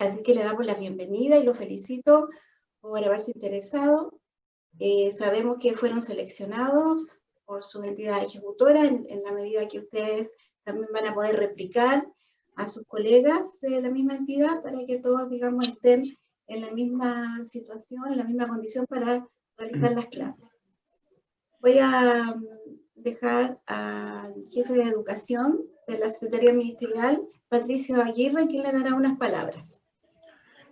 Así que le damos la bienvenida y lo felicito por haberse interesado. Sabemos que fueron seleccionados por su entidad ejecutora en la medida que ustedes también van a poder replicar a sus colegas de la misma entidad para que todos, digamos, estén en la misma situación, en la misma condición para realizar las clases. Voy a dejar al jefe de educación de la Secretaría Ministerial, Patricio Aguirre, quien le dará unas palabras.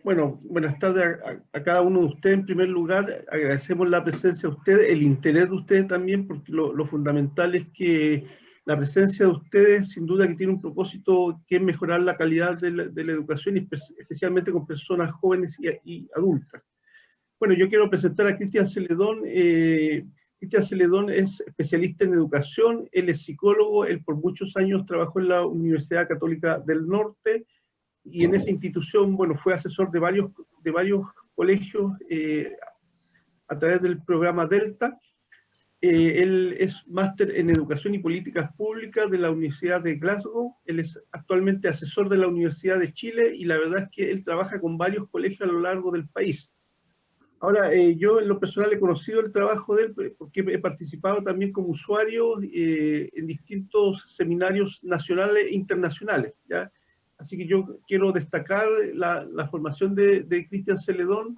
Bueno, buenas tardes a cada uno de ustedes. En primer lugar, agradecemos la presencia de ustedes, el interés de ustedes también, porque lo fundamental es que la presencia de ustedes, sin duda que tiene un propósito que es mejorar la calidad de la educación, y especialmente con personas jóvenes y adultas. Bueno, yo quiero presentar a Cristian Celedón. Cristian Celedón es especialista en educación, él es psicólogo, él por muchos años trabajó en la Universidad Católica del Norte, y en esa institución, bueno, fue asesor de varios colegios a través del programa Delta. Él es máster en Educación y Políticas Públicas de la Universidad de Glasgow. Él es actualmente asesor de la Universidad de Chile, y la verdad es que él trabaja con varios colegios a lo largo del país. Ahora, yo en lo personal he conocido el trabajo de él porque he participado también como usuario en distintos seminarios nacionales e internacionales, ¿ya? Así que yo quiero destacar la formación de Cristian Celedón.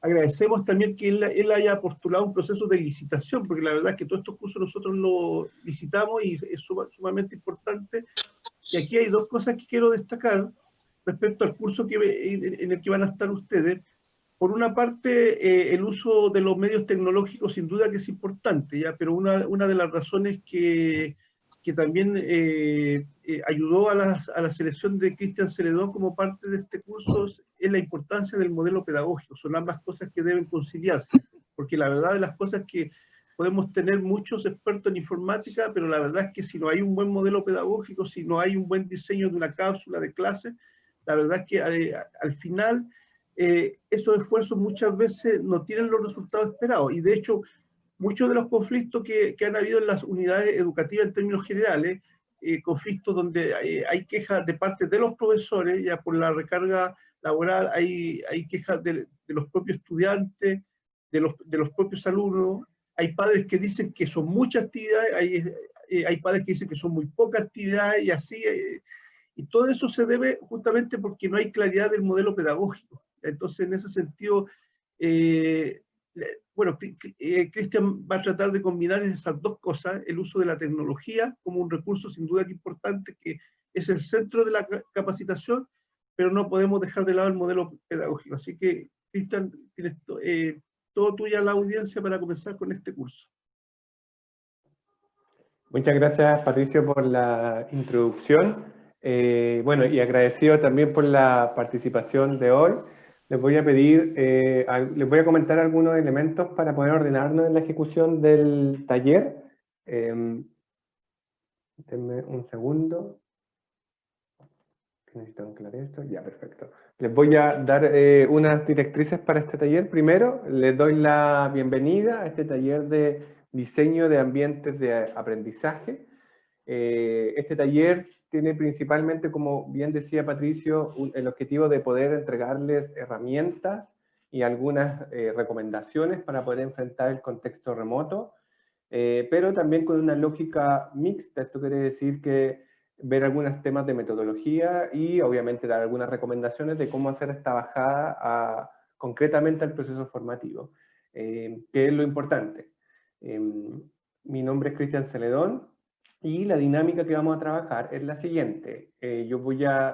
Agradecemos también que él haya postulado un proceso de licitación, porque la verdad es que todos estos cursos nosotros los licitamos y es sumamente importante. Y aquí hay dos cosas que quiero destacar respecto al curso en el que van a estar ustedes. Por una parte, el uso de los medios tecnológicos sin duda que es importante, ¿ya? Pero una de las razones que también ayudó a la selección de Cristian Celedón como parte de este curso es la importancia del modelo pedagógico. Son ambas cosas que deben conciliarse, porque la verdad de las cosas es que podemos tener muchos expertos en informática, pero la verdad es que si no hay un buen modelo pedagógico, si no hay un buen diseño de una cápsula de clase, la verdad es que al final esos esfuerzos muchas veces no tienen los resultados esperados. Y de hecho, muchos de los conflictos que han habido en las unidades educativas en términos generales, conflictos donde hay quejas de parte de los profesores, ya por la recarga laboral, hay quejas de los propios estudiantes, de los propios alumnos, hay padres que dicen que son muchas actividades, hay padres que dicen que son muy pocas actividades, y así, y todo eso se debe justamente porque no hay claridad del modelo pedagógico. Entonces, en ese sentido, bueno, Cristian va a tratar de combinar esas dos cosas, el uso de la tecnología como un recurso sin duda que importante, que es el centro de la capacitación, pero no podemos dejar de lado el modelo pedagógico. Así que, Cristian, tienes todo tuya la audiencia para comenzar con este curso. Muchas gracias, Patricio, por la introducción. Bueno, y agradecido también por la participación de hoy. Les voy a pedir, les voy a comentar algunos elementos para poder ordenarnos en la ejecución del taller. Denme un segundo. Necesito anclar esto. Ya, perfecto. Les voy a dar unas directrices para este taller. Primero, les doy la bienvenida a este taller de diseño de ambientes de aprendizaje. Este taller tiene principalmente, como bien decía Patricio, el objetivo de poder entregarles herramientas y algunas recomendaciones para poder enfrentar el contexto remoto, pero también con una lógica mixta. Esto quiere decir que ver algunos temas de metodología y obviamente dar algunas recomendaciones de cómo hacer esta bajada concretamente al proceso formativo, que es lo importante. Mi nombre es Cristian Celedón y la dinámica que vamos a trabajar es la siguiente. Yo voy a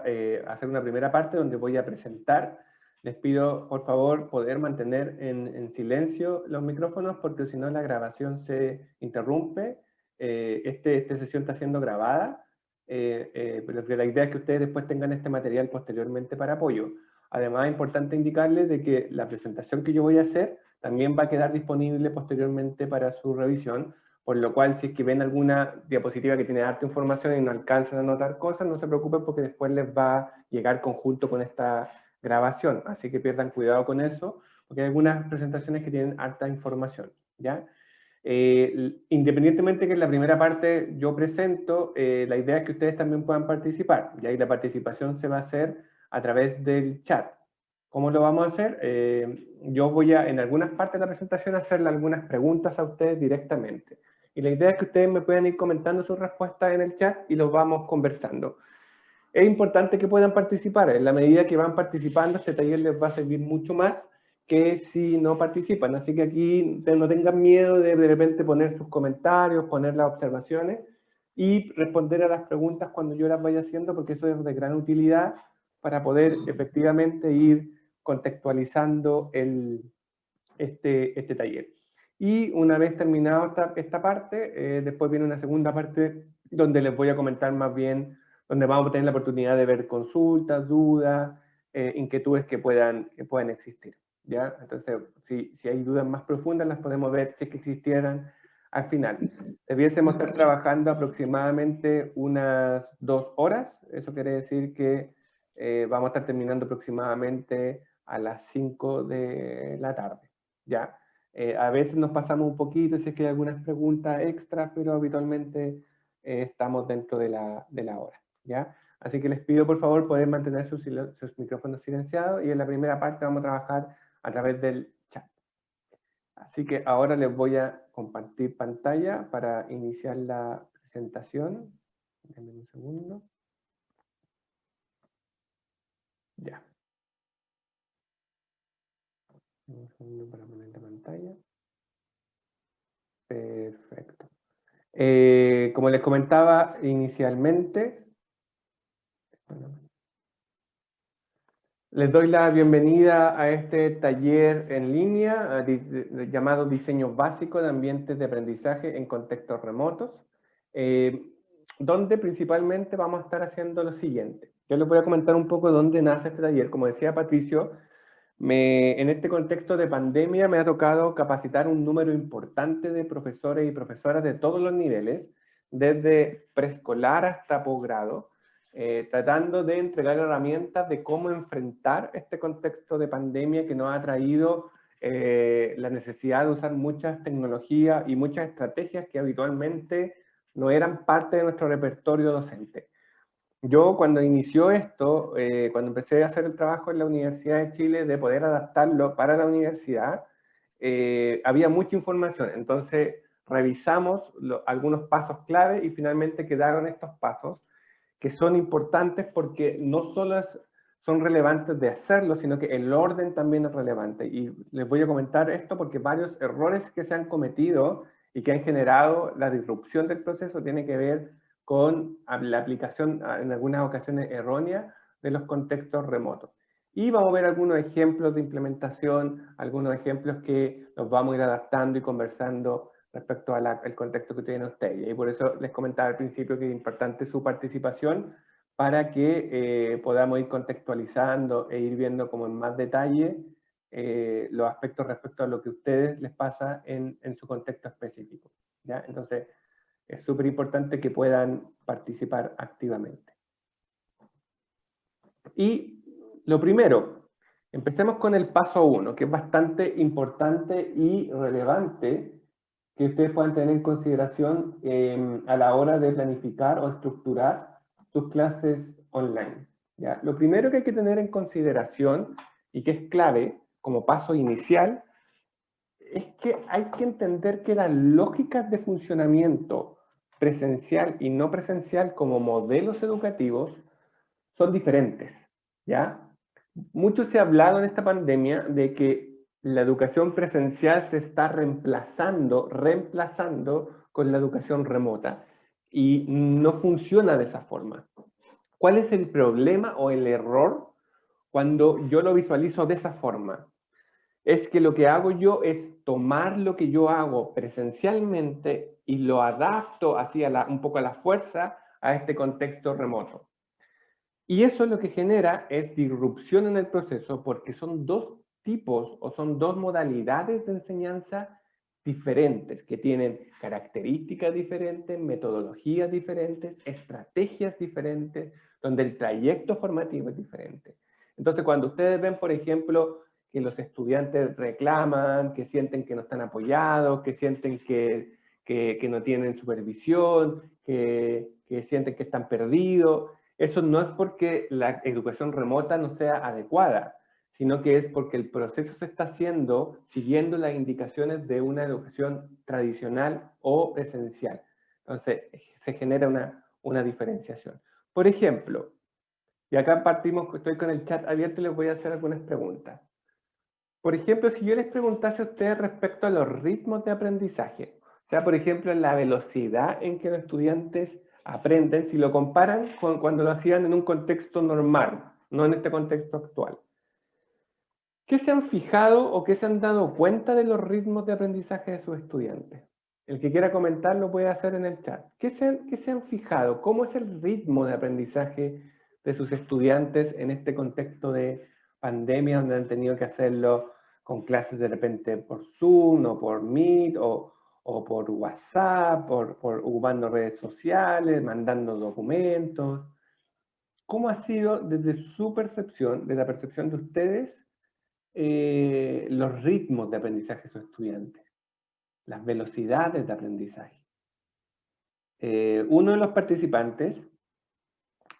hacer una primera parte donde voy a presentar. Les pido, por favor, poder mantener en silencio los micrófonos porque si no la grabación se interrumpe. Esta sesión está siendo grabada. Pero la idea es que ustedes después tengan este material posteriormente para apoyo. Además, es importante indicarles de que la presentación que yo voy a hacer también va a quedar disponible posteriormente para su revisión, por lo cual si es que ven alguna diapositiva que tiene harta información y no alcanzan a anotar cosas, no se preocupen porque después les va a llegar conjunto con esta grabación, así que pierdan cuidado con eso, porque hay algunas presentaciones que tienen harta información, ¿ya? Independientemente que en la primera parte yo presento, la idea es que ustedes también puedan participar, y ahí la participación se va a hacer a través del chat. ¿Cómo lo vamos a hacer? Yo voy a, en algunas partes de la presentación, hacerle algunas preguntas a ustedes directamente. Y la idea es que ustedes me puedan ir comentando sus respuestas en el chat y los vamos conversando. Es importante que puedan participar. En la medida que van participando, este taller les va a servir mucho más que si no participan. Así que aquí no tengan miedo de repente poner sus comentarios, poner las observaciones y responder a las preguntas cuando yo las vaya haciendo, porque eso es de gran utilidad para poder efectivamente ir contextualizando este taller. Y una vez terminado esta parte, después viene una segunda parte donde les voy a comentar más bien, donde vamos a tener la oportunidad de ver consultas, dudas, inquietudes que puedan existir, ¿ya? Entonces, si hay dudas más profundas, las podemos ver si es que existieran al final. Debiésemos estar trabajando aproximadamente unas 2 horas, eso quiere decir que vamos a estar terminando aproximadamente a las 5 de la tarde, ¿ya? A veces nos pasamos un poquito si es que hay algunas preguntas extras, pero habitualmente estamos dentro de la hora, ¿ya? Así que les pido por favor poder mantener sus micrófonos silenciados y en la primera parte vamos a trabajar a través del chat. Así que ahora les voy a compartir pantalla para iniciar la presentación. Denme un segundo. Ya. Un segundo para poner la pantalla. Perfecto. Como les comentaba inicialmente, les doy la bienvenida a este taller en línea llamado Diseño Básico de Ambientes de Aprendizaje en Contextos Remotos, donde principalmente vamos a estar haciendo lo siguiente. Yo les voy a comentar un poco dónde nace este taller. Como decía Patricio, en este contexto de pandemia me ha tocado capacitar un número importante de profesores y profesoras de todos los niveles, desde preescolar hasta posgrado, tratando de entregar herramientas de cómo enfrentar este contexto de pandemia que nos ha traído la necesidad de usar muchas tecnologías y muchas estrategias que habitualmente no eran parte de nuestro repertorio docente. Yo cuando inició esto, cuando empecé a hacer el trabajo en la Universidad de Chile de poder adaptarlo para la universidad, había mucha información, entonces revisamos algunos pasos clave y finalmente quedaron estos pasos que son importantes porque no solo son relevantes de hacerlo, sino que el orden también es relevante. Y les voy a comentar esto porque varios errores que se han cometido y que han generado la disrupción del proceso tienen que ver con la aplicación en algunas ocasiones errónea de los contextos remotos. Y vamos a ver algunos ejemplos de implementación, algunos ejemplos que los vamos a ir adaptando y conversando respecto al contexto que tienen ustedes. Y por eso les comentaba al principio que es importante su participación para que podamos ir contextualizando e ir viendo como en más detalle los aspectos respecto a lo que a ustedes les pasa en su contexto específico, ¿ya? Entonces, es súper importante que puedan participar activamente. Y lo primero, empecemos con el paso 1, que es bastante importante y relevante que ustedes puedan tener en consideración a la hora de planificar o estructurar sus clases online, ¿ya? Lo primero que hay que tener en consideración y que es clave como paso inicial es que hay que entender que las lógicas de funcionamiento presencial y no presencial como modelos educativos son diferentes, ¿ya? Mucho se ha hablado en esta pandemia de que la educación presencial se está reemplazando con la educación remota y no funciona de esa forma. ¿Cuál es el problema o el error cuando yo lo visualizo de esa forma? Es que lo que hago yo es tomar lo que yo hago presencialmente y lo adapto así un poco a la fuerza a este contexto remoto. Y eso lo que genera es disrupción en el proceso porque son dos tipos o son dos modalidades de enseñanza diferentes que tienen características diferentes, metodologías diferentes, estrategias diferentes, donde el trayecto formativo es diferente. Entonces, cuando ustedes ven, por ejemplo, que los estudiantes reclaman, que sienten que no están apoyados, que sienten que no tienen supervisión, que sienten que están perdidos, Eso no es porque la educación remota no sea adecuada, sino que es porque el proceso se está haciendo siguiendo las indicaciones de una educación tradicional o presencial. Entonces, se genera una diferenciación. Por ejemplo, y acá partimos, estoy con el chat abierto y les voy a hacer algunas preguntas. Por ejemplo, si yo les preguntase a ustedes respecto a los ritmos de aprendizaje, o sea, por ejemplo, la velocidad en que los estudiantes aprenden, si lo comparan con cuando lo hacían en un contexto normal, no en este contexto actual. ¿Qué se han fijado o qué se han dado cuenta de los ritmos de aprendizaje de sus estudiantes? El que quiera comentar lo puede hacer en el chat. ¿Qué se han fijado? ¿Cómo es el ritmo de aprendizaje de sus estudiantes en este contexto de pandemia, donde han tenido que hacerlo con clases de repente por Zoom o por Meet o por WhatsApp, por ocupando redes sociales, mandando documentos? ¿Cómo ha sido desde su percepción, desde la percepción de ustedes, los ritmos de aprendizaje de sus estudiantes, las velocidades de aprendizaje? Uno de los participantes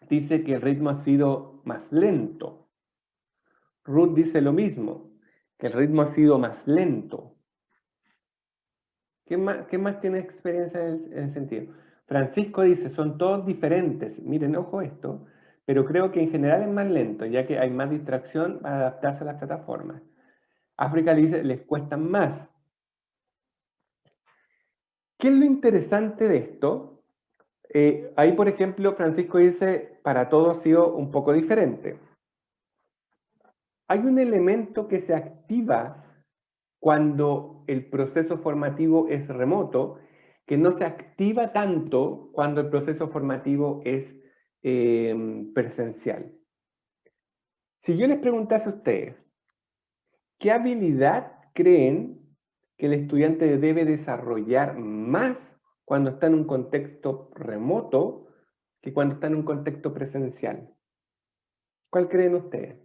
dice que el ritmo ha sido más lento. Ruth dice lo mismo, que el ritmo ha sido más lento. ¿Qué más tiene experiencia en ese sentido? Francisco dice, son todos diferentes. Miren, ojo esto, pero creo que en general es más lento, ya que hay más distracción para adaptarse a las plataformas. África dice, les cuesta más. ¿Qué es lo interesante de esto? Ahí, por ejemplo, Francisco dice, para todos ha sido un poco diferente. Hay un elemento que se activa cuando el proceso formativo es remoto, que no se activa tanto cuando el proceso formativo es presencial. Si yo les preguntase a ustedes, ¿qué habilidad creen que el estudiante debe desarrollar más cuando está en un contexto remoto que cuando está en un contexto presencial? ¿Cuál creen ustedes?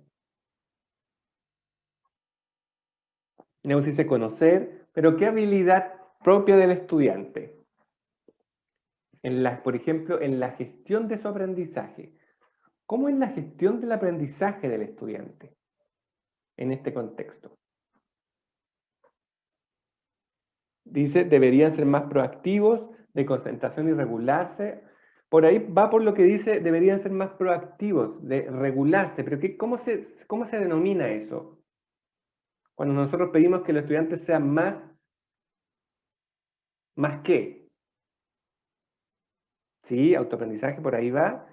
Neusi dice conocer, pero ¿qué habilidad propia del estudiante? Por ejemplo, en la gestión de su aprendizaje. ¿Cómo es la gestión del aprendizaje del estudiante en este contexto? Dice, deberían ser más proactivos, de concentración y regularse. Por ahí va por lo que dice, deberían ser más proactivos, de regularse. Pero ¿cómo se denomina eso? Cuando nosotros pedimos que los estudiantes sean ¿más qué? Sí, autoaprendizaje, por ahí va.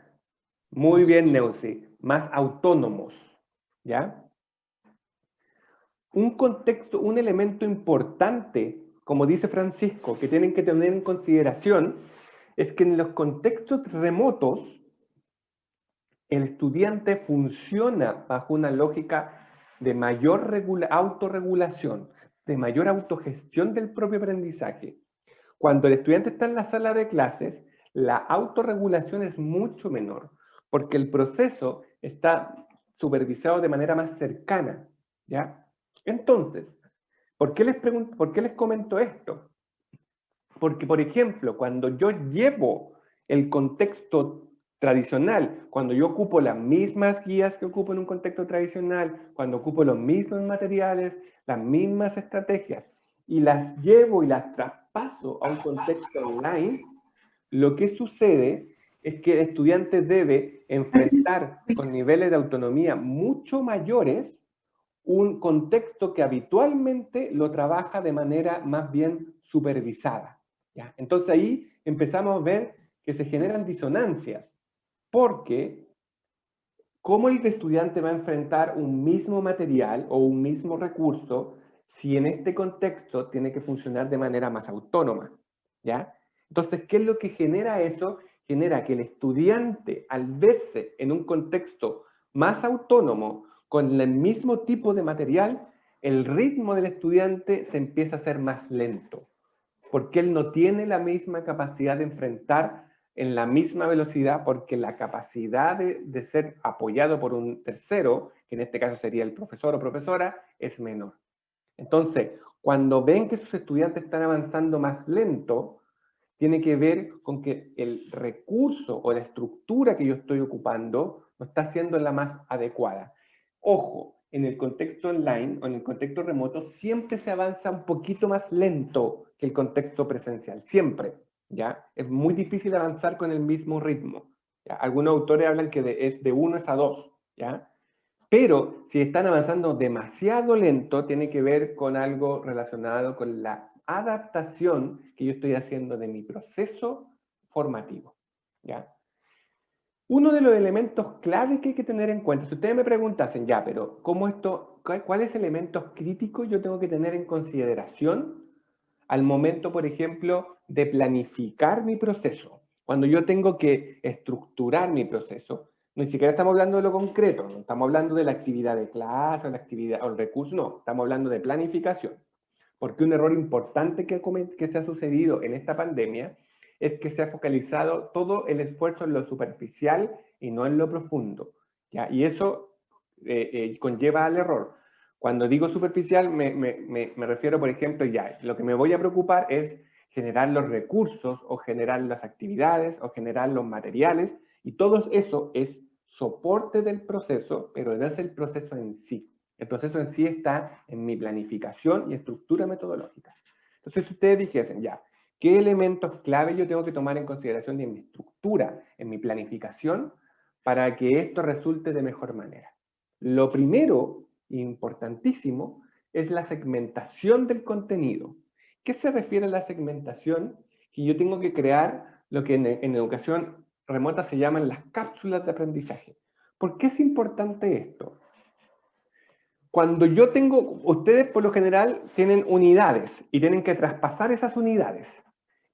Muy bien, Neusi. Más autónomos, ¿ya? Un contexto, un elemento importante, como dice Francisco, que tienen que tener en consideración, es que en los contextos remotos, el estudiante funciona bajo una lógica de mayor autorregulación, de mayor autogestión del propio aprendizaje. Cuando el estudiante está en la sala de clases, la autorregulación es mucho menor, porque el proceso está supervisado de manera más cercana, ¿ya? Entonces, ¿por qué les comento esto? Porque, por ejemplo, cuando yo llevo el contexto tradicional, cuando yo ocupo las mismas guías que ocupo en un contexto tradicional, cuando ocupo los mismos materiales, las mismas estrategias, y las llevo y las traspaso a un contexto online, lo que sucede es que el estudiante debe enfrentar con niveles de autonomía mucho mayores un contexto que habitualmente lo trabaja de manera más bien supervisada, ¿ya? Entonces ahí empezamos a ver que se generan disonancias, porque ¿cómo el estudiante va a enfrentar un mismo material o un mismo recurso si en este contexto tiene que funcionar de manera más autónoma, ¿ya? Entonces, ¿qué es lo que genera eso? Genera que el estudiante, al verse en un contexto más autónomo, con el mismo tipo de material, el ritmo del estudiante se empieza a hacer más lento, porque él no tiene la misma capacidad de enfrentar en la misma velocidad, porque la capacidad de ser apoyado por un tercero, que en este caso sería el profesor o profesora, es menor. Entonces, cuando ven que sus estudiantes están avanzando más lento, tiene que ver con que el recurso o la estructura que yo estoy ocupando no está siendo la más adecuada. Ojo, en el contexto online o en el contexto remoto siempre se avanza un poquito más lento que el contexto presencial, siempre, ¿ya? Es muy difícil avanzar con el mismo ritmo, ¿ya? Algunos autores hablan que es de 1 a 2, ¿ya? Pero si están avanzando demasiado lento, tiene que ver con algo relacionado con la adaptación que yo estoy haciendo de mi proceso formativo, ¿ya? Uno de los elementos clave que hay que tener en cuenta, si ustedes me preguntasen, ya, pero ¿cuáles elementos críticos yo tengo que tener en consideración al momento, por ejemplo, de planificar mi proceso? Cuando yo tengo que estructurar mi proceso, ni siquiera estamos hablando de lo concreto, no estamos hablando de la actividad de clase, o la actividad, o el recurso, no, estamos hablando de planificación. Porque un error importante que se ha sucedido en esta pandemia es que se ha focalizado todo el esfuerzo en lo superficial y no en lo profundo, ¿ya? Y eso conlleva al error. Cuando digo superficial me refiero, por ejemplo, ya, lo que me voy a preocupar es generar los recursos o generar las actividades o generar los materiales, y todo eso es soporte del proceso, pero no es el proceso en sí. El proceso en sí está en mi planificación y estructura metodológica. Entonces, si ustedes dijesen, ya, ¿qué elementos clave yo tengo que tomar en consideración en mi estructura, en mi planificación, para que esto resulte de mejor manera? Lo primero, importantísimo, es la segmentación del contenido. ¿Qué se refiere a la segmentación? Que yo tengo que crear lo que en educación remota se llaman las cápsulas de aprendizaje. ¿Por qué es importante esto? Cuando yo tengo, ustedes por lo general tienen unidades y tienen que traspasar esas unidades.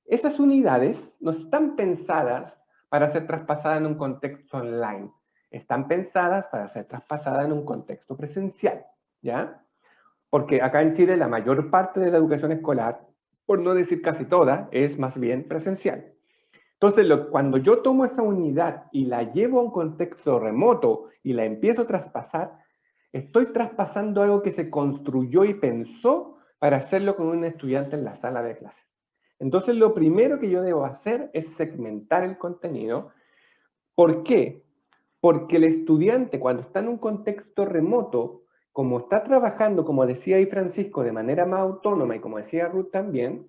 Esas unidades no están pensadas para ser traspasadas en un contexto online. Están pensadas para ser traspasadas en un contexto presencial, ¿ya? Porque acá en Chile la mayor parte de la educación escolar, por no decir casi toda, es más bien presencial. Entonces, cuando yo tomo esa unidad y la llevo a un contexto remoto y la empiezo a traspasar, estoy traspasando algo que se construyó y pensó para hacerlo con un estudiante en la sala de clase. Entonces, lo primero que yo debo hacer es segmentar el contenido. ¿Por qué? Porque el estudiante, cuando está en un contexto remoto, como está trabajando, como decía ahí Francisco, de manera más autónoma, y como decía Ruth también,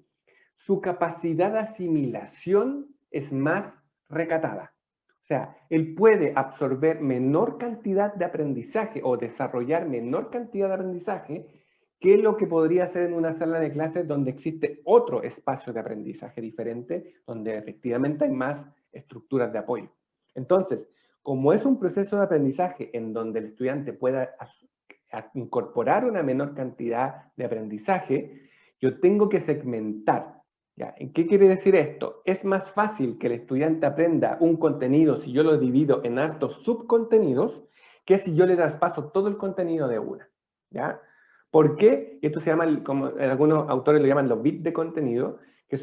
su capacidad de asimilación es más recatada. O sea, él puede absorber menor cantidad de aprendizaje o desarrollar menor cantidad de aprendizaje que lo que podría hacer en una sala de clases donde existe otro espacio de aprendizaje diferente, donde efectivamente hay más estructuras de apoyo. Entonces, como es un proceso de aprendizaje en donde el estudiante pueda incorporar una menor cantidad de aprendizaje, yo tengo que segmentar. ¿Ya? ¿Qué quiere decir esto? Es más fácil que el estudiante aprenda un contenido si yo lo divido en hartos subcontenidos que si yo le traspaso todo el contenido de una. ¿Ya? ¿Por qué? Esto se llama, como algunos autores lo llaman los bits de contenido, que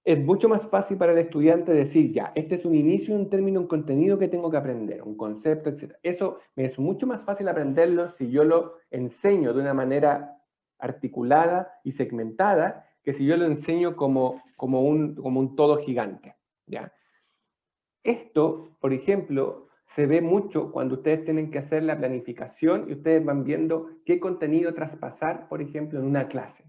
es mucho más fácil para el estudiante decir, ya, este es un inicio, un término, un contenido que tengo que aprender, un concepto, etc. Eso me es mucho más fácil aprenderlo si yo lo enseño de una manera articulada y segmentada, que si yo lo enseño como un todo gigante, ¿ya? Esto, por ejemplo, se ve mucho cuando ustedes tienen que hacer la planificación y ustedes van viendo qué contenido traspasar, por ejemplo, en una clase.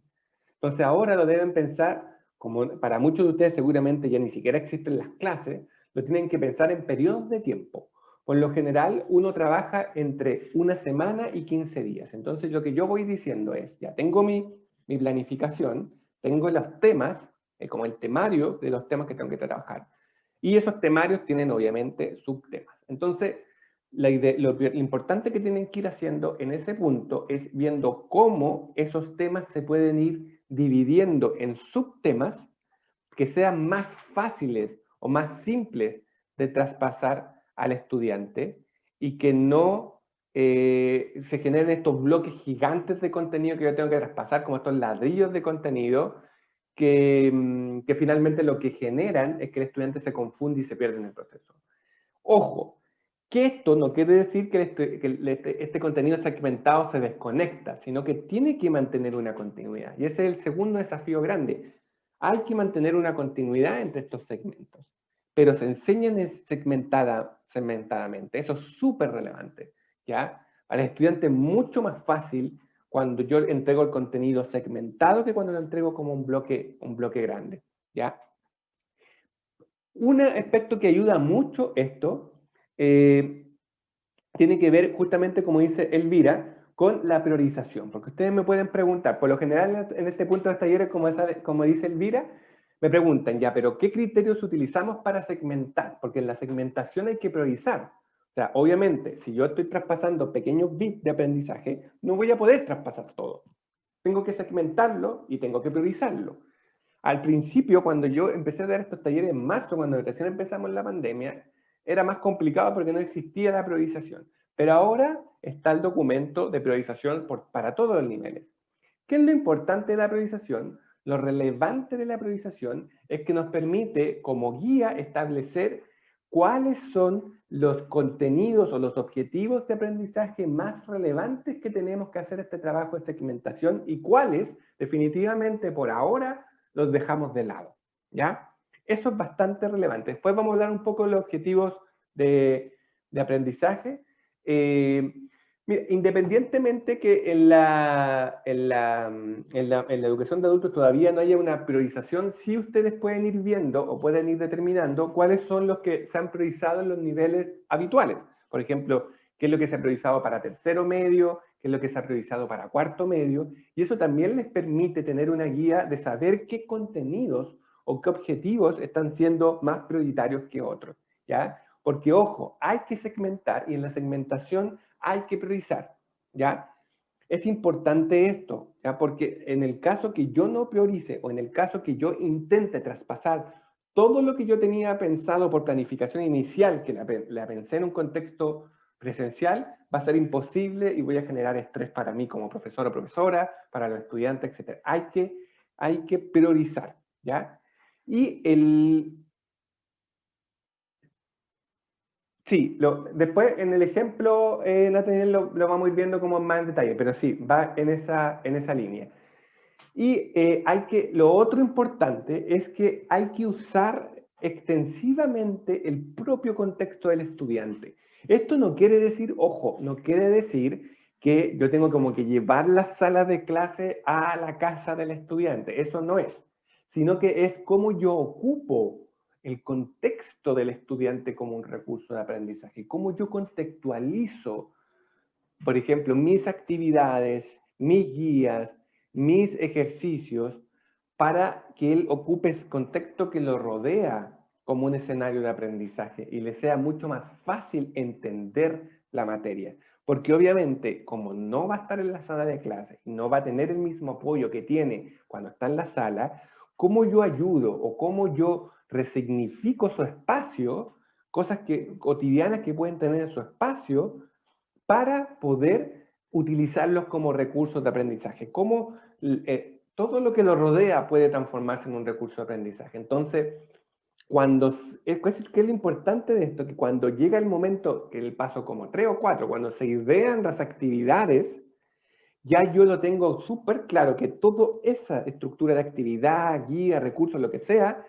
Entonces ahora lo deben pensar, como para muchos de ustedes seguramente ya ni siquiera existen las clases, lo tienen que pensar en periodos de tiempo. Por lo general, uno trabaja entre una semana y 15 días. Entonces lo que yo voy diciendo es, ya tengo mi planificación, tengo los temas, como el temario de los temas que tengo que trabajar. Y esos temarios tienen obviamente subtemas. Entonces, lo importante que tienen que ir haciendo en ese punto es viendo cómo esos temas se pueden ir dividiendo en subtemas que sean más fáciles o más simples de traspasar al estudiante y que no se generen estos bloques gigantes de contenido que yo tengo que traspasar, como estos ladrillos de contenido, que finalmente lo que generan es que el estudiante se confunde y se pierde en el proceso. Ojo, que esto no quiere decir que este contenido segmentado se desconecta, sino que tiene que mantener una continuidad. Y ese es el segundo desafío grande. Hay que mantener una continuidad entre estos segmentos, pero se enseñan segmentadamente. Eso es súper relevante, ¿ya? Al estudiante es mucho más fácil cuando yo entrego el contenido segmentado que cuando lo entrego como un bloque grande, ¿ya? Un aspecto que ayuda mucho esto tiene que ver justamente, como dice Elvira, con la priorización. Porque ustedes me pueden preguntar, por lo general en este punto de los talleres, como dice Elvira, me preguntan, ya, pero ¿qué criterios utilizamos para segmentar? Porque en la segmentación hay que priorizar. O sea, obviamente, si yo estoy traspasando pequeños bits de aprendizaje, no voy a poder traspasar todo. Tengo que segmentarlo y tengo que priorizarlo. Al principio, cuando yo empecé a dar estos talleres en marzo, cuando recién empezamos la pandemia, era más complicado porque no existía la priorización. Pero ahora está el documento de priorización para todos los niveles. ¿Qué es lo importante de la priorización? Lo relevante de la priorización es que nos permite, como guía, establecer cuáles son los contenidos o los objetivos de aprendizaje más relevantes que tenemos que hacer este trabajo de segmentación y cuáles, definitivamente, por ahora, los dejamos de lado, ¿ya? Eso es bastante relevante. Después vamos a hablar un poco de los objetivos de aprendizaje. Mira, independientemente que en la educación de adultos todavía no haya una priorización, sí ustedes pueden ir viendo o pueden ir determinando cuáles son los que se han priorizado en los niveles habituales. Por ejemplo, qué es lo que se ha priorizado para tercero medio, qué es lo que se ha priorizado para cuarto medio, y eso también les permite tener una guía de saber qué contenidos o qué objetivos están siendo más prioritarios que otros, ¿ya? Porque, ojo, hay que segmentar y en la segmentación hay que priorizar, ¿ya? Es importante esto, ¿ya? Porque en el caso que yo no priorice o en el caso que yo intente traspasar todo lo que yo tenía pensado por planificación inicial, que la pensé en un contexto presencial, va a ser imposible y voy a generar estrés para mí como profesor o profesora, para los estudiantes, etc. Hay que priorizar, ¿ya? Y sí, después en el ejemplo, Nathaniel, lo vamos a ir viendo como más en detalle, pero sí, va en esa línea. Y lo otro importante es que hay que usar extensivamente el propio contexto del estudiante. Esto no quiere decir, ojo, no quiere decir que yo tengo como que llevar la sala de clase a la casa del estudiante. Eso no es, sino que es cómo yo ocupo el contexto del estudiante como un recurso de aprendizaje, cómo yo contextualizo, por ejemplo, mis actividades, mis guías, mis ejercicios, para que él ocupe ese contexto que lo rodea como un escenario de aprendizaje y le sea mucho más fácil entender la materia. Porque obviamente, como no va a estar en la sala de clase y no va a tener el mismo apoyo que tiene cuando está en la sala, ¿cómo yo ayudo o cómo yo resignifico su espacio, cosas cotidianas que pueden tener en su espacio, para poder utilizarlos como recursos de aprendizaje? Cómo todo lo que lo rodea puede transformarse en un recurso de aprendizaje. Entonces, ¿qué es lo importante de esto? Que cuando llega el momento, que el paso como 3 o 4, cuando se idean las actividades, ya yo lo tengo súper claro que toda esa estructura de actividad, guía, recursos, lo que sea,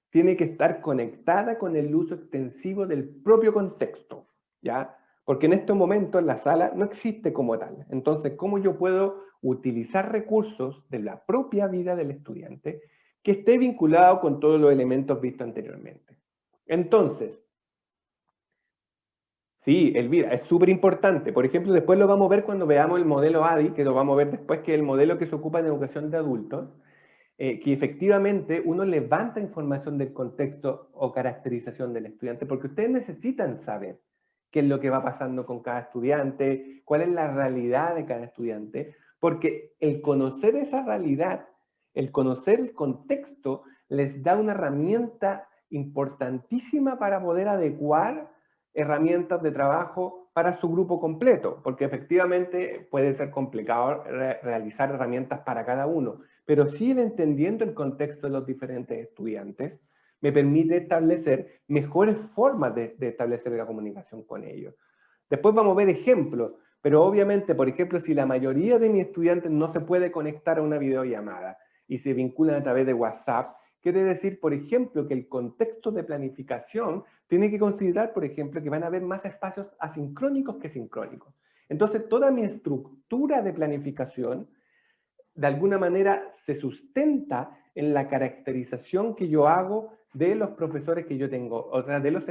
tiene que estar conectada con el uso extensivo del propio contexto, ¿ya? Porque en este momento en la sala no existe como tal. Entonces, ¿cómo yo puedo utilizar recursos de la propia vida del estudiante que esté vinculado con todos los elementos vistos anteriormente? Entonces, sí, Elvira, es súper importante. Por ejemplo, después lo vamos a ver cuando veamos el modelo ADI, que lo vamos a ver después, que es el modelo que se ocupa en educación de adultos, que efectivamente uno levanta información del contexto o caracterización del estudiante, porque ustedes necesitan saber qué es lo que va pasando con cada estudiante, cuál es la realidad de cada estudiante, porque el conocer esa realidad, el conocer el contexto, les da una herramienta importantísima para poder adecuar herramientas de trabajo para su grupo completo, porque efectivamente puede ser complicado realizar herramientas para cada uno, pero sí entendiendo el contexto de los diferentes estudiantes, me permite establecer mejores formas de establecer la comunicación con ellos. Después vamos a ver ejemplos, pero obviamente, por ejemplo, si la mayoría de mis estudiantes no se puede conectar a una videollamada y se vinculan a través de WhatsApp quiere decir, por ejemplo, que el contexto de planificación tiene que considerar, por ejemplo, que van a haber más espacios asincrónicos que sincrónicos. Entonces, toda mi estructura de planificación, de alguna manera, se sustenta en la caracterización que yo hago de los profesores que yo tengo, o sea, de los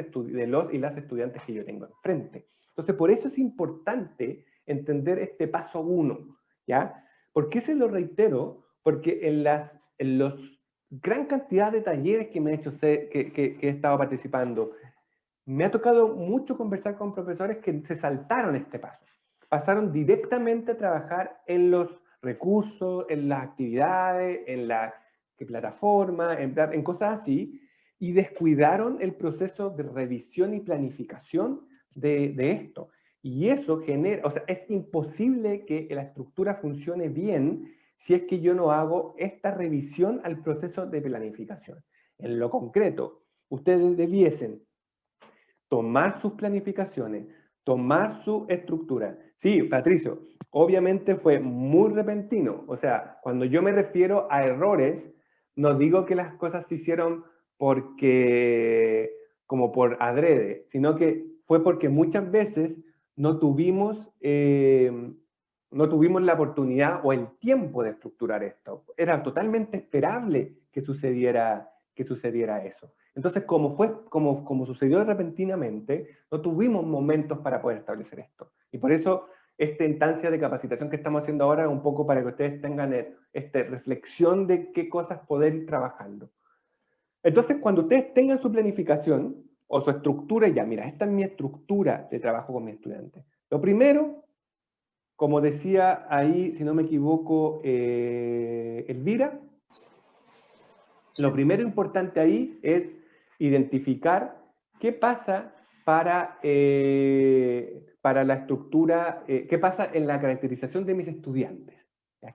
y las estudiantes que yo tengo enfrente. Entonces, por eso es importante entender este paso 1, ¿ya? ¿Por qué se lo reitero? Porque en los gran cantidad de talleres que me he hecho, que he estado participando, me ha tocado mucho conversar con profesores que se saltaron este paso. Pasaron directamente a trabajar en los recursos, en las actividades, en la plataforma, en cosas así, y descuidaron el proceso de revisión y planificación de esto. Y eso genera, o sea, es imposible que la estructura funcione bien si es que yo no hago esta revisión al proceso de planificación. En lo concreto, ustedes debiesen tomar sus planificaciones, tomar su estructura. Sí, Patricio, obviamente fue muy repentino. O sea, cuando yo me refiero a errores, no digo que las cosas se hicieron porque, como por adrede, sino que fue porque muchas veces no tuvimos la oportunidad o el tiempo de estructurar esto. Era totalmente esperable que sucediera eso. Entonces, como sucedió repentinamente, no tuvimos momentos para poder establecer esto. Y por eso, esta instancia de capacitación que estamos haciendo ahora es un poco para que ustedes tengan esta reflexión de qué cosas poder ir trabajando. Entonces, cuando ustedes tengan su planificación o su estructura, ya, mira, esta es mi estructura de trabajo con mis estudiantes. Lo primero, como decía ahí, si no me equivoco, Elvira, lo primero importante ahí es identificar qué pasa para la estructura, qué pasa en la caracterización de mis estudiantes.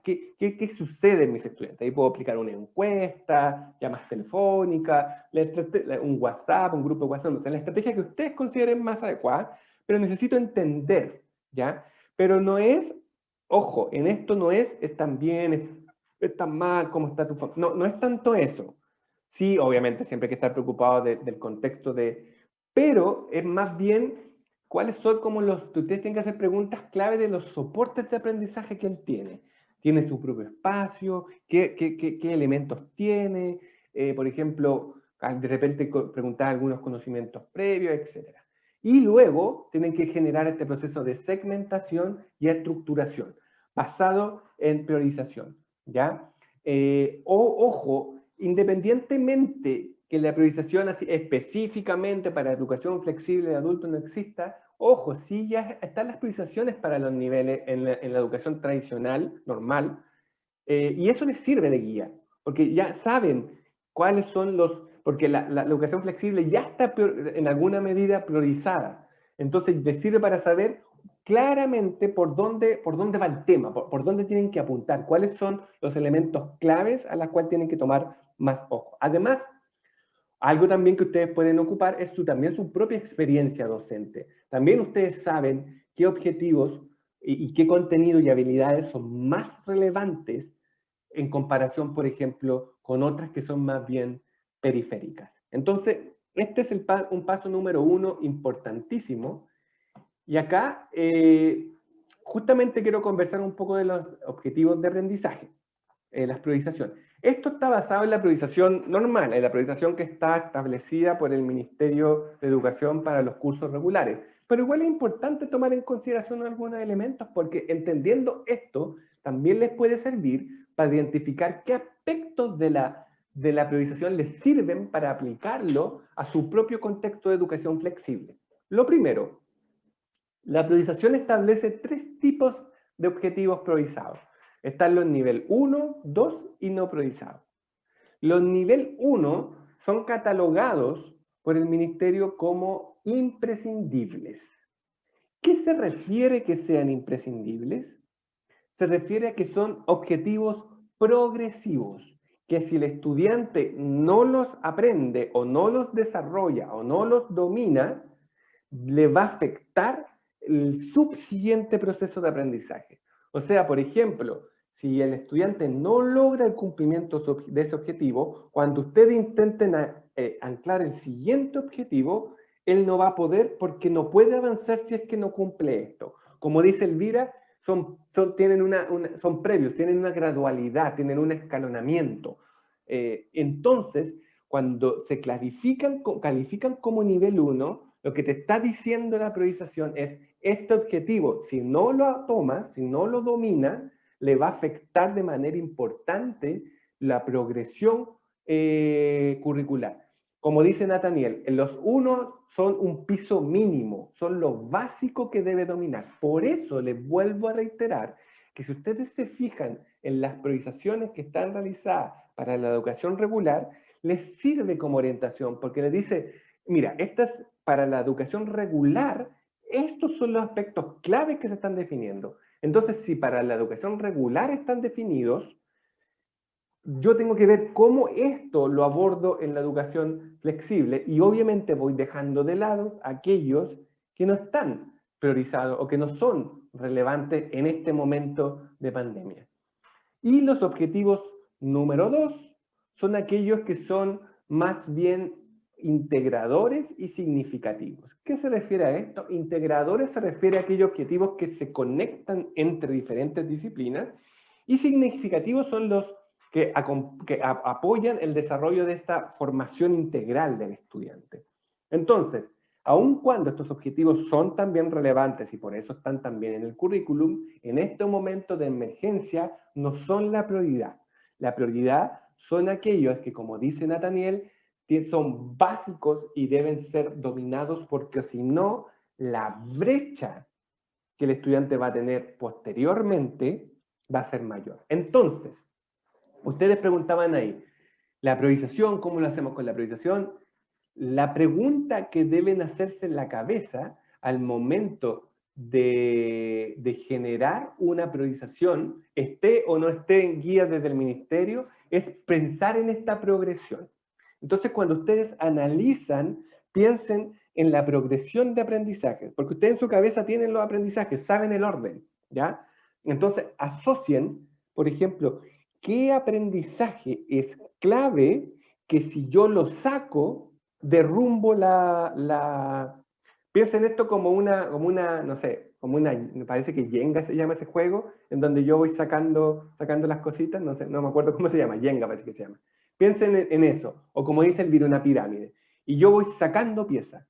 ¿Qué sucede en mis estudiantes? Ahí puedo aplicar una encuesta, llamadas telefónicas, un WhatsApp, un grupo de WhatsApp, o sea, la estrategia que ustedes consideren más adecuada, pero necesito entender, ¿ya? Pero no es, ojo, en esto no es tan bien, está mal, cómo está tu familia. No es tanto eso. Sí, obviamente, siempre hay que estar preocupado del contexto pero es más bien cuáles son como ustedes tienen que hacer preguntas clave de los soportes de aprendizaje que él tiene. ¿Tiene su propio espacio? ¿Qué elementos tiene? Por ejemplo, de repente preguntar algunos conocimientos previos, etc. Y luego tienen que generar este proceso de segmentación y estructuración, basado en priorización, ¿ya? Ojo, independientemente que la priorización así, específicamente para educación flexible de adultos no exista, ojo, sí ya están las priorizaciones para los niveles en la educación tradicional, normal, y eso les sirve de guía, porque ya saben cuáles son porque la educación flexible ya está en alguna medida priorizada, entonces les sirve para saber claramente por dónde va el tema, por dónde tienen que apuntar, cuáles son los elementos claves a los cuales tienen que tomar más ojo. Además, algo también que ustedes pueden ocupar es también su propia experiencia docente. También ustedes saben qué objetivos y qué contenido y habilidades son más relevantes en comparación, por ejemplo, con otras que son más bien periféricas. Entonces, este es un paso número 1 importantísimo. Y acá, justamente quiero conversar un poco de los objetivos de aprendizaje, las priorizaciones. Esto está basado en la priorización normal, en la priorización que está establecida por el Ministerio de Educación para los cursos regulares. Pero igual es importante tomar en consideración algunos elementos porque entendiendo esto también les puede servir para identificar qué aspectos de la priorización les sirven para aplicarlo a su propio contexto de educación flexible. Lo primero, la priorización establece 3 tipos de objetivos priorizados. Están los nivel 1, 2 y no priorizados. Los nivel 1 son catalogados por el Ministerio como imprescindibles. ¿Qué se refiere que sean imprescindibles? Se refiere a que son objetivos progresivos, que si el estudiante no los aprende o no los desarrolla o no los domina, le va a afectar el subsiguiente proceso de aprendizaje. O sea, por ejemplo, Si el estudiante no logra el cumplimiento de ese objetivo, cuando ustedes intenten anclar el siguiente objetivo, él no va a poder porque no puede avanzar si es que no cumple esto. Como dice Elvira, son previos, tienen una gradualidad, tienen un escalonamiento. Entonces, cuando se califican como nivel 1, lo que te está diciendo la priorización es, este objetivo, si no lo tomas, si no lo dominas, le va a afectar de manera importante la progresión curricular. Como dice Nathaniel, los unos son un piso mínimo, son lo básico que debe dominar. Por eso les vuelvo a reiterar que si ustedes se fijan en las priorizaciones que están realizadas para la educación regular, les sirve como orientación, porque les dice, mira, estas para la educación regular, estos son los aspectos claves que se están definiendo. Entonces, si para la educación regular están definidos, yo tengo que ver cómo esto lo abordo en la educación flexible y obviamente voy dejando de lado aquellos que no están priorizados o que no son relevantes en este momento de pandemia. Y los objetivos número 2 son aquellos que son más bien integradores y significativos. ¿Qué se refiere a esto? Integradores se refiere a aquellos objetivos que se conectan entre diferentes disciplinas y significativos son los que apoyan el desarrollo de esta formación integral del estudiante. Entonces, aun cuando estos objetivos son también relevantes y por eso están también en el currículum, en este momento de emergencia no son la prioridad. La prioridad son aquellos que, como dice Nathaniel, son básicos y deben ser dominados porque si no, la brecha que el estudiante va a tener posteriormente va a ser mayor. Entonces, ustedes preguntaban ahí, la priorización, ¿cómo lo hacemos con la priorización? La pregunta que deben hacerse en la cabeza al momento de generar una priorización, esté o no esté en guía desde el ministerio, es pensar en esta progresión. Entonces, cuando ustedes analizan, piensen en la progresión de aprendizaje, porque ustedes en su cabeza tienen los aprendizajes, saben el orden, ¿ya? Entonces, asocien, por ejemplo, ¿qué aprendizaje es clave que si yo lo saco, derrumbo Piensen esto como una, no sé, me parece que Jenga se llama ese juego, en donde yo voy sacando las cositas, no sé, no me acuerdo cómo se llama, Jenga parece que se llama. Piensen en eso, o como dice el virus, una pirámide. Y yo voy sacando piezas.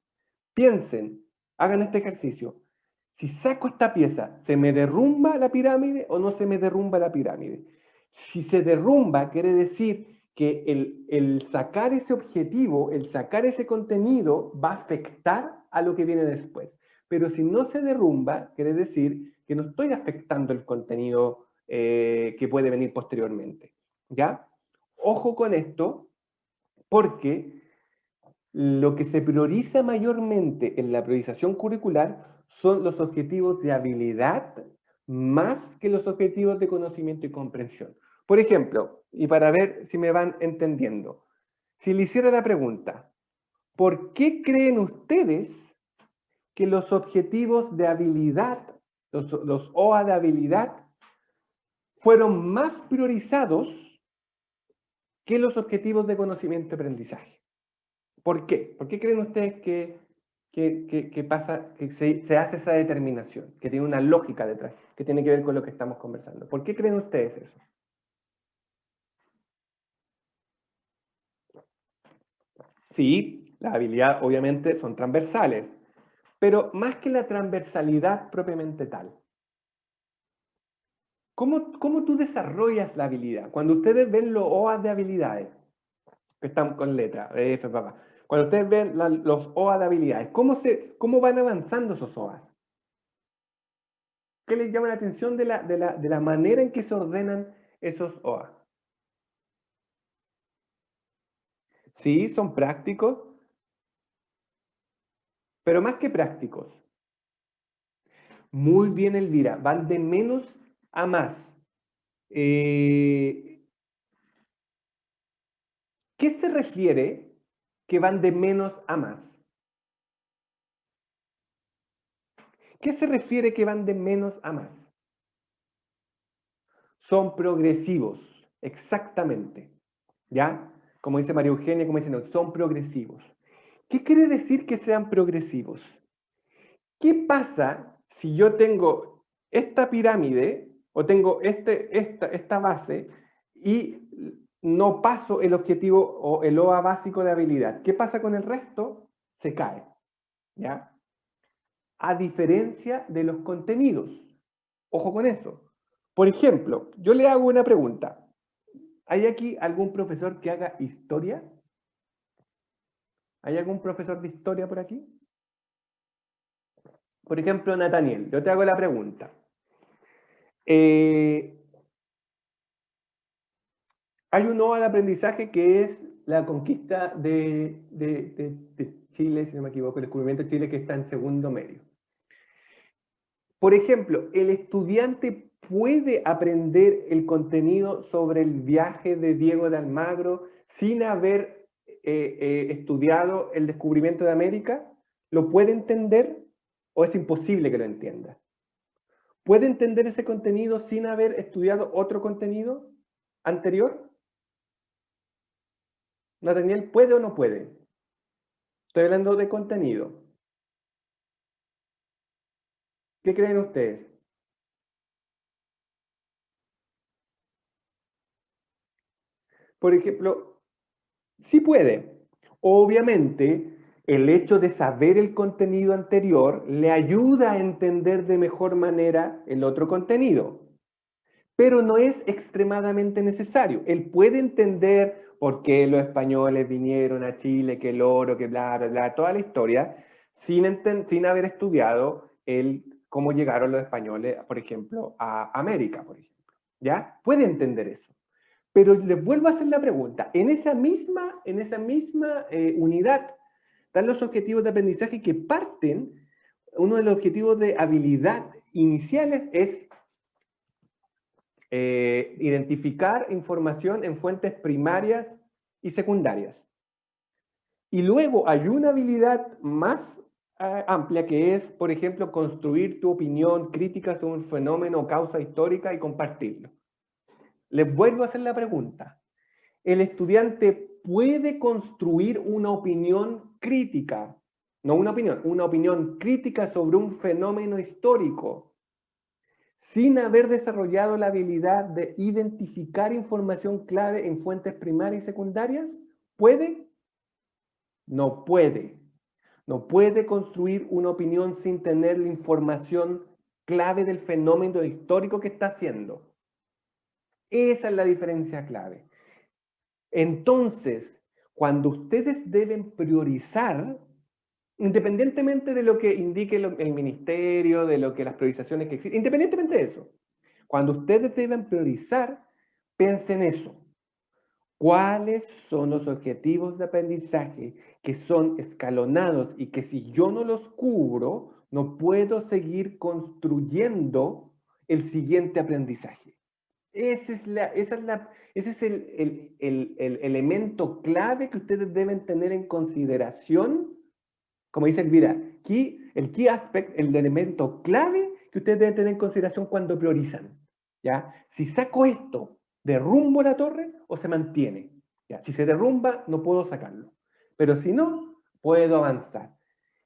Piensen, hagan este ejercicio. Si saco esta pieza, ¿se me derrumba la pirámide o no se me derrumba la pirámide? Si se derrumba, quiere decir que el sacar ese objetivo, el sacar ese contenido, va a afectar a lo que viene después. Pero si no se derrumba, quiere decir que no estoy afectando el contenido que puede venir posteriormente. ¿Ya? Ojo con esto, porque lo que se prioriza mayormente en la priorización curricular son los objetivos de habilidad más que los objetivos de conocimiento y comprensión. Por ejemplo, y para ver si me van entendiendo, si le hiciera la pregunta, ¿por qué creen ustedes que los objetivos de habilidad, los OA de habilidad, fueron más priorizados que los objetivos de conocimiento y aprendizaje? ¿Por qué? ¿Por qué creen ustedes que pasa, que se hace esa determinación, que tiene una lógica detrás, que tiene que ver con lo que estamos conversando? ¿Por qué creen ustedes eso? Sí, las habilidades obviamente son transversales, pero más que la transversalidad propiamente tal. ¿Cómo tú desarrollas la habilidad? Cuando ustedes ven los OA de habilidades, que están con letra, F, papá. Cuando ustedes ven los OA de habilidades, ¿cómo van avanzando esos OAs? ¿Qué les llama la atención de la manera en que se ordenan esos OA? Sí, son prácticos, pero más que prácticos. Muy bien, Elvira, van de menos a más. ¿Qué se refiere que van de menos a más? ¿Qué se refiere que van de menos a más? son progresivos, exactamente. ¿Ya? Como dice María Eugenia, como dicen, son progresivos. ¿Qué quiere decir que sean progresivos? ¿Qué pasa si yo tengo esta pirámide o tengo esta base y no paso el objetivo o el OA básico de habilidad? ¿Qué pasa con el resto? Se cae. ¿Ya? A diferencia de los contenidos. Ojo con eso. Por ejemplo, yo le hago una pregunta. ¿Hay aquí algún profesor que haga historia? ¿Hay algún profesor de historia por aquí? Por ejemplo, Nathaniel, yo te hago la pregunta. Hay un OA de aprendizaje que es la conquista de Chile, si no me equivoco, el descubrimiento de Chile que está en segundo medio. Por ejemplo, el estudiante puede aprender el contenido sobre el viaje de Diego de Almagro sin haber estudiado el descubrimiento de América. ¿Lo puede entender o es imposible que lo entienda? ¿Puede entender ese contenido sin haber estudiado otro contenido anterior? Nathaniel, ¿puede o no puede? Estoy hablando de contenido. ¿Qué creen ustedes? Por ejemplo, sí puede. Obviamente, el hecho de saber el contenido anterior le ayuda a entender de mejor manera el otro contenido. Pero no es extremadamente necesario. Él puede entender por qué los españoles vinieron a Chile, que el oro, que bla, bla, bla, toda la historia, sin haber estudiado cómo llegaron los españoles, por ejemplo, a América, por ejemplo. ¿Ya? Puede entender eso. Pero les vuelvo a hacer la pregunta. En esa misma unidad están los objetivos de aprendizaje que parten. Uno de los objetivos de habilidad iniciales es identificar información en fuentes primarias y secundarias. Y luego hay una habilidad más amplia que es, por ejemplo, construir tu opinión crítica sobre un fenómeno o causa histórica y compartirlo. Les vuelvo a hacer la pregunta. ¿El estudiante puede construir una opinión crítica? No una opinión crítica sobre un fenómeno histórico sin haber desarrollado la habilidad de identificar información clave en fuentes primarias y secundarias? ¿Puede? No puede. No puede construir una opinión sin tener la información clave del fenómeno histórico que está haciendo. Esa es la diferencia clave. Entonces, cuando ustedes deben priorizar, independientemente de lo que indique el ministerio, de lo que las priorizaciones que existen, independientemente de eso, cuando ustedes deben priorizar, piensen eso. ¿Cuáles son los objetivos de aprendizaje que son escalonados y que si yo no los cubro, no puedo seguir construyendo el siguiente aprendizaje? Ese es el elemento clave que ustedes deben tener en consideración. Como dice Elvira, el key aspect, el elemento clave que ustedes deben tener en consideración cuando priorizan. ¿Ya? Si saco esto, ¿derrumbo la torre o se mantiene? ¿Ya? Si se derrumba, no puedo sacarlo. Pero si no, puedo avanzar.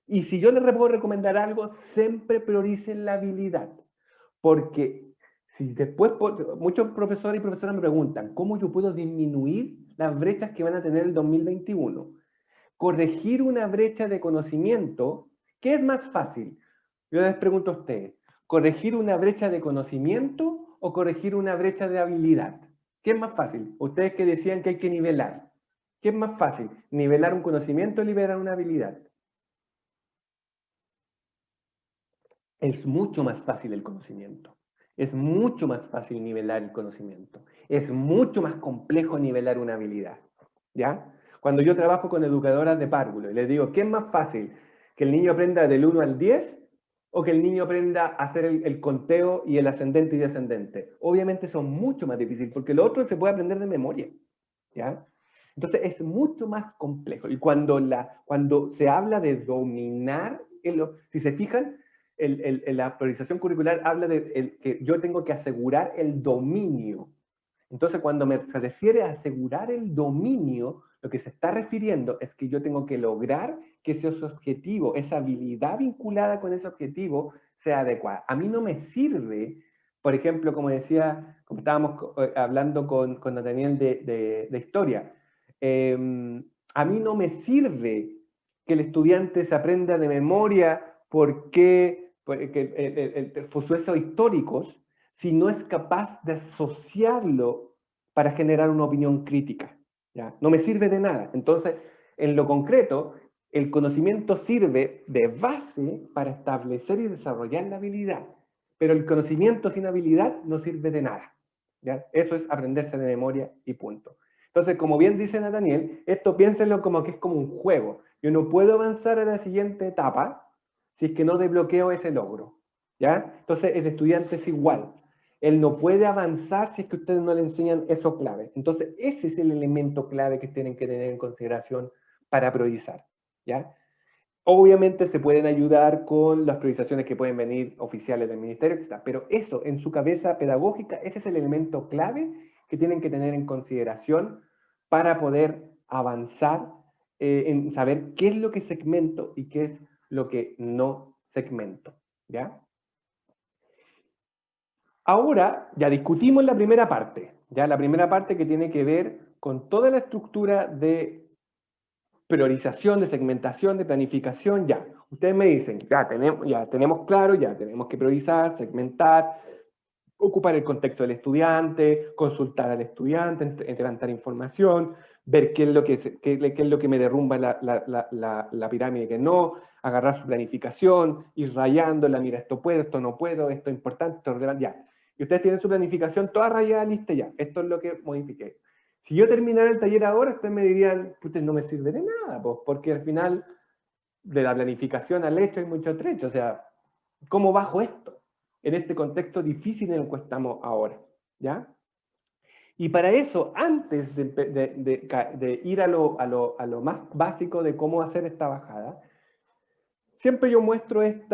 Y si yo les puedo recomendar algo, siempre prioricen la habilidad. Porque si después, muchos profesores y profesoras me preguntan, ¿cómo yo puedo disminuir las brechas que van a tener el 2021? Corregir una brecha de conocimiento, ¿qué es más fácil? Yo les pregunto a ustedes, ¿corregir una brecha de conocimiento o corregir una brecha de habilidad? ¿Qué es más fácil? Ustedes que decían que hay que nivelar. ¿Qué es más fácil? ¿Nivelar un conocimiento o nivelar una habilidad? Es mucho más fácil el conocimiento. Es mucho más fácil nivelar el conocimiento. Es mucho más complejo nivelar una habilidad. ¿Ya? Cuando yo trabajo con educadoras de párvulo y les digo, ¿qué es más fácil? ¿Que el niño aprenda del 1 al 10 o que el niño aprenda a hacer el conteo y el ascendente y descendente? Obviamente son mucho más difíciles porque lo otro se puede aprender de memoria. ¿Ya? Entonces es mucho más complejo. Y cuando se habla de dominar, si se fijan, la priorización curricular habla de que yo tengo que asegurar el dominio. Entonces, cuando se refiere a asegurar el dominio, lo que se está refiriendo es que yo tengo que lograr que ese objetivo, esa habilidad vinculada con ese objetivo, sea adecuada. A mí no me sirve, por ejemplo, como decía, como estábamos hablando con Nathaniel de historia, a mí no me sirve que el estudiante se aprenda de memoria sucesos históricos, si no es capaz de asociarlo para generar una opinión crítica. ¿Ya? No me sirve de nada. Entonces, en lo concreto, el conocimiento sirve de base para establecer y desarrollar la habilidad, pero el conocimiento sin habilidad no sirve de nada. ¿Ya? Eso es aprenderse de memoria y punto. Entonces, como bien dice Nathaniel, esto piénsenlo como que es como un juego. Yo no puedo avanzar a la siguiente etapa si es que no desbloqueo ese logro. ¿Ya? Entonces, el estudiante es igual. Él no puede avanzar si es que ustedes no le enseñan eso clave. Entonces, ese es el elemento clave que tienen que tener en consideración para priorizar. ¿Ya? Obviamente se pueden ayudar con las priorizaciones que pueden venir oficiales del ministerio, etc. Pero eso, en su cabeza pedagógica, ese es el elemento clave que tienen que tener en consideración para poder avanzar en saber qué es lo que segmento y qué es lo que no segmento. ¿Ya? Ahora ya discutimos la primera parte, ya la primera parte que tiene que ver con toda la estructura de priorización, de segmentación, de planificación, ya. Ustedes me dicen, ya tenemos claro, ya tenemos que priorizar, segmentar, ocupar el contexto del estudiante, consultar al estudiante, levantar información, ver qué es lo que me derrumba la pirámide que no, agarrar su planificación, ir rayándola, mira, esto puedo, esto no puedo, esto es importante, esto es relevante, ya. Y ustedes tienen su planificación toda rayada, lista ya. Esto es lo que modifiqué. Si yo terminara el taller ahora, ustedes me dirían, pues no me sirve de nada, pues, porque al final de la planificación al hecho hay mucho trecho. O sea, ¿cómo bajo esto? En este contexto difícil en el que estamos ahora. ¿Ya? Y para eso, antes de ir a lo más básico de cómo hacer esta bajada, siempre yo muestro este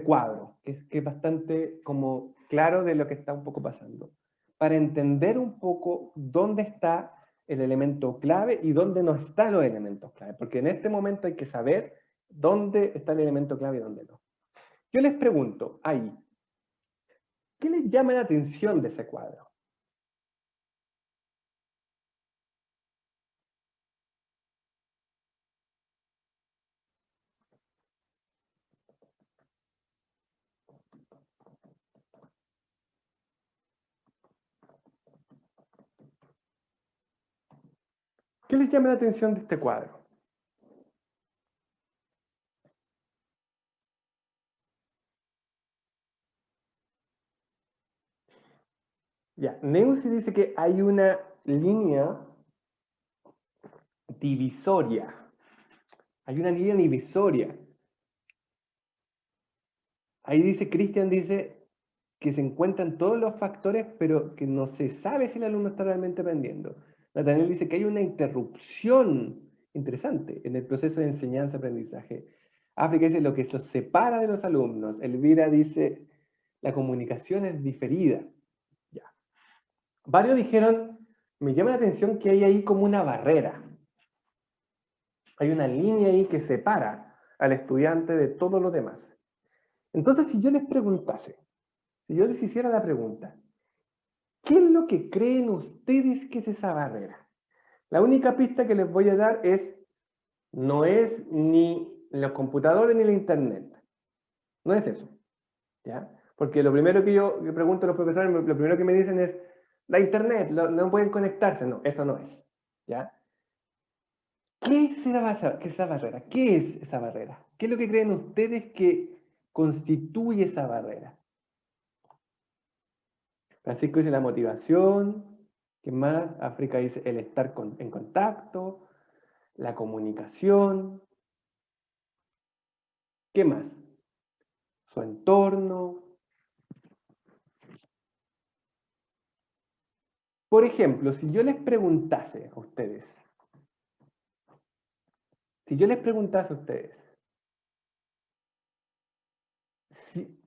cuadro, que es bastante como claro de lo que está un poco pasando, para entender un poco dónde está el elemento clave y dónde no están los elementos clave, porque en este momento hay que saber dónde está el elemento clave y dónde no. Yo les pregunto, ahí, ¿qué les llama la atención de ese cuadro? ¿Qué les llama la atención de este cuadro? Ya, Neusi dice que hay una línea divisoria. Hay una línea divisoria. Ahí dice, Cristian dice que se encuentran todos los factores, pero que no se sabe si el alumno está realmente aprendiendo. Nathaniel dice que hay una interrupción interesante en el proceso de enseñanza-aprendizaje. África dice lo que los separa de los alumnos. Elvira dice la comunicación es diferida. Ya. Varios dijeron, me llama la atención que hay ahí como una barrera. Hay una línea ahí que separa al estudiante de todos los demás. Entonces, si yo les preguntase, si yo les hiciera la pregunta, ¿qué es lo que creen ustedes que es esa barrera? La única pista que les voy a dar es, no es ni los computadores ni la internet. No es eso. ¿Ya? Porque lo primero que yo pregunto a los profesores, lo primero que me dicen es, la internet, no pueden conectarse. No, eso no es. ¿Ya? ¿Qué es esa barrera? ¿Qué es esa barrera? ¿Qué es lo que creen ustedes que constituye esa barrera? Francisco dice la motivación. ¿Qué más? África dice el estar en contacto, la comunicación. ¿Qué más? Su entorno. Por ejemplo, si yo les preguntase a ustedes,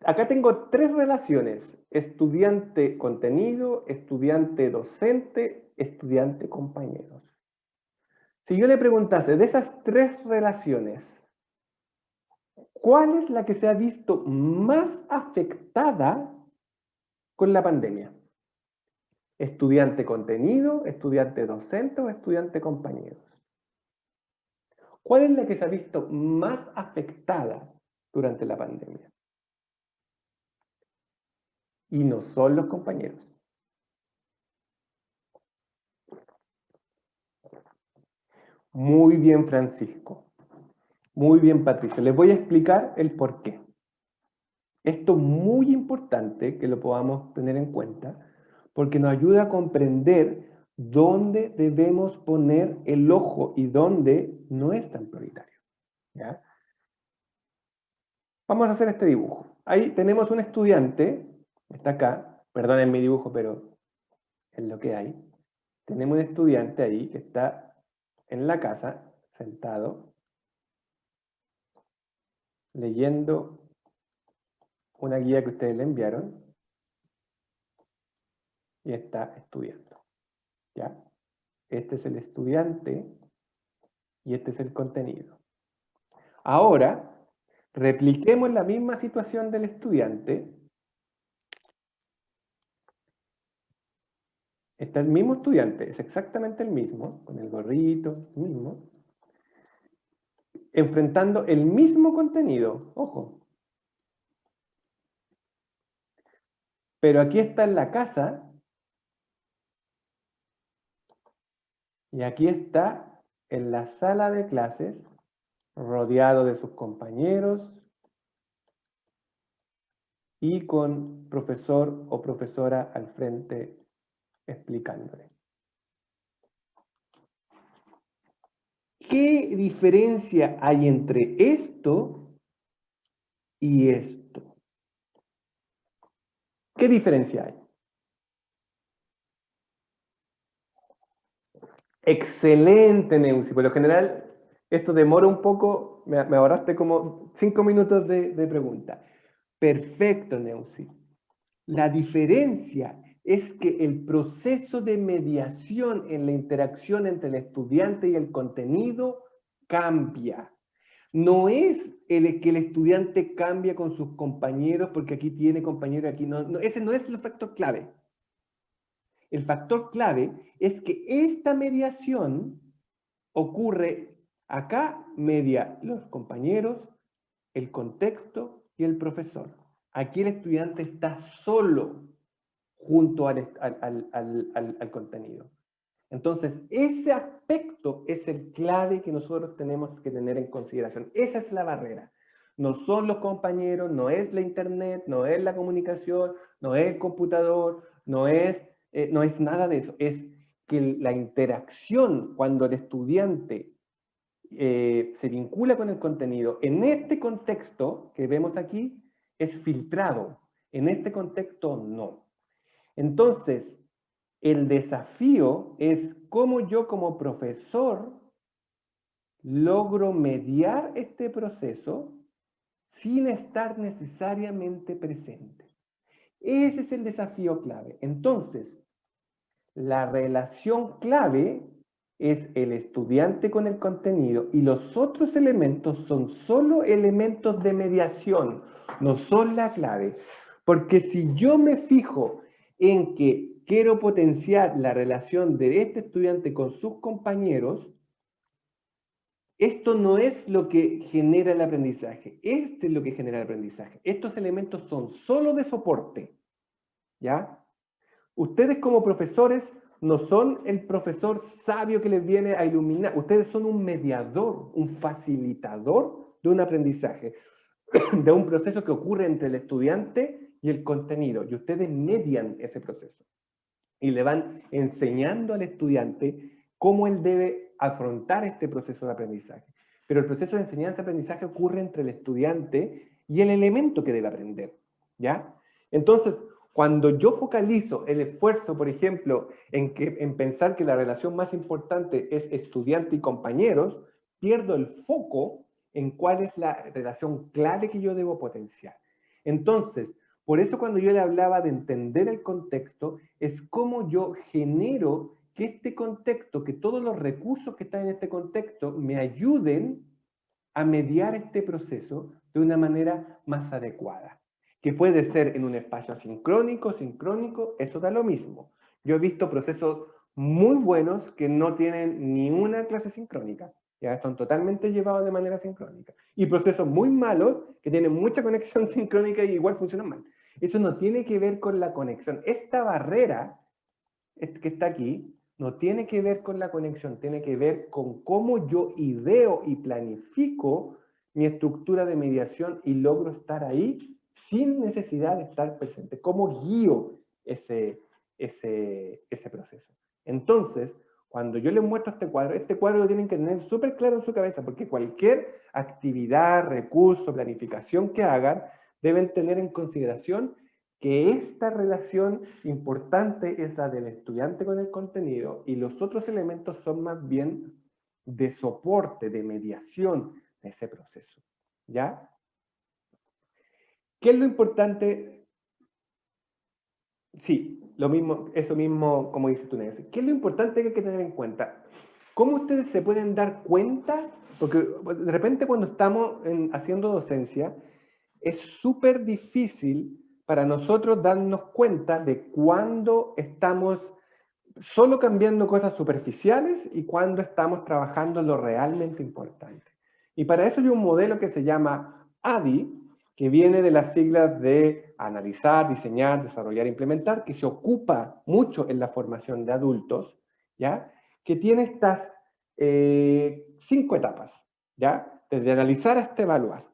Acá tengo tres relaciones: estudiante-contenido, estudiante-docente, estudiante-compañeros. Si yo le preguntase, de esas tres relaciones, ¿cuál es la que se ha visto más afectada con la pandemia? ¿Estudiante-contenido, estudiante-docente o estudiante-compañeros? ¿Cuál es la que se ha visto más afectada durante la pandemia? Y no son los compañeros. Muy bien, Francisco. Muy bien, Patricia. Les voy a explicar el por qué. Esto es muy importante que lo podamos tener en cuenta porque nos ayuda a comprender dónde debemos poner el ojo y dónde no es tan prioritario. ¿Ya? Vamos a hacer este dibujo. Ahí tenemos un estudiante, está acá, perdonen mi dibujo, pero es lo que hay. Tenemos un estudiante ahí que está en la casa, sentado, leyendo una guía que ustedes le enviaron y está estudiando. ¿Ya? Este es el estudiante y este es el contenido. Ahora, repliquemos la misma situación del estudiante. Está el mismo estudiante, es exactamente el mismo, con el gorrito, el mismo, enfrentando el mismo contenido, ojo. Pero aquí está en la casa y aquí está en la sala de clases, rodeado de sus compañeros y con profesor o profesora al frente explicándole. ¿Qué diferencia hay entre esto y esto? ¿Qué diferencia hay? Excelente, Neusi. Por lo general, esto demora un poco, me ahorraste como 5 minutos de pregunta. Perfecto, Neusi. La diferencia es que el proceso de mediación en la interacción entre el estudiante y el contenido cambia. No es que el estudiante cambia con sus compañeros porque aquí tiene compañeros, aquí no. Ese no es el factor clave. El factor clave es que esta mediación ocurre acá, media los compañeros, el contexto y el profesor. Aquí el estudiante está solo junto al contenido. Entonces, ese aspecto es el clave que nosotros tenemos que tener en consideración. Esa es la barrera. No son los compañeros, no es la internet, no es la comunicación, no es el computador, no es nada de eso. Es que la interacción cuando el estudiante se vincula con el contenido, en este contexto que vemos aquí, es filtrado. En este contexto, no. Entonces, el desafío es cómo yo como profesor logro mediar este proceso sin estar necesariamente presente. Ese es el desafío clave. Entonces, la relación clave es el estudiante con el contenido y los otros elementos son solo elementos de mediación, no son la clave. Porque si yo me fijo en que quiero potenciar la relación de este estudiante con sus compañeros, esto no es lo que genera el aprendizaje. Este es lo que genera el aprendizaje. Estos elementos son solo de soporte. ¿Ya? Ustedes como profesores no son el profesor sabio que les viene a iluminar. Ustedes son un mediador, un facilitador de un aprendizaje, de un proceso que ocurre entre el estudiante y el contenido. Y ustedes median ese proceso. Y le van enseñando al estudiante cómo él debe afrontar este proceso de aprendizaje. Pero el proceso de enseñanza-aprendizaje ocurre entre el estudiante y el elemento que debe aprender. ¿Ya? Entonces, cuando yo focalizo el esfuerzo, por ejemplo, en pensar que la relación más importante es estudiante y compañeros, pierdo el foco en cuál es la relación clave que yo debo potenciar. Entonces, por eso cuando yo le hablaba de entender el contexto, es cómo yo genero que este contexto, que todos los recursos que están en este contexto me ayuden a mediar este proceso de una manera más adecuada. Que puede ser en un espacio asincrónico, sincrónico, eso da lo mismo. Yo he visto procesos muy buenos que no tienen ni una clase sincrónica, ya están totalmente llevados de manera sincrónica. Y procesos muy malos que tienen mucha conexión sincrónica y igual funcionan mal. Eso no tiene que ver con la conexión. Esta barrera que está aquí no tiene que ver con la conexión, tiene que ver con cómo yo ideo y planifico mi estructura de mediación y logro estar ahí sin necesidad de estar presente. ¿Cómo guío ese proceso? Entonces, cuando yo les muestro este cuadro lo tienen que tener súper claro en su cabeza, porque cualquier actividad, recurso, planificación que hagan, deben tener en consideración que esta relación importante es la del estudiante con el contenido y los otros elementos son más bien de soporte, de mediación de ese proceso. ¿Ya? ¿Qué es lo importante? Sí, lo mismo, eso mismo como dice tú, Nancy. ¿Qué es lo importante que hay que tener en cuenta? ¿Cómo ustedes se pueden dar cuenta? Porque de repente cuando estamos haciendo docencia, es súper difícil para nosotros darnos cuenta de cuándo estamos solo cambiando cosas superficiales y cuándo estamos trabajando en lo realmente importante. Y para eso hay un modelo que se llama ADI, que viene de las siglas de analizar, diseñar, desarrollar e implementar, que se ocupa mucho en la formación de adultos, ¿ya? Que tiene estas 5 etapas, ¿ya? Desde analizar hasta evaluar.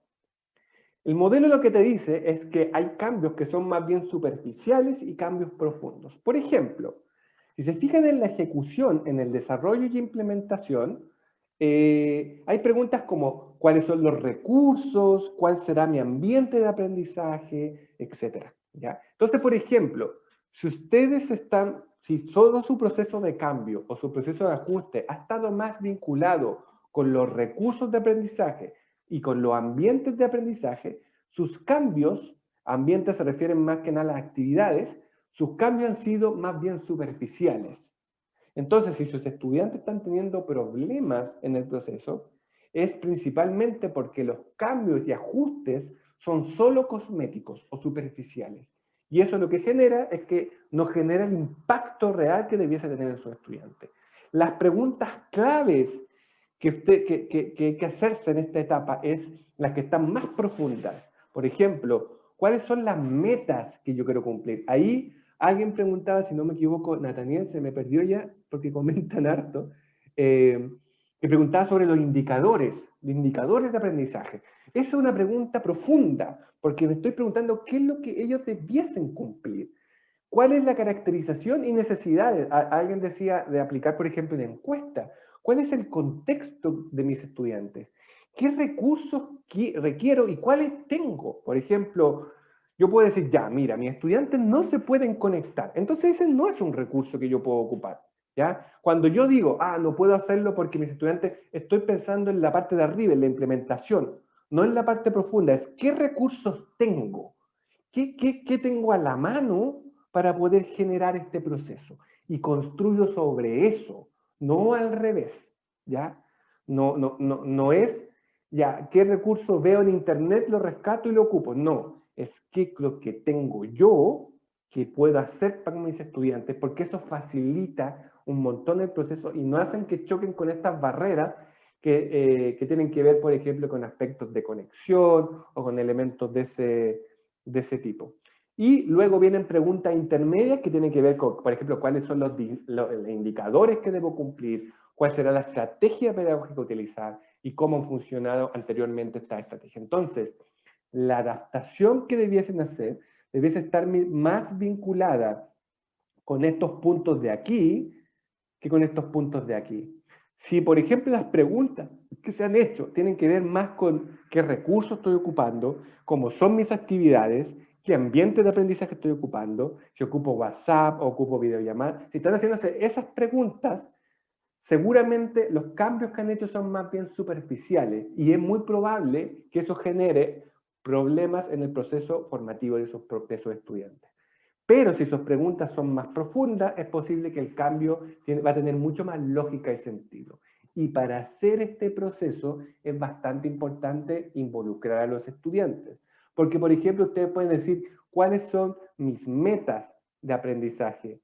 El modelo lo que te dice es que hay cambios que son más bien superficiales y cambios profundos. Por ejemplo, si se fijan en la ejecución, en el desarrollo y implementación, hay preguntas como ¿cuáles son los recursos? ¿Cuál será mi ambiente de aprendizaje? Etcétera, ¿ya? Entonces, por ejemplo, si todo su proceso de cambio o su proceso de ajuste ha estado más vinculado con los recursos de aprendizaje y con los ambientes de aprendizaje, sus cambios, ambientes se refieren más que nada a las actividades, sus cambios han sido más bien superficiales. Entonces, si sus estudiantes están teniendo problemas en el proceso, es principalmente porque los cambios y ajustes son solo cosméticos o superficiales. Y eso lo que genera es que no genera el impacto real que debiese tener en sus estudiantes. Las preguntas claves que hay que hacerse en esta etapa es las que están más profundas. Por ejemplo, ¿cuáles son las metas que yo quiero cumplir? Ahí alguien preguntaba, si no me equivoco, Nathaniel, se me perdió ya porque comentan harto, que preguntaba sobre los indicadores de aprendizaje. Esa es una pregunta profunda, porque me estoy preguntando qué es lo que ellos debiesen cumplir. ¿Cuál es la caracterización y necesidades? Alguien decía de aplicar, por ejemplo, una encuesta. ¿Cuál es el contexto de mis estudiantes? ¿Qué recursos requiero y cuáles tengo? Por ejemplo, yo puedo decir, ya, mira, mis estudiantes no se pueden conectar. Entonces ese no es un recurso que yo puedo ocupar. ¿Ya? Cuando yo digo, no puedo hacerlo porque mis estudiantes, estoy pensando en la parte de arriba, en la implementación, no en la parte profunda, es qué recursos tengo, qué tengo a la mano para poder generar este proceso. Y construyo sobre eso, no al revés, ¿ya? No es, ya, qué recursos veo en internet, lo rescato y lo ocupo. No, es qué lo que tengo yo que puedo hacer para mis estudiantes, porque eso facilita un montón el proceso y no hacen que choquen con estas barreras que tienen que ver, por ejemplo, con aspectos de conexión o con elementos de ese tipo. Y luego vienen preguntas intermedias que tienen que ver con, por ejemplo, cuáles son los indicadores que debo cumplir, cuál será la estrategia pedagógica a utilizar y cómo han funcionado anteriormente esta estrategia. Entonces, la adaptación que debiesen hacer debiese estar más vinculada con estos puntos de aquí que con estos puntos de aquí. Si, por ejemplo, las preguntas que se han hecho tienen que ver más con qué recursos estoy ocupando, cómo son mis actividades, qué ambiente de aprendizaje estoy ocupando, si ocupo WhatsApp o ocupo videollamadas, si están haciéndose esas preguntas, seguramente los cambios que han hecho son más bien superficiales y es muy probable que eso genere problemas en el proceso formativo de esos estudiantes. Pero si sus preguntas son más profundas, es posible que el cambio va a tener mucho más lógica y sentido. Y para hacer este proceso es bastante importante involucrar a los estudiantes. Porque, por ejemplo, ustedes pueden decir, ¿cuáles son mis metas de aprendizaje?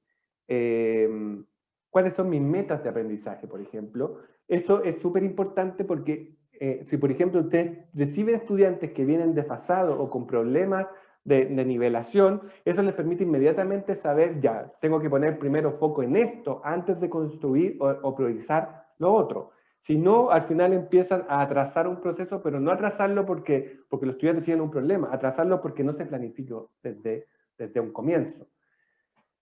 ¿Cuáles son mis metas de aprendizaje, por ejemplo? Eso es súper importante porque si, por ejemplo, ustedes reciben estudiantes que vienen desfasados o con problemas de nivelación, eso les permite inmediatamente saber, ya, tengo que poner primero foco en esto antes de construir o priorizar lo otro. Si no, al final empiezan a atrasar un proceso, pero no atrasarlo porque los estudiantes tienen un problema, atrasarlo porque no se planificó desde un comienzo.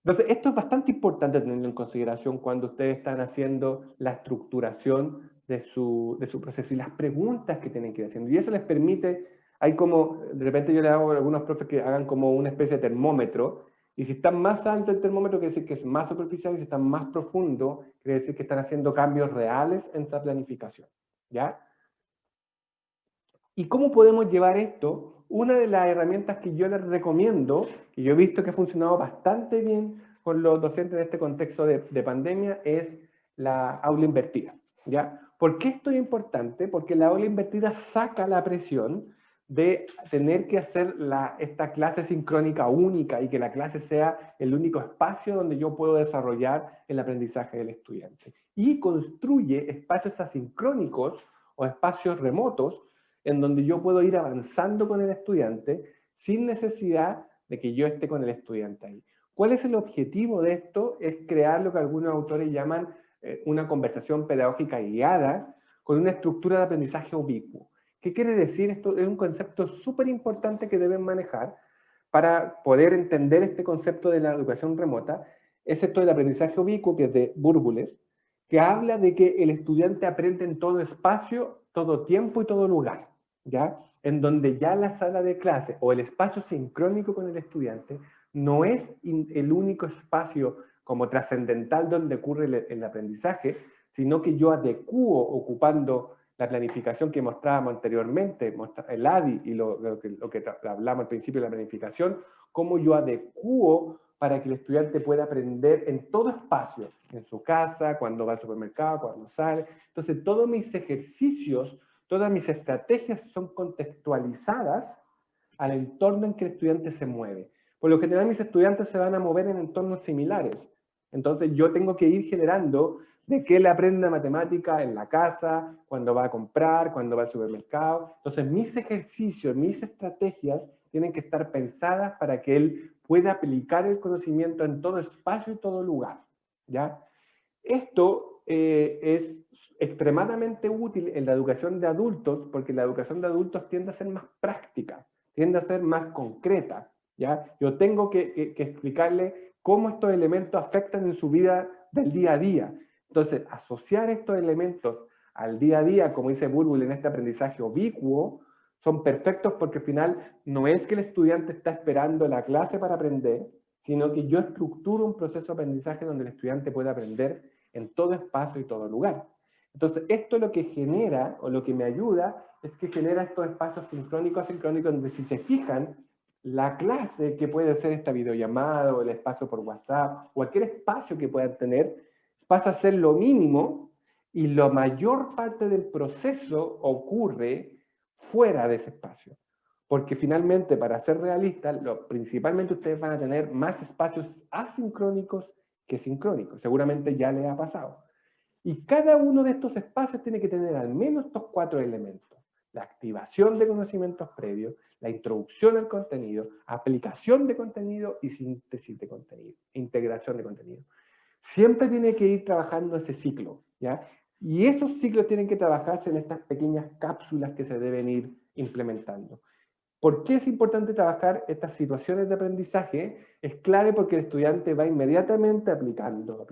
Entonces, esto es bastante importante tenerlo en consideración cuando ustedes están haciendo la estructuración de su proceso y las preguntas que tienen que ir haciendo. Y eso les permite, hay como, de repente yo le hago a algunos profes que hagan como una especie de termómetro, y si está más alto el termómetro, quiere decir que es más superficial, y si está más profundo, quiere decir que están haciendo cambios reales en esa planificación. ¿Ya? ¿Y cómo podemos llevar esto? Una de las herramientas que yo les recomiendo, que yo he visto que ha funcionado bastante bien con los docentes de este contexto de pandemia, es la aula invertida. ¿Ya? ¿Por qué esto es importante? Porque la aula invertida saca la presión de tener que hacer esta clase sincrónica única y que la clase sea el único espacio donde yo puedo desarrollar el aprendizaje del estudiante. Y construye espacios asincrónicos o espacios remotos en donde yo puedo ir avanzando con el estudiante sin necesidad de que yo esté con el estudiante ahí. ¿Cuál es el objetivo de esto? Es crear lo que algunos autores llaman una conversación pedagógica guiada con una estructura de aprendizaje ubicuo. ¿Qué quiere decir? Esto es un concepto súper importante que deben manejar para poder entender este concepto de la educación remota. Es esto del aprendizaje ubicuo, que es de Bourboulez, que habla de que el estudiante aprende en todo espacio, todo tiempo y todo lugar, ¿ya? En donde ya la sala de clase o el espacio sincrónico con el estudiante no es el único espacio como trascendental donde ocurre el aprendizaje, sino que yo adecuo ocupando la planificación que mostrábamos anteriormente, el ADI y lo que hablamos al principio de la planificación, cómo yo adecuo para que el estudiante pueda aprender en todo espacio, en su casa, cuando va al supermercado, cuando sale. Entonces, todos mis ejercicios, todas mis estrategias son contextualizadas al entorno en que el estudiante se mueve. Por lo general, mis estudiantes se van a mover en entornos similares. Entonces, yo tengo que ir generando de que él aprenda matemática en la casa, cuando va a comprar, cuando va al supermercado. Entonces, mis ejercicios, mis estrategias tienen que estar pensadas para que él pueda aplicar el conocimiento en todo espacio y todo lugar. ¿Ya? Esto es extremadamente útil en la educación de adultos, porque la educación de adultos tiende a ser más práctica, tiende a ser más concreta. ¿Ya? Yo tengo que explicarle cómo estos elementos afectan en su vida del día a día. Entonces, asociar estos elementos al día a día, como dice Bourboulez en este aprendizaje ubicuo, son perfectos porque al final no es que el estudiante está esperando la clase para aprender, sino que yo estructuro un proceso de aprendizaje donde el estudiante puede aprender en todo espacio y todo lugar. Entonces, esto lo que genera, o lo que me ayuda, es que genera estos espacios sincrónicos, asincrónicos, donde si se fijan, la clase que puede ser esta videollamada, o el espacio por WhatsApp, cualquier espacio que puedan tener, pasa a ser lo mínimo, y la mayor parte del proceso ocurre fuera de ese espacio. Porque finalmente, para ser realistas, principalmente ustedes van a tener más espacios asincrónicos que sincrónicos. Seguramente ya les ha pasado. Y cada uno de estos espacios tiene que tener al menos estos 4 elementos. La activación de conocimientos previos, la introducción al contenido, aplicación de contenido y síntesis de contenido, integración de contenido. Siempre tiene que ir trabajando ese ciclo, ¿ya? Y esos ciclos tienen que trabajarse en estas pequeñas cápsulas que se deben ir implementando. ¿Por qué es importante trabajar estas situaciones de aprendizaje? Es clave porque el estudiante va inmediatamente aplicando,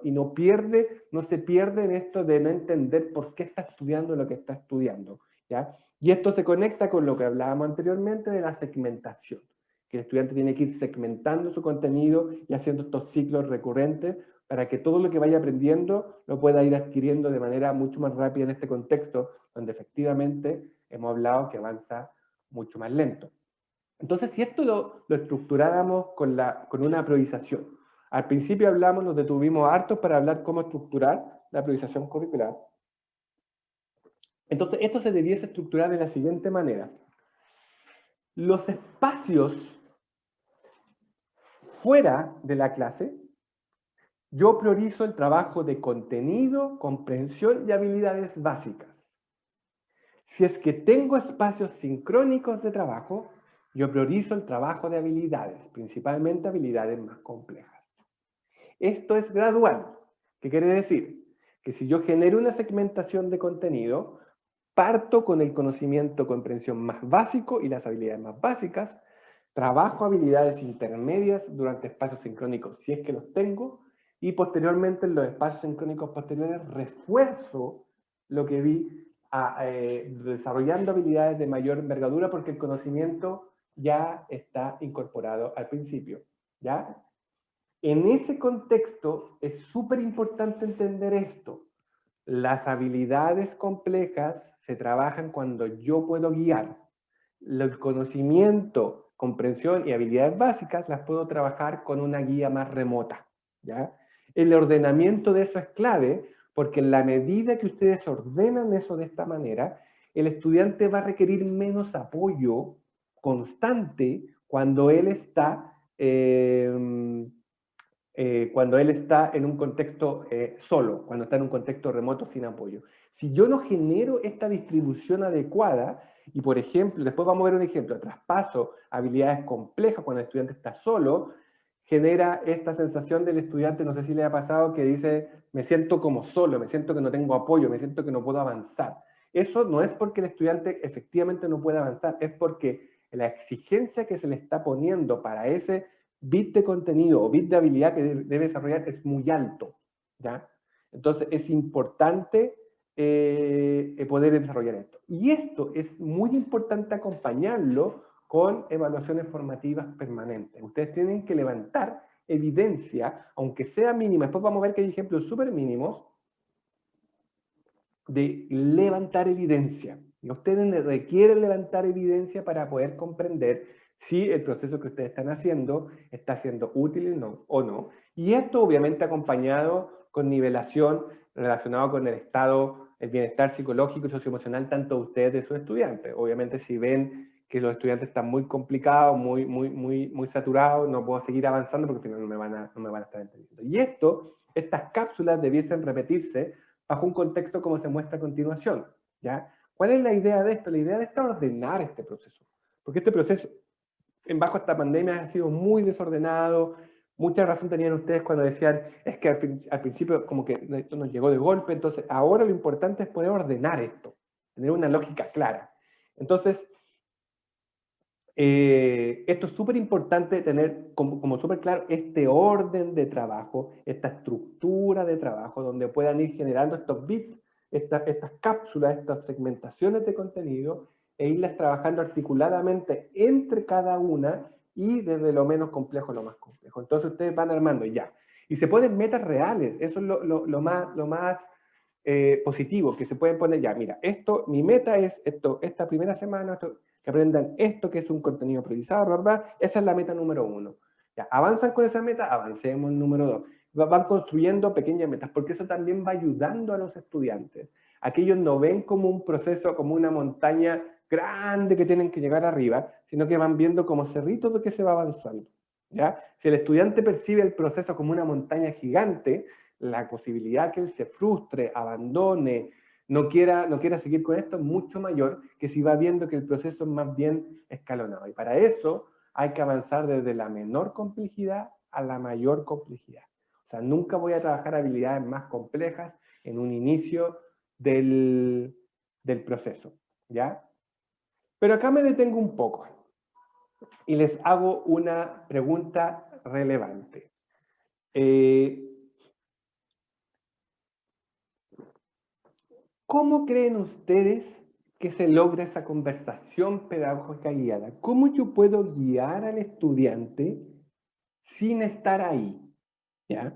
y no se pierde en esto de no entender por qué está estudiando lo que está estudiando, ¿ya? Y esto se conecta con lo que hablábamos anteriormente de la segmentación, que el estudiante tiene que ir segmentando su contenido y haciendo estos ciclos recurrentes para que todo lo que vaya aprendiendo lo pueda ir adquiriendo de manera mucho más rápida en este contexto, donde efectivamente hemos hablado que avanza mucho más lento. Entonces, si esto lo estructuráramos con una priorización, al principio hablamos, nos detuvimos hartos para hablar cómo estructurar la priorización curricular. Entonces, esto se debiese estructurar de la siguiente manera. Los espacios fuera de la clase, yo priorizo el trabajo de contenido, comprensión y habilidades básicas. Si es que tengo espacios sincrónicos de trabajo, yo priorizo el trabajo de habilidades, principalmente habilidades más complejas. Esto es gradual. ¿Qué quiere decir? Que si yo genero una segmentación de contenido, parto con el conocimiento, comprensión más básico y las habilidades más básicas, trabajo habilidades intermedias durante espacios sincrónicos, si es que los tengo, y posteriormente en los espacios sincrónicos posteriores refuerzo lo que vi desarrollando habilidades de mayor envergadura porque el conocimiento ya está incorporado al principio, ¿ya? En ese contexto es súper importante entender esto. Las habilidades complejas se trabajan cuando yo puedo guiar. El conocimiento, comprensión y habilidades básicas las puedo trabajar con una guía más remota, ¿ya? El ordenamiento de eso es clave porque en la medida que ustedes ordenan eso de esta manera, el estudiante va a requerir menos apoyo constante cuando él está en un contexto solo, cuando está en un contexto remoto sin apoyo. Si yo no genero esta distribución adecuada, y por ejemplo, después vamos a ver un ejemplo, traspaso habilidades complejas cuando el estudiante está solo, genera esta sensación del estudiante, no sé si le ha pasado, que dice, me siento como solo, me siento que no tengo apoyo, me siento que no puedo avanzar. Eso no es porque el estudiante efectivamente no puede avanzar, es porque la exigencia que se le está poniendo para ese bit de contenido o bit de habilidad que debe desarrollar es muy alto, ¿ya? Entonces es importante poder desarrollar esto. Y esto es muy importante acompañarlo con evaluaciones formativas permanentes. Ustedes tienen que levantar evidencia, aunque sea mínima. Después vamos a ver que hay ejemplos súper mínimos de levantar evidencia. Y ustedes requieren levantar evidencia para poder comprender si el proceso que ustedes están haciendo está siendo útil o no. Y esto obviamente acompañado con nivelación relacionado con el estado, el bienestar psicológico y socioemocional tanto de ustedes de sus estudiantes. Obviamente si ven que los estudiantes están muy complicados, muy saturados, no puedo seguir avanzando porque si no, no me van a estar entendiendo. Y estas cápsulas debiesen repetirse bajo un contexto como se muestra a continuación, ¿ya? ¿Cuál es la idea de esto? La idea de esto es ordenar este proceso, porque este proceso, bajo esta pandemia, ha sido muy desordenado. Mucha razón tenían ustedes cuando decían, es que al principio como que esto nos llegó de golpe, entonces ahora lo importante es poder ordenar esto, tener una lógica clara. Entonces, esto es súper importante tener como súper claro este orden de trabajo, esta estructura de trabajo donde puedan ir generando estos bits, estas cápsulas, estas segmentaciones de contenido e irlas trabajando articuladamente entre cada una y desde lo menos complejo a lo más complejo. Entonces ustedes van armando ya. Y se ponen metas reales, eso es lo más positivo, que se pueden poner ya, mira, mi meta es esta primera semana, que aprendan esto que es un contenido priorizado, ¿verdad? Esa es la meta número 1. Ya, avanzan con esa meta, avancemos en número 2. Van construyendo pequeñas metas, porque eso también va ayudando a los estudiantes. Aquellos no ven como un proceso, como una montaña grande que tienen que llegar arriba, sino que van viendo como cerritos de que se va avanzando. ¿Ya? Si el estudiante percibe el proceso como una montaña gigante, la posibilidad que él se frustre, abandone, no quiera seguir con esto es mucho mayor que si va viendo que el proceso es más bien escalonado. Y para eso hay que avanzar desde la menor complejidad a la mayor complejidad. O sea, nunca voy a trabajar habilidades más complejas en un inicio del proceso, ¿ya? Pero acá me detengo un poco y les hago una pregunta relevante. ¿Cómo creen ustedes que se logra esa conversación pedagógica guiada? ¿Cómo yo puedo guiar al estudiante sin estar ahí? ¿Ya?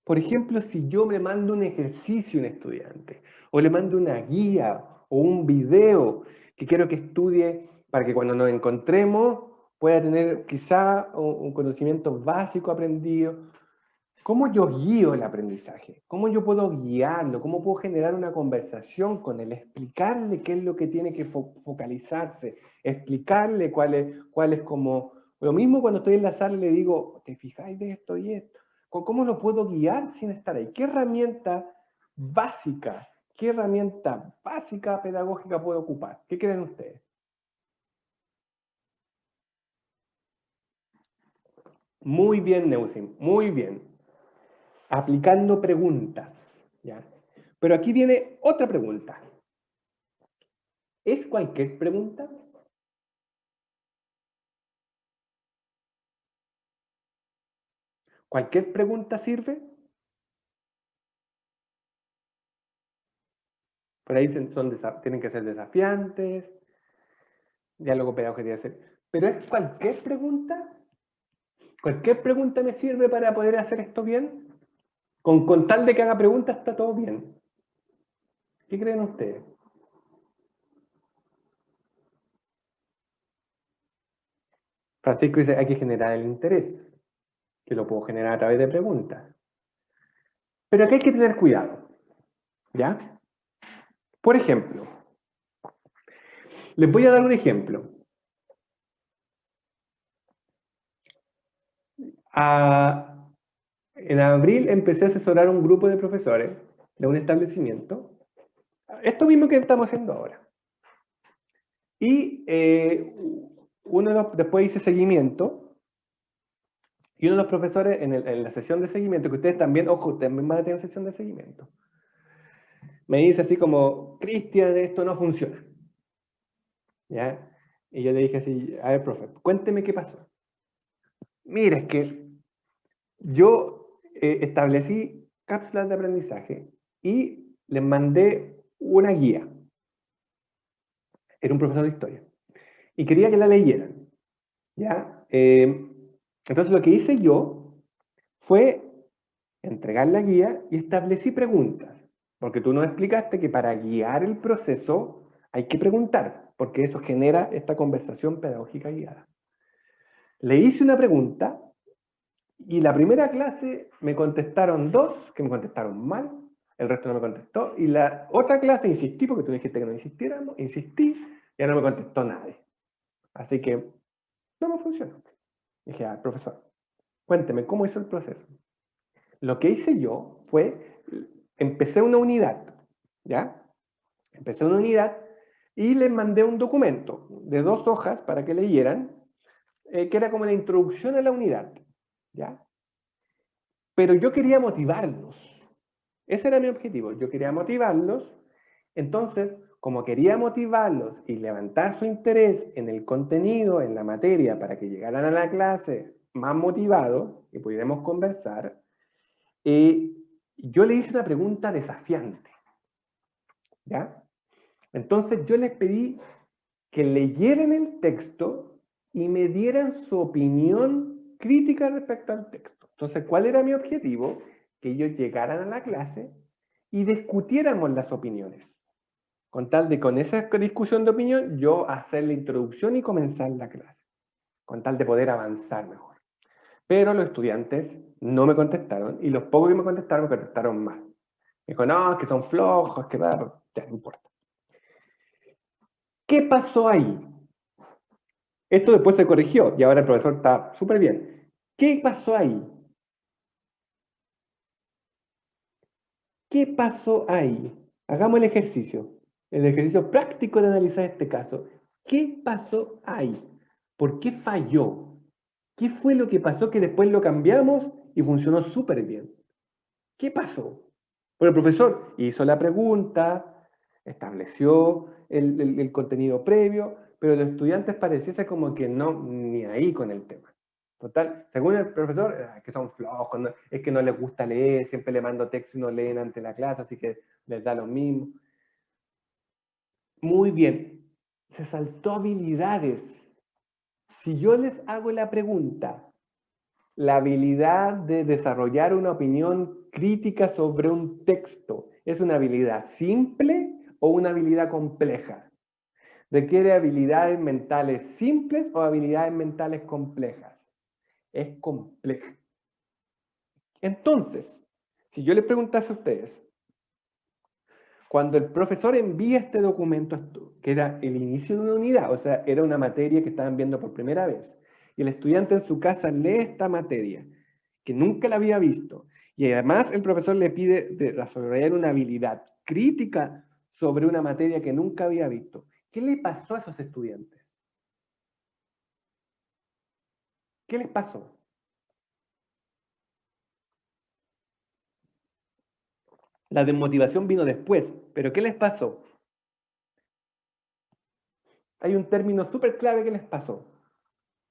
Por ejemplo, si yo me mando un ejercicio a un estudiante, o le mando una guía, o un video que quiero que estudie para que cuando nos encontremos pueda tener quizá un conocimiento básico aprendido. ¿Cómo yo guío el aprendizaje? ¿Cómo yo puedo guiarlo? ¿Cómo puedo generar una conversación con él? Explicarle qué es lo que tiene que focalizarse, explicarle cuál es como... Lo mismo cuando estoy en la sala y le digo, ¿te fijáis de esto y esto? ¿Cómo lo puedo guiar sin estar ahí? ¿Qué herramienta básica pedagógica puedo ocupar? ¿Qué creen ustedes? Muy bien, Neusim, muy bien. Aplicando preguntas, ¿ya? Pero aquí viene otra pregunta. ¿Es cualquier pregunta? ¿Cualquier pregunta sirve? Por ahí tienen que ser desafiantes, diálogo pedagógico tiene que ser. ¿Pero es cualquier pregunta? ¿Cualquier pregunta me sirve para poder hacer esto bien? Con tal de que haga preguntas está todo bien. ¿Qué creen ustedes? Francisco dice, hay que generar el interés, que lo puedo generar a través de preguntas. Pero aquí hay que tener cuidado, ¿ya? Por ejemplo, les voy a dar un ejemplo. En abril empecé a asesorar a un grupo de profesores de un establecimiento. Esto mismo que estamos haciendo ahora. Y después hice seguimiento. Y uno de los profesores en la sesión de seguimiento, que ustedes también, ojo, también van a tener sesión de seguimiento, me dice así como, Cristian, esto no funciona. ¿Ya? Y yo le dije así, a ver, profe, cuénteme qué pasó. Mira, es que yo establecí cápsulas de aprendizaje y les mandé una guía. Era un profesor de historia. Y quería que la leyeran. ¿Ya? Entonces lo que hice yo fue entregar la guía y establecí preguntas. Porque tú nos explicaste que para guiar el proceso hay que preguntar, porque eso genera esta conversación pedagógica guiada. Le hice una pregunta y la primera clase me contestaron 2 que me contestaron mal, el resto no me contestó, y la otra clase insistí, porque tú dijiste que no insistiéramos, insistí, y ya no me contestó nadie. Así que no me funcionó. Dije, profesor, cuénteme, ¿cómo hizo el proceso? Lo que hice yo fue, empecé una unidad, ¿ya? Empecé una unidad y les mandé un documento de 2 hojas para que leyeran, que era como la introducción a la unidad, ¿ya? Pero yo quería motivarlos. Ese era mi objetivo, yo quería motivarlos. Entonces, como quería motivarlos y levantar su interés en el contenido, en la materia, para que llegaran a la clase más motivados y pudiéramos conversar, yo le hice una pregunta desafiante, ¿ya? Entonces yo les pedí que leyeran el texto y me dieran su opinión crítica respecto al texto. Entonces, ¿cuál era mi objetivo? Que ellos llegaran a la clase y discutiéramos las opiniones. Con tal de, con esa discusión de opinión, yo hacer la introducción y comenzar la clase. Con tal de poder avanzar mejor. Pero los estudiantes no me contestaron y los pocos que me contestaron mal. Me dijo, no, es que son flojos, que nada, ya no importa. ¿Qué pasó ahí? Esto después se corrigió y ahora el profesor está súper bien. ¿Qué pasó ahí? ¿Qué pasó ahí? Hagamos el ejercicio práctico de analizar este caso. ¿Qué pasó ahí? ¿Por qué falló? ¿Qué fue lo que pasó que después lo cambiamos y funcionó súper bien? ¿Qué pasó? Bueno, el profesor hizo la pregunta, estableció el contenido previo, pero los estudiantes pareciese como que no, ni ahí con el tema. Total, según el profesor, que son flojos, es que no les gusta leer, siempre le mando texto y no leen ante la clase, así que les da lo mismo. Muy bien, se saltó habilidades. Si yo les hago la pregunta, la habilidad de desarrollar una opinión crítica sobre un texto, ¿es una habilidad simple o una habilidad compleja? ¿Requiere habilidades mentales simples o habilidades mentales complejas? Es compleja. Entonces, si yo les preguntase a ustedes, cuando el profesor envía este documento, que era el inicio de una unidad, o sea, era una materia que estaban viendo por primera vez, y el estudiante en su casa lee esta materia, que nunca la había visto, y además el profesor le pide desarrollar una habilidad crítica sobre una materia que nunca había visto, ¿qué le pasó a esos estudiantes? ¿Qué les pasó? La desmotivación vino después, pero ¿qué les pasó? Hay un término súper clave que les pasó,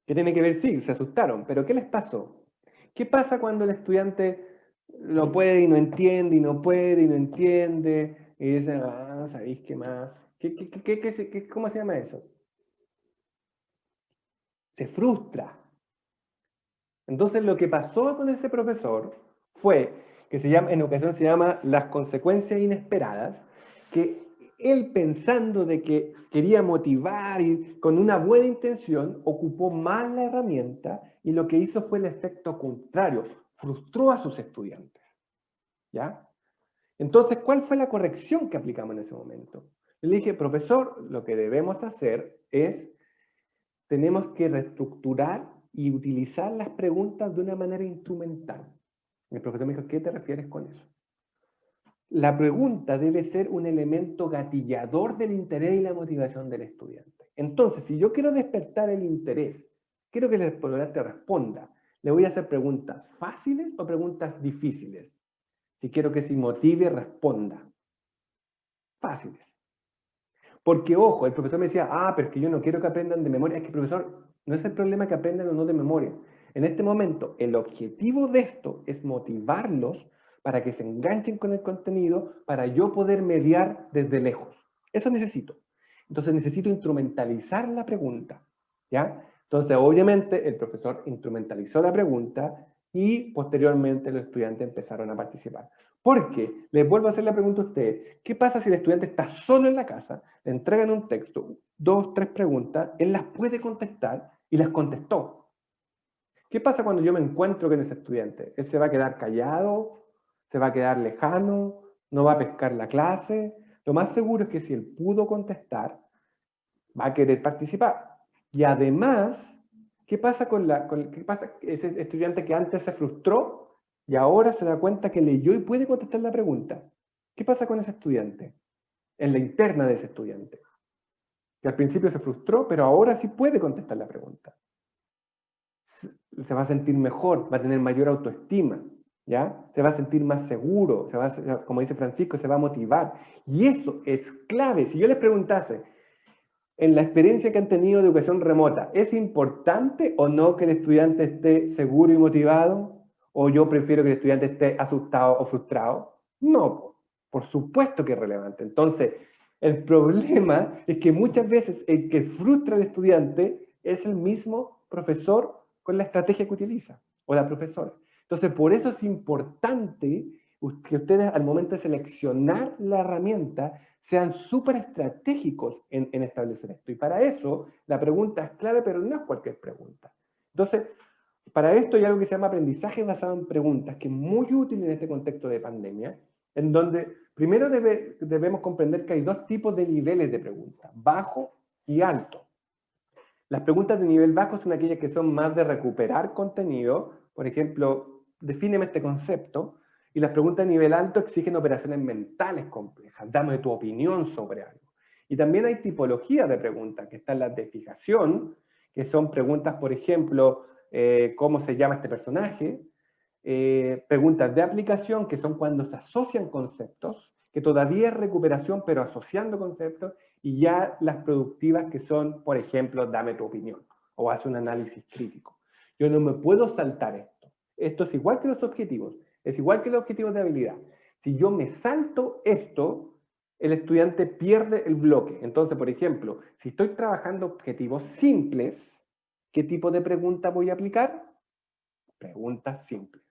que tiene que ver, sí, se asustaron, pero ¿qué les pasó? ¿Qué pasa cuando el estudiante no puede y no entiende, y no puede y no entiende, y dice, ah, ¿sabéis qué más? ¿Cómo se llama eso? Se frustra. Entonces lo que pasó con ese profesor fue, que en ocasiones se llama las consecuencias inesperadas, que él pensando de que quería motivar y con una buena intención, ocupó mal la herramienta y lo que hizo fue el efecto contrario, frustró a sus estudiantes. ¿Ya? Entonces, ¿cuál fue la corrección que aplicamos en ese momento? Le dije, profesor, lo que debemos hacer es, tenemos que reestructurar y utilizar las preguntas de una manera instrumental. El profesor me dijo, ¿qué te refieres con eso? La pregunta debe ser un elemento gatillador del interés y la motivación del estudiante. Entonces, si yo quiero despertar el interés, quiero que el estudiante responda, le voy a hacer preguntas fáciles o preguntas difíciles. Si quiero que se motive, responda. Fáciles. Porque, ojo, el profesor me decía, pero es que yo no quiero que aprendan de memoria. Es que, profesor, no es el problema que aprendan o no de memoria. En este momento, el objetivo de esto es motivarlos para que se enganchen con el contenido, para yo poder mediar desde lejos. Eso necesito. Entonces necesito instrumentalizar la pregunta, ¿ya? Entonces, obviamente, el profesor instrumentalizó la pregunta y posteriormente los estudiantes empezaron a participar. Porque, les vuelvo a hacer la pregunta a ustedes, ¿qué pasa si el estudiante está solo en la casa, le entregan un texto, 2, 3 preguntas, él las puede contestar y las contestó? ¿Qué pasa cuando yo me encuentro con ese estudiante? ¿Él se va a quedar callado? ¿Se va a quedar lejano? ¿No va a pescar la clase? Lo más seguro es que si él pudo contestar, va a querer participar. Y además, ¿qué pasa qué pasa ese estudiante que antes se frustró y ahora se da cuenta que leyó y puede contestar la pregunta? ¿Qué pasa con ese estudiante? En la interna de ese estudiante. Que al principio se frustró, pero ahora sí puede contestar la pregunta. Se va a sentir mejor, va a tener mayor autoestima, ¿ya? Se va a sentir más seguro, como dice Francisco, se va a motivar. Y eso es clave. Si yo les preguntase, en la experiencia que han tenido de educación remota, ¿es importante o no que el estudiante esté seguro y motivado? ¿O yo prefiero que el estudiante esté asustado o frustrado? No, por supuesto que es relevante. Entonces, el problema es que muchas veces el que frustra al estudiante es el mismo profesor con la estrategia que utiliza, o la profesora. Entonces, por eso es importante que ustedes al momento de seleccionar la herramienta sean súper estratégicos en establecer esto. Y para eso, la pregunta es clave, pero no es cualquier pregunta. Entonces, para esto hay algo que se llama aprendizaje basado en preguntas, que es muy útil en este contexto de pandemia, en donde primero debemos comprender que hay dos tipos de niveles de preguntas, bajo y alto. Las preguntas de nivel bajo son aquellas que son más de recuperar contenido, por ejemplo, defíneme este concepto, y las preguntas de nivel alto exigen operaciones mentales complejas, dame tu opinión sobre algo. Y también hay tipologías de preguntas, que están las de fijación, que son preguntas, por ejemplo, ¿cómo se llama este personaje? Preguntas de aplicación, que son cuando se asocian conceptos, que todavía es recuperación, pero asociando conceptos, y ya las productivas que son, por ejemplo, dame tu opinión, o haz un análisis crítico. Yo no me puedo saltar esto. Esto es igual que los objetivos, es igual que los objetivos de habilidad. Si yo me salto esto, el estudiante pierde el bloque. Entonces, por ejemplo, si estoy trabajando objetivos simples, ¿qué tipo de pregunta voy a aplicar? Preguntas simples.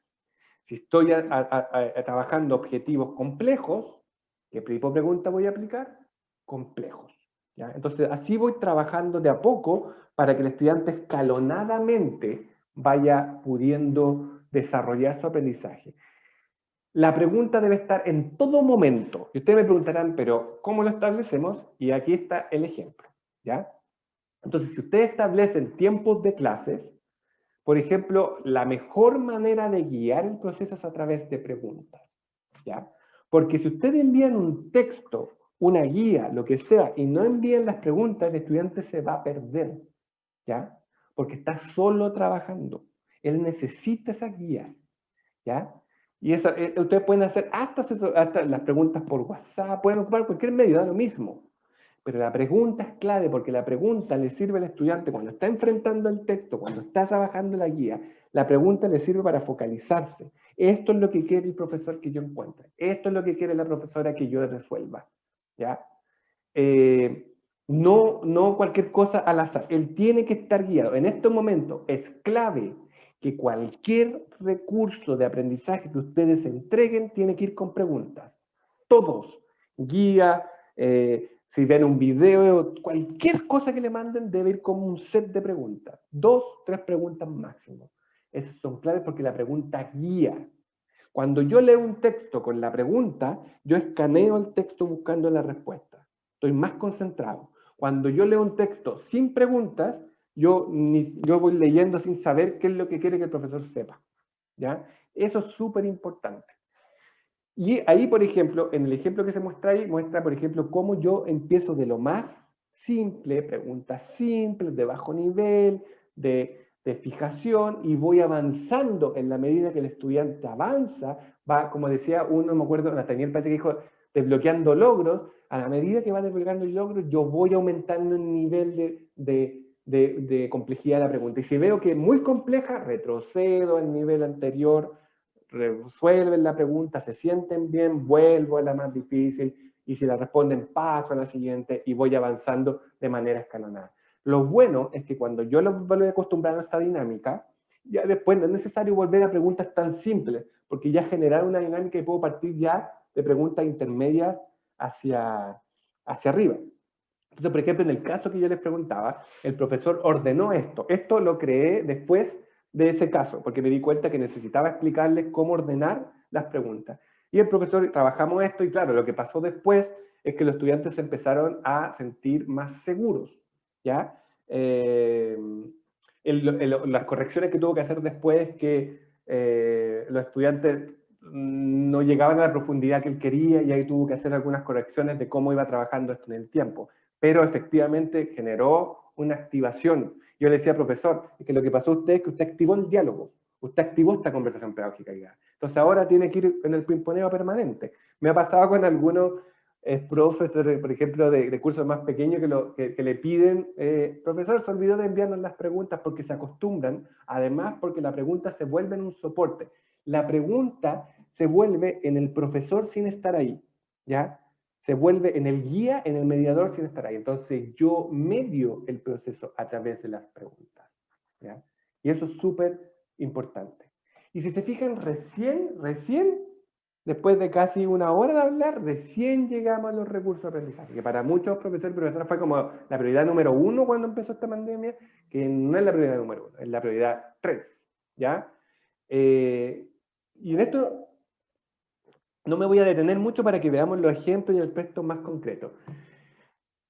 Si estoy trabajando objetivos complejos, ¿qué tipo de pregunta voy a aplicar? complejos. ¿Ya? Entonces, así voy trabajando de a poco para que el estudiante escalonadamente vaya pudiendo desarrollar su aprendizaje. La pregunta debe estar en todo momento. Y ustedes me preguntarán, pero ¿cómo lo establecemos? Y aquí está el ejemplo. ¿Ya? Entonces, si ustedes establecen tiempos de clases, por ejemplo, la mejor manera de guiar el proceso es a través de preguntas. ¿Ya? Porque si ustedes envían un texto, una guía, lo que sea, y no envían las preguntas, el estudiante se va a perder. ¿Ya? Porque está solo trabajando. Él necesita esas guías. ¿Ya? Y eso, ustedes pueden hacer hasta las preguntas por WhatsApp, pueden ocupar cualquier medio, da lo mismo. Pero la pregunta es clave porque la pregunta le sirve al estudiante cuando está enfrentando el texto, cuando está trabajando la guía, la pregunta le sirve para focalizarse. Esto es lo que quiere el profesor que yo encuentre. Esto es lo que quiere la profesora que yo resuelva. ¿Ya? No cualquier cosa al azar. Él tiene que estar guiado. En estos momentos es clave que cualquier recurso de aprendizaje que ustedes entreguen tiene que ir con preguntas. Todos. Guía, si ven un video, cualquier cosa que le manden debe ir como un set de preguntas. 2, 3 preguntas máximo. Esas son claves porque la pregunta guía. Cuando yo leo un texto con la pregunta, yo escaneo el texto buscando la respuesta. Estoy más concentrado. Cuando yo leo un texto sin preguntas, yo voy leyendo sin saber qué es lo que quiere que el profesor sepa. ¿Ya? Eso es súper importante. Y ahí, por ejemplo, en el ejemplo que se muestra ahí, muestra, por ejemplo, cómo yo empiezo de lo más simple, preguntas simples, de bajo nivel, de fijación, y voy avanzando en la medida que el estudiante avanza, va, como decía uno, me acuerdo, Nathaniel parece que dijo, desbloqueando logros, a la medida que va desbloqueando logros, yo voy aumentando el nivel de complejidad de la pregunta. Y si veo que es muy compleja, retrocedo al nivel anterior, resuelven la pregunta, se sienten bien, vuelvo a la más difícil, y si la responden, paso a la siguiente, y voy avanzando de manera escalonada. Lo bueno es que cuando yo los voy acostumbrando a esta dinámica, ya después no es necesario volver a preguntas tan simples, porque ya generar una dinámica y puedo partir ya de preguntas intermedias hacia arriba. Entonces, por ejemplo, en el caso que yo les preguntaba, el profesor ordenó esto. Esto lo creé después de ese caso, porque me di cuenta que necesitaba explicarles cómo ordenar las preguntas. Y el profesor, trabajamos esto, y claro, lo que pasó después es que los estudiantes se empezaron a sentir más seguros, ¿ya? Las correcciones que tuvo que hacer después es que los estudiantes no llegaban a la profundidad que él quería, y ahí tuvo que hacer algunas correcciones de cómo iba trabajando esto en el tiempo. Pero efectivamente generó una activación. Yo le decía, profesor, es que lo que pasó a usted es que usted activó el diálogo, usted activó esta conversación pedagógica ya. Entonces ahora tiene que ir en el pimponeo permanente. Me ha pasado con algunos profesores, por ejemplo, de cursos más pequeños que le piden, profesor, se olvidó de enviarnos las preguntas, porque se acostumbran, además porque la pregunta se vuelve en un soporte. La pregunta se vuelve en el profesor sin estar ahí, ¿ya? Se vuelve en el guía, en el mediador sin estar ahí. Entonces yo medio el proceso a través de las preguntas, ¿ya? Y eso es súper importante. Y si se fijan, recién, después de casi una hora de hablar, recién llegamos a los recursos de aprendizaje, que para muchos profesores y profesoras fue como la prioridad número 1 cuando empezó esta pandemia, que no es la prioridad número 1, es la prioridad 3, ¿ya? Y en esto no me voy a detener mucho para que veamos los ejemplos y el aspecto más concreto.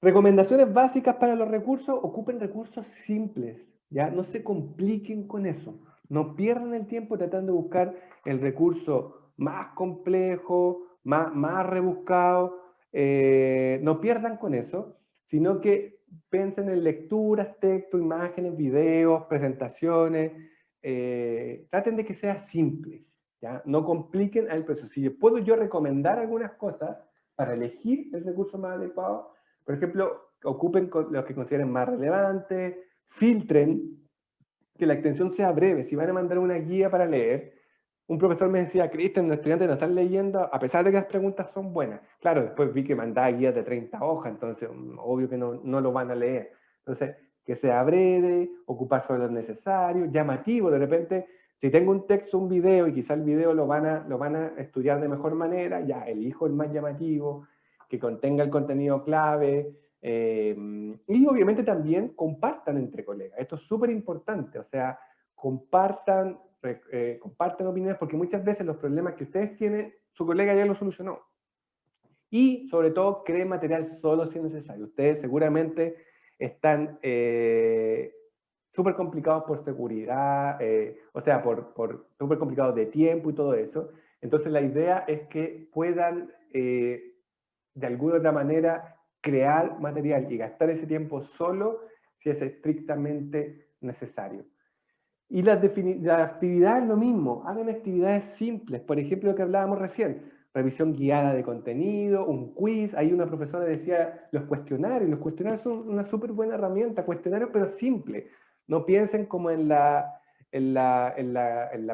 Recomendaciones básicas para los recursos: ocupen recursos simples, ¿ya? No se compliquen con eso. No pierdan el tiempo tratando de buscar el recurso más complejo, más rebuscado. No pierdan con eso, sino que piensen en lecturas, texto, imágenes, videos, presentaciones. Traten de que sea simple, ¿ya? No compliquen el proceso. Si puedo yo recomendar algunas cosas para elegir el recurso más adecuado, por ejemplo, ocupen los que consideren más relevantes, filtren, que la extensión sea breve. Si van a mandar una guía para leer, un profesor me decía, Cristian, los estudiantes no están leyendo, a pesar de que las preguntas son buenas. Claro, después vi que mandaba guías de 30 hojas, entonces obvio que no lo van a leer. Entonces, que sea breve, ocupar solo lo necesario, llamativo. De repente, si tengo un texto, un video, y quizá el video lo van a estudiar de mejor manera, ya elijo el más llamativo. que contenga el contenido clave, y obviamente también compartan entre colegas. Esto es súper importante, o sea, compartan opiniones, porque muchas veces los problemas que ustedes tienen, su colega ya los solucionó. Y sobre todo, creen material solo si es necesario. Ustedes seguramente están súper complicados por seguridad, o sea, súper complicados de tiempo y todo eso. Entonces la idea es que puedan, de alguna otra manera, crear material y gastar ese tiempo solo si es estrictamente necesario. Y la actividad es lo mismo, hagan actividades simples, por ejemplo lo que hablábamos recién, revisión guiada de contenido, un quiz. Ahí una profesora decía los cuestionarios son una súper buena herramienta, cuestionarios pero simple. No piensen como en la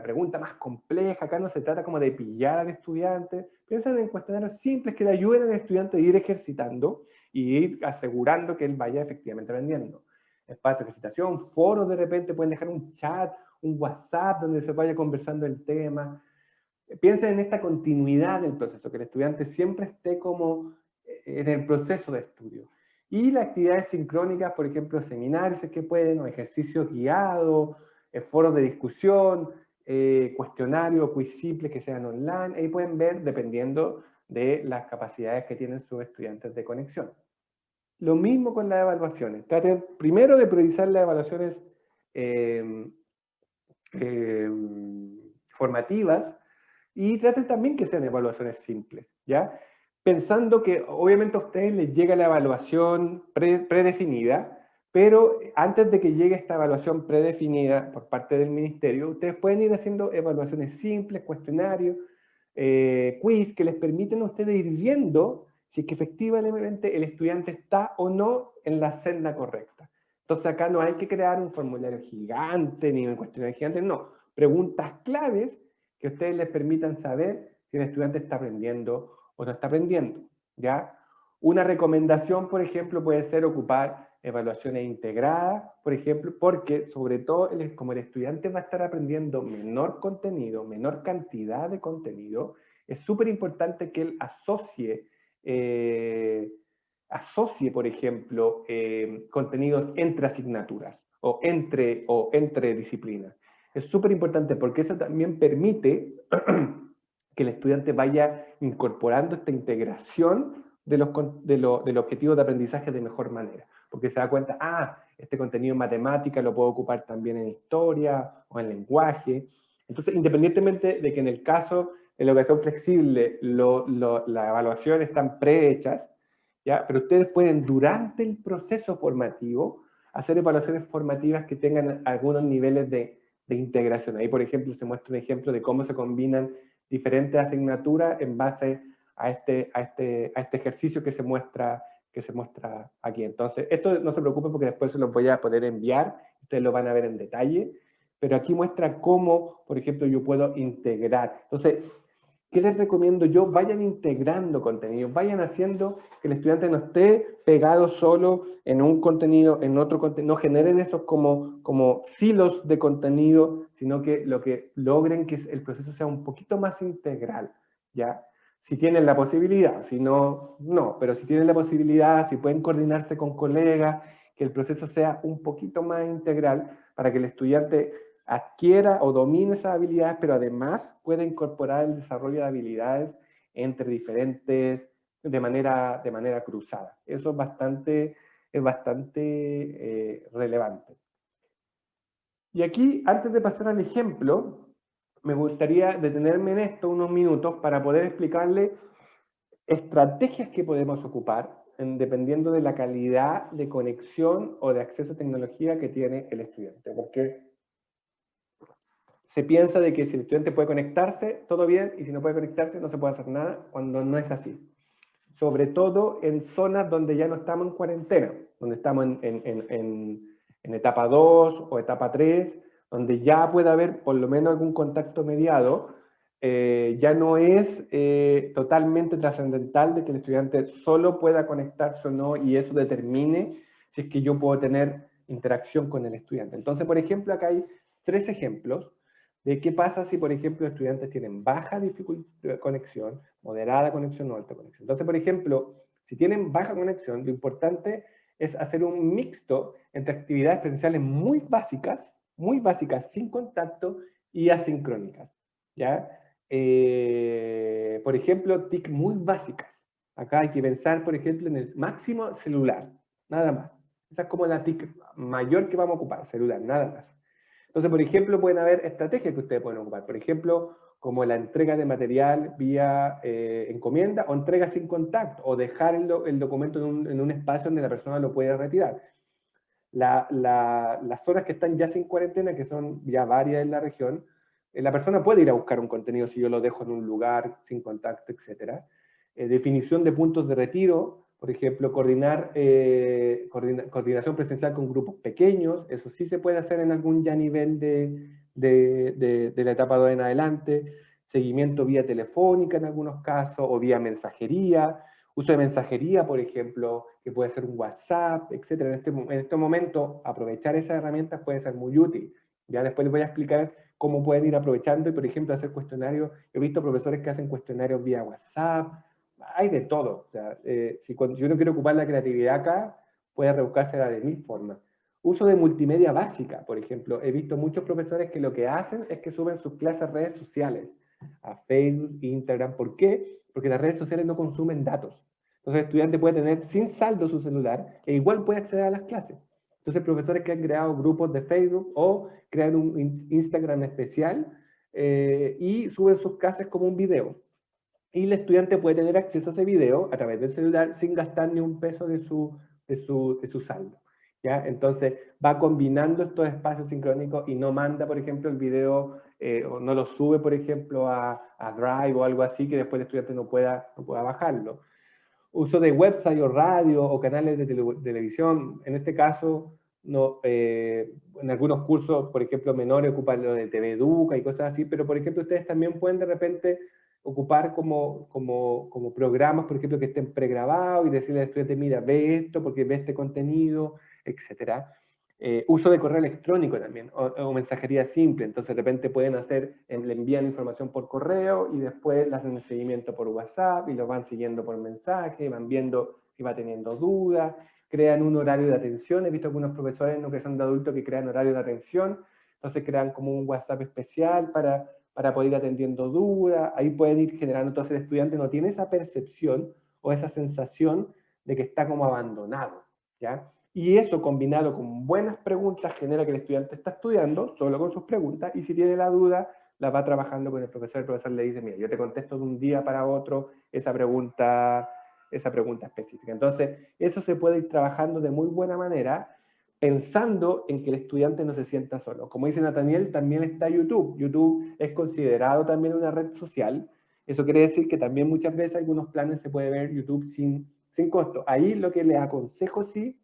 pregunta más compleja, acá no se trata como de pillar al estudiante, piensen en cuestionarios simples que le ayuden al estudiante a ir ejercitando y ir asegurando que él vaya efectivamente aprendiendo. Espacio de ejercitación, foros de repente, pueden dejar un chat, un WhatsApp donde se vaya conversando el tema. Piensen en esta continuidad del proceso, que el estudiante siempre esté como en el proceso de estudio. Y las actividades sincrónicas, por ejemplo, seminarios que pueden, o ejercicios guiados, foros de discusión, cuestionarios, quiz simples que sean online, ahí pueden ver dependiendo de las capacidades que tienen sus estudiantes de conexión. Lo mismo con las evaluaciones. Traten primero de priorizar las evaluaciones formativas, y traten también que sean evaluaciones simples, ¿ya? Pensando que obviamente a ustedes les llega la evaluación predefinida, pero antes de que llegue esta evaluación predefinida por parte del ministerio, ustedes pueden ir haciendo evaluaciones simples, cuestionarios, quiz, que les permiten a ustedes ir viendo si es que efectivamente el estudiante está o no en la senda correcta. Entonces acá no hay que crear un formulario gigante ni un cuestionario gigante, no. Preguntas claves que a ustedes les permitan saber si el estudiante está aprendiendo o no está aprendiendo, ¿ya? Una recomendación, por ejemplo, puede ser ocupar evaluaciones integradas, por ejemplo, porque sobre todo como el estudiante va a estar aprendiendo menor contenido, menor cantidad de contenido, es súper importante que él asocie, por ejemplo, contenidos entre asignaturas o entre disciplinas. Es súper importante porque eso también permite que el estudiante vaya incorporando esta integración del objetivo de aprendizaje de mejor manera. Porque se da cuenta, este contenido en matemática lo puedo ocupar también en historia o en lenguaje. Entonces, independientemente de que en el caso de la educación flexible las evaluaciones están prehechas, ¿ya? Pero ustedes pueden durante el proceso formativo hacer evaluaciones formativas que tengan algunos niveles de integración. Ahí, por ejemplo, se muestra un ejemplo de cómo se combinan diferentes asignaturas en base a este ejercicio que se muestra aquí. Entonces, esto no se preocupen porque después se los voy a poder enviar, ustedes lo van a ver en detalle, pero aquí muestra cómo, por ejemplo, yo puedo integrar. Entonces, ¿qué les recomiendo yo? Vayan integrando contenido, vayan haciendo que el estudiante no esté pegado solo en un contenido, en otro contenido, no generen esos como silos de contenido, sino que lo que logren que el proceso sea un poquito más integral, ¿ya? Si tienen la posibilidad, si no, no, pero si tienen la posibilidad, si pueden coordinarse con colegas, que el proceso sea un poquito más integral para que el estudiante adquiera o domine esas habilidades, pero además pueda incorporar el desarrollo de habilidades entre diferentes, de manera cruzada. Eso es bastante relevante. Y aquí, antes de pasar al ejemplo, me gustaría detenerme en esto unos minutos para poder explicarle estrategias que podemos ocupar dependiendo de la calidad de conexión o de acceso a tecnología que tiene el estudiante. Porque se piensa de que si el estudiante puede conectarse, todo bien, y si no puede conectarse, no se puede hacer nada, cuando no es así. Sobre todo en zonas donde ya no estamos en cuarentena, donde estamos en etapa 2 o etapa 3, donde ya puede haber por lo menos algún contacto mediado, ya no es totalmente trascendental de que el estudiante solo pueda conectarse o no, y eso determine si es que yo puedo tener interacción con el estudiante. Entonces, por ejemplo, acá hay 3 ejemplos de qué pasa si, por ejemplo, los estudiantes tienen baja conexión, moderada conexión o alta conexión. Entonces, por ejemplo, si tienen baja conexión, lo importante es hacer un mixto entre actividades presenciales muy básicas, sin contacto, y asincrónicas, ¿ya? Por ejemplo, TIC muy básicas. Acá hay que pensar, por ejemplo, en el máximo celular, nada más. Esa es como la TIC mayor que vamos a ocupar, celular, nada más. Entonces, por ejemplo, pueden haber estrategias que ustedes pueden ocupar. Por ejemplo, como la entrega de material vía encomienda o entrega sin contacto, o dejar el documento en un espacio donde la persona lo puede retirar. Las zonas que están ya sin cuarentena, que son ya varias en la región, la persona puede ir a buscar un contenido si yo lo dejo en un lugar sin contacto, etc. Definición de puntos de retiro, por ejemplo, coordinación presencial con grupos pequeños, eso sí se puede hacer en algún ya nivel de la etapa 2 en adelante, seguimiento vía telefónica en algunos casos, o vía mensajería, uso de mensajería, por ejemplo, que puede ser un WhatsApp, etc. En este momento, aprovechar esas herramientas puede ser muy útil. Ya después les voy a explicar cómo pueden ir aprovechando y, por ejemplo, hacer cuestionarios. He visto profesores que hacen cuestionarios vía WhatsApp, hay de todo. O sea, si uno quiere ocupar la creatividad acá, puede rebuscársela de 1000 formas. Uso de multimedia básica, por ejemplo. He visto muchos profesores que lo que hacen es que suben sus clases a redes sociales, a Facebook, Instagram. ¿Por qué? Porque las redes sociales no consumen datos. Entonces el estudiante puede tener sin saldo su celular e igual puede acceder a las clases. Entonces profesores que han creado grupos de Facebook o crean un Instagram especial y suben sus clases como un video. Y el estudiante puede tener acceso a ese video a través del celular sin gastar ni un peso de su saldo. ¿Ya? Entonces va combinando estos espacios sincrónicos y no manda, por ejemplo, el video o no lo sube, por ejemplo, a Drive o algo así que después el estudiante no pueda bajarlo. Uso de website o radio o canales de televisión, en este caso, no, en algunos cursos, por ejemplo, menores ocupan lo de TV Educa y cosas así, pero por ejemplo ustedes también pueden de repente ocupar como programas, por ejemplo, que estén pregrabados y decirle al estudiante, mira, ve esto porque ve este contenido, etc. Uso de correo electrónico también, o mensajería simple, entonces de repente pueden le envían información por correo y después le hacen el seguimiento por WhatsApp y lo van siguiendo por mensaje, van viendo si va teniendo dudas, crean un horario de atención. He visto algunos profesores en educación de adultos que crean horario de atención, entonces crean como un WhatsApp especial para poder ir atendiendo dudas. Ahí pueden ir generando, entonces el estudiante no tiene esa percepción o esa sensación de que está como abandonado, ¿ya? Y eso combinado con buenas preguntas genera que el estudiante está estudiando solo con sus preguntas y si tiene la duda la va trabajando con el profesor le dice, mira, yo te contesto de un día para otro esa pregunta específica. Entonces, eso se puede ir trabajando de muy buena manera pensando en que el estudiante no se sienta solo. Como dice Nathaniel, también está YouTube. YouTube es considerado también una red social. Eso quiere decir que también muchas veces algunos planes se puede ver YouTube sin costo. Ahí lo que les aconsejo sí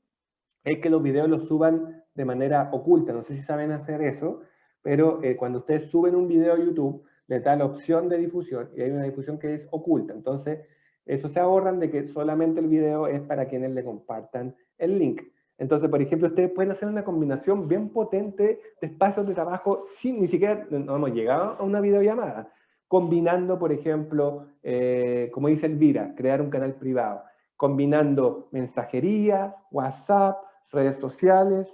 es que los videos los suban de manera oculta. No sé si saben hacer eso, pero cuando ustedes suben un video a YouTube, les da la opción de difusión y hay una difusión que es oculta. Entonces, eso se ahorran de que solamente el video es para quienes le compartan el link. Entonces, por ejemplo, ustedes pueden hacer una combinación bien potente de espacios de trabajo sin ni siquiera, no hemos llegado a una videollamada, combinando, por ejemplo, como dice Elvira, crear un canal privado, combinando mensajería, WhatsApp, redes sociales.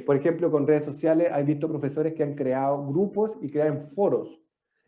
Por ejemplo, con redes sociales he visto profesores que han creado grupos y crean foros.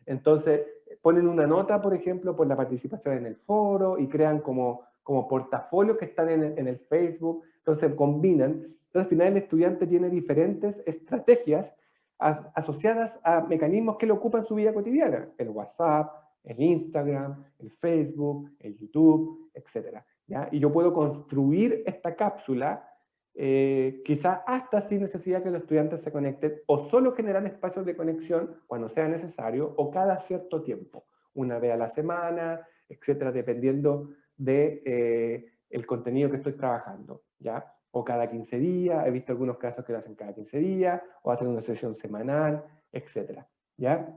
Entonces, ponen una nota, por ejemplo, por la participación en el foro y crean como portafolios que están en el Facebook. Entonces, combinan. Entonces, al final el estudiante tiene diferentes estrategias asociadas a mecanismos que le ocupan su vida cotidiana. El WhatsApp, el Instagram, el Facebook, el YouTube, etc. ¿Ya? Y yo puedo construir esta cápsula quizás hasta sin necesidad que los estudiantes se conecten o solo generar espacios de conexión cuando sea necesario o cada cierto tiempo, una vez a la semana, etcétera, dependiendo de el contenido que estoy trabajando, ¿ya? O cada 15 días, he visto algunos casos que lo hacen cada 15 días, o hacen una sesión semanal, etcétera, ¿ya?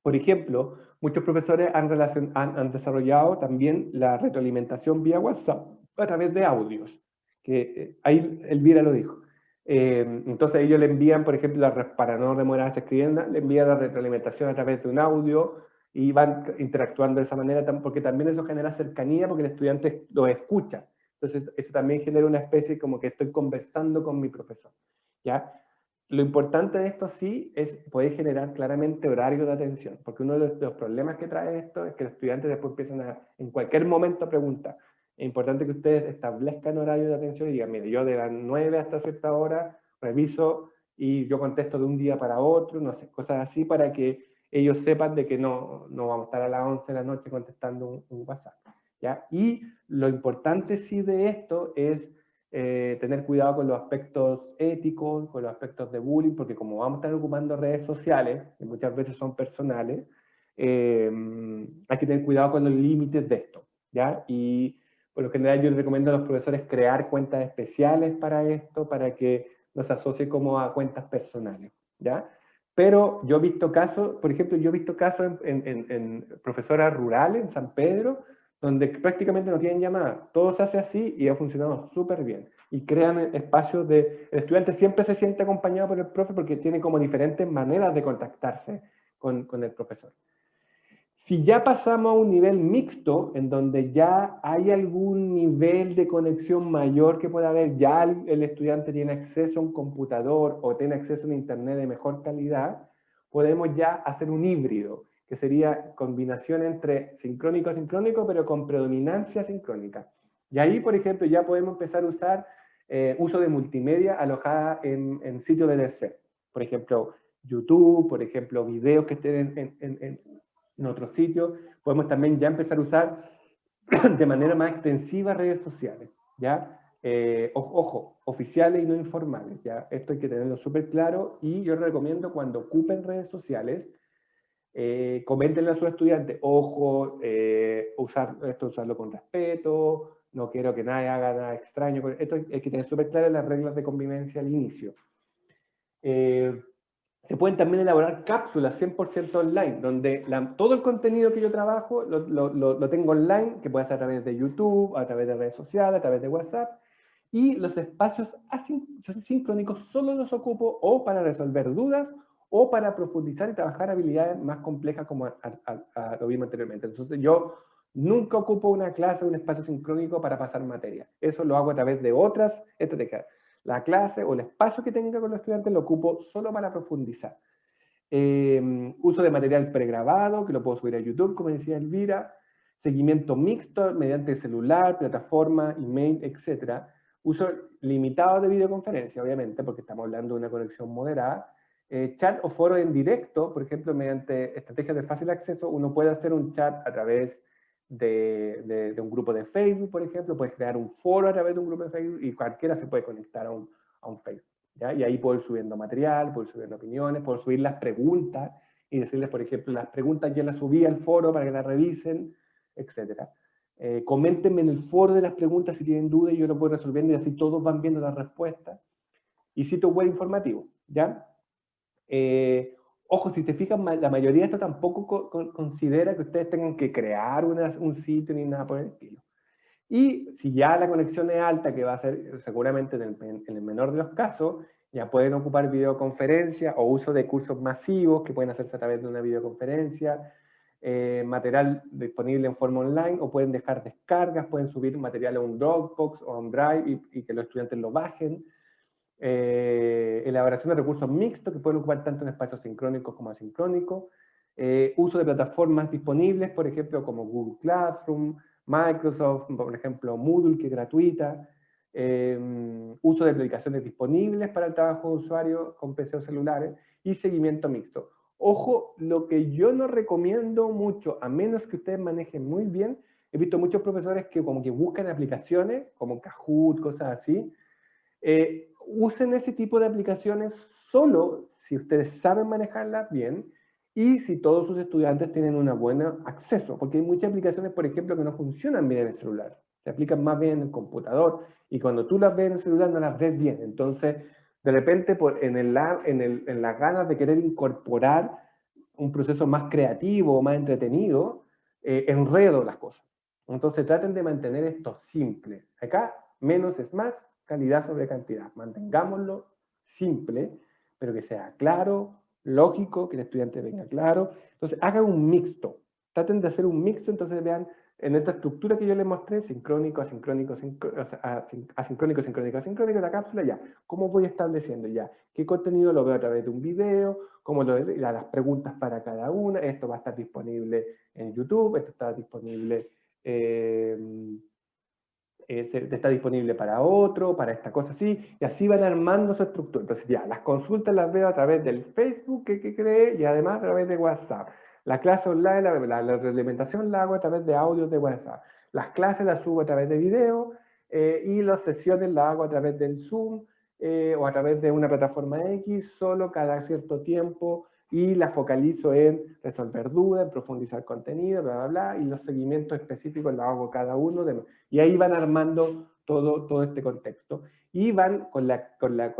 Por ejemplo, muchos profesores han desarrollado también la retroalimentación vía WhatsApp a través de audios, que ahí Elvira lo dijo. Entonces ellos le envían, por ejemplo, para no demorarse escribiendo, le envían la retroalimentación a través de un audio y van interactuando de esa manera, porque también eso genera cercanía porque el estudiante lo escucha. Entonces eso también genera una especie como que estoy conversando con mi profesor, ¿ya? Lo importante de esto sí es poder generar claramente horarios de atención, porque uno de los problemas que trae esto es que los estudiantes después empiezan en cualquier momento a preguntar. Es importante que ustedes establezcan horarios de atención y digan, mire, yo de las 9 hasta cierta hora reviso y yo contesto de un día para otro, no sé, cosas así para que ellos sepan de que no vamos a estar a las 11 de la noche contestando un WhatsApp, ¿ya? Y lo importante sí de esto es tener cuidado con los aspectos éticos, con los aspectos de bullying, porque como vamos a estar ocupando redes sociales, que muchas veces son personales, hay que tener cuidado con los límites de esto, ¿ya? Y por lo general yo les recomiendo a los profesores crear cuentas especiales para esto, para que no se asocie como a cuentas personales, ¿ya? Pero yo he visto casos, por ejemplo, yo he visto casos en profesoras rurales, en San Pedro, donde prácticamente no tienen llamada. Todo se hace así y ha funcionado súper bien. Y crean espacios de... El estudiante siempre se siente acompañado por el profe porque tiene como diferentes maneras de contactarse con el profesor. Si ya pasamos a un nivel mixto, en donde ya hay algún nivel de conexión mayor que pueda haber, ya el estudiante tiene acceso a un computador o tiene acceso a un internet de mejor calidad, podemos ya hacer un híbrido, que sería combinación entre sincrónico y sincrónico, pero con predominancia sincrónica. Y ahí, por ejemplo, ya podemos empezar a usar uso de multimedia alojada en sitios de terceros. Por ejemplo, YouTube, por ejemplo, videos que estén en otros sitios. Podemos también ya empezar a usar de manera más extensiva redes sociales, ¿ya? Ojo, oficiales y no informales, ¿ya? Esto hay que tenerlo súper claro y yo les recomiendo cuando ocupen redes sociales, coméntenle a sus estudiantes, ojo, usarlo con respeto, no quiero que nadie haga nada extraño. Esto hay que tener súper claras las reglas de convivencia al inicio. Se pueden también elaborar cápsulas 100% online, donde todo el contenido que yo trabajo lo tengo online, que puede ser a través de YouTube, a través de redes sociales, a través de WhatsApp, y los espacios asincrónicos solo los ocupo o para resolver dudas o para profundizar y trabajar habilidades más complejas como lo vimos anteriormente. Entonces yo nunca ocupo una clase o un espacio sincrónico para pasar materia. Eso lo hago a través de otras estrategias. La clase o el espacio que tenga con los estudiantes lo ocupo solo para profundizar. Uso de material pregrabado, que lo puedo subir a YouTube, como decía Elvira. Seguimiento mixto mediante celular, plataforma, email, etc. Uso limitado de videoconferencia, obviamente, porque estamos hablando de una conexión moderada. Chat o foro en directo, por ejemplo, mediante estrategias de fácil acceso, uno puede hacer un chat a través de un grupo de Facebook, por ejemplo, puedes crear un foro a través de un grupo de Facebook y cualquiera se puede conectar a un Facebook, ¿ya? Y ahí puedo ir subiendo material, puedo ir subiendo opiniones, puedo subir las preguntas y decirles, por ejemplo, las preguntas ya las subí al foro para que las revisen, etc. Coméntenme en el foro de las preguntas si tienen dudas y yo lo voy resolviendo y así todos van viendo las respuestas. Y sitio web informativo, ¿ya? Ojo, si se fijan, la mayoría de esto tampoco considera que ustedes tengan que crear un sitio ni nada por el estilo. Y si ya la conexión es alta, que va a ser seguramente en el menor de los casos, ya pueden ocupar videoconferencia o uso de cursos masivos que pueden hacerse a través de una videoconferencia, material disponible en forma online, o pueden dejar descargas, pueden subir material a un Dropbox o a un Drive y que los estudiantes lo bajen. Elaboración de recursos mixtos que pueden ocupar tanto en espacios sincrónicos como asincrónicos, uso de plataformas disponibles, por ejemplo, como Google Classroom, Microsoft, por ejemplo, Moodle, que es gratuita, uso de aplicaciones disponibles para el trabajo de usuario con PC o celulares, y seguimiento mixto. Ojo, lo que yo no recomiendo mucho, a menos que ustedes manejen muy bien, he visto muchos profesores que como que buscan aplicaciones, como Kahoot, cosas así, usen ese tipo de aplicaciones solo si ustedes saben manejarlas bien y si todos sus estudiantes tienen un buen acceso, porque hay muchas aplicaciones, por ejemplo, que no funcionan bien en el celular, se aplican más bien en el computador y cuando tú las ves en el celular no las ves bien. Entonces, de repente, en las ganas de querer incorporar un proceso más creativo o más entretenido, enredo las cosas. Entonces, traten de mantener esto simple. Acá, menos es más, calidad sobre cantidad. Mantengámoslo simple, pero que sea claro, lógico, que el estudiante venga claro. Entonces, hagan un mixto. Traten de hacer un mixto, entonces vean en esta estructura que yo les mostré, sincrónico, asincrónico, asincrónico, sincrónico, asincrónico, la cápsula, ya. ¿Cómo voy estableciendo ya? ¿Qué contenido lo veo a través de un video? ¿Cómo las preguntas para cada una? Esto va a estar disponible en YouTube, esto está disponible... está disponible para otro, para esta cosa así, y así van armando su estructura. Entonces ya, las consultas las veo a través del Facebook que creé y además a través de WhatsApp. La clase online, la retroalimentación la hago a través de audios de WhatsApp. Las clases las subo a través de video y las sesiones las hago a través del Zoom o a través de una plataforma X, solo cada cierto tiempo, y la focalizo en resolver dudas, en profundizar contenido, bla, bla, bla, y los seguimientos específicos los hago cada uno. Y ahí van armando todo este contexto. Y van con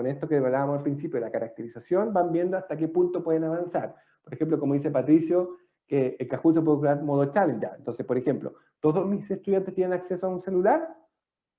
esto que hablábamos al principio, la caracterización, van viendo hasta qué punto pueden avanzar. Por ejemplo, como dice Patricio, que el Kahoot se puede crear modo challenge. Ya. Entonces, por ejemplo, ¿todos mis estudiantes tienen acceso a un celular?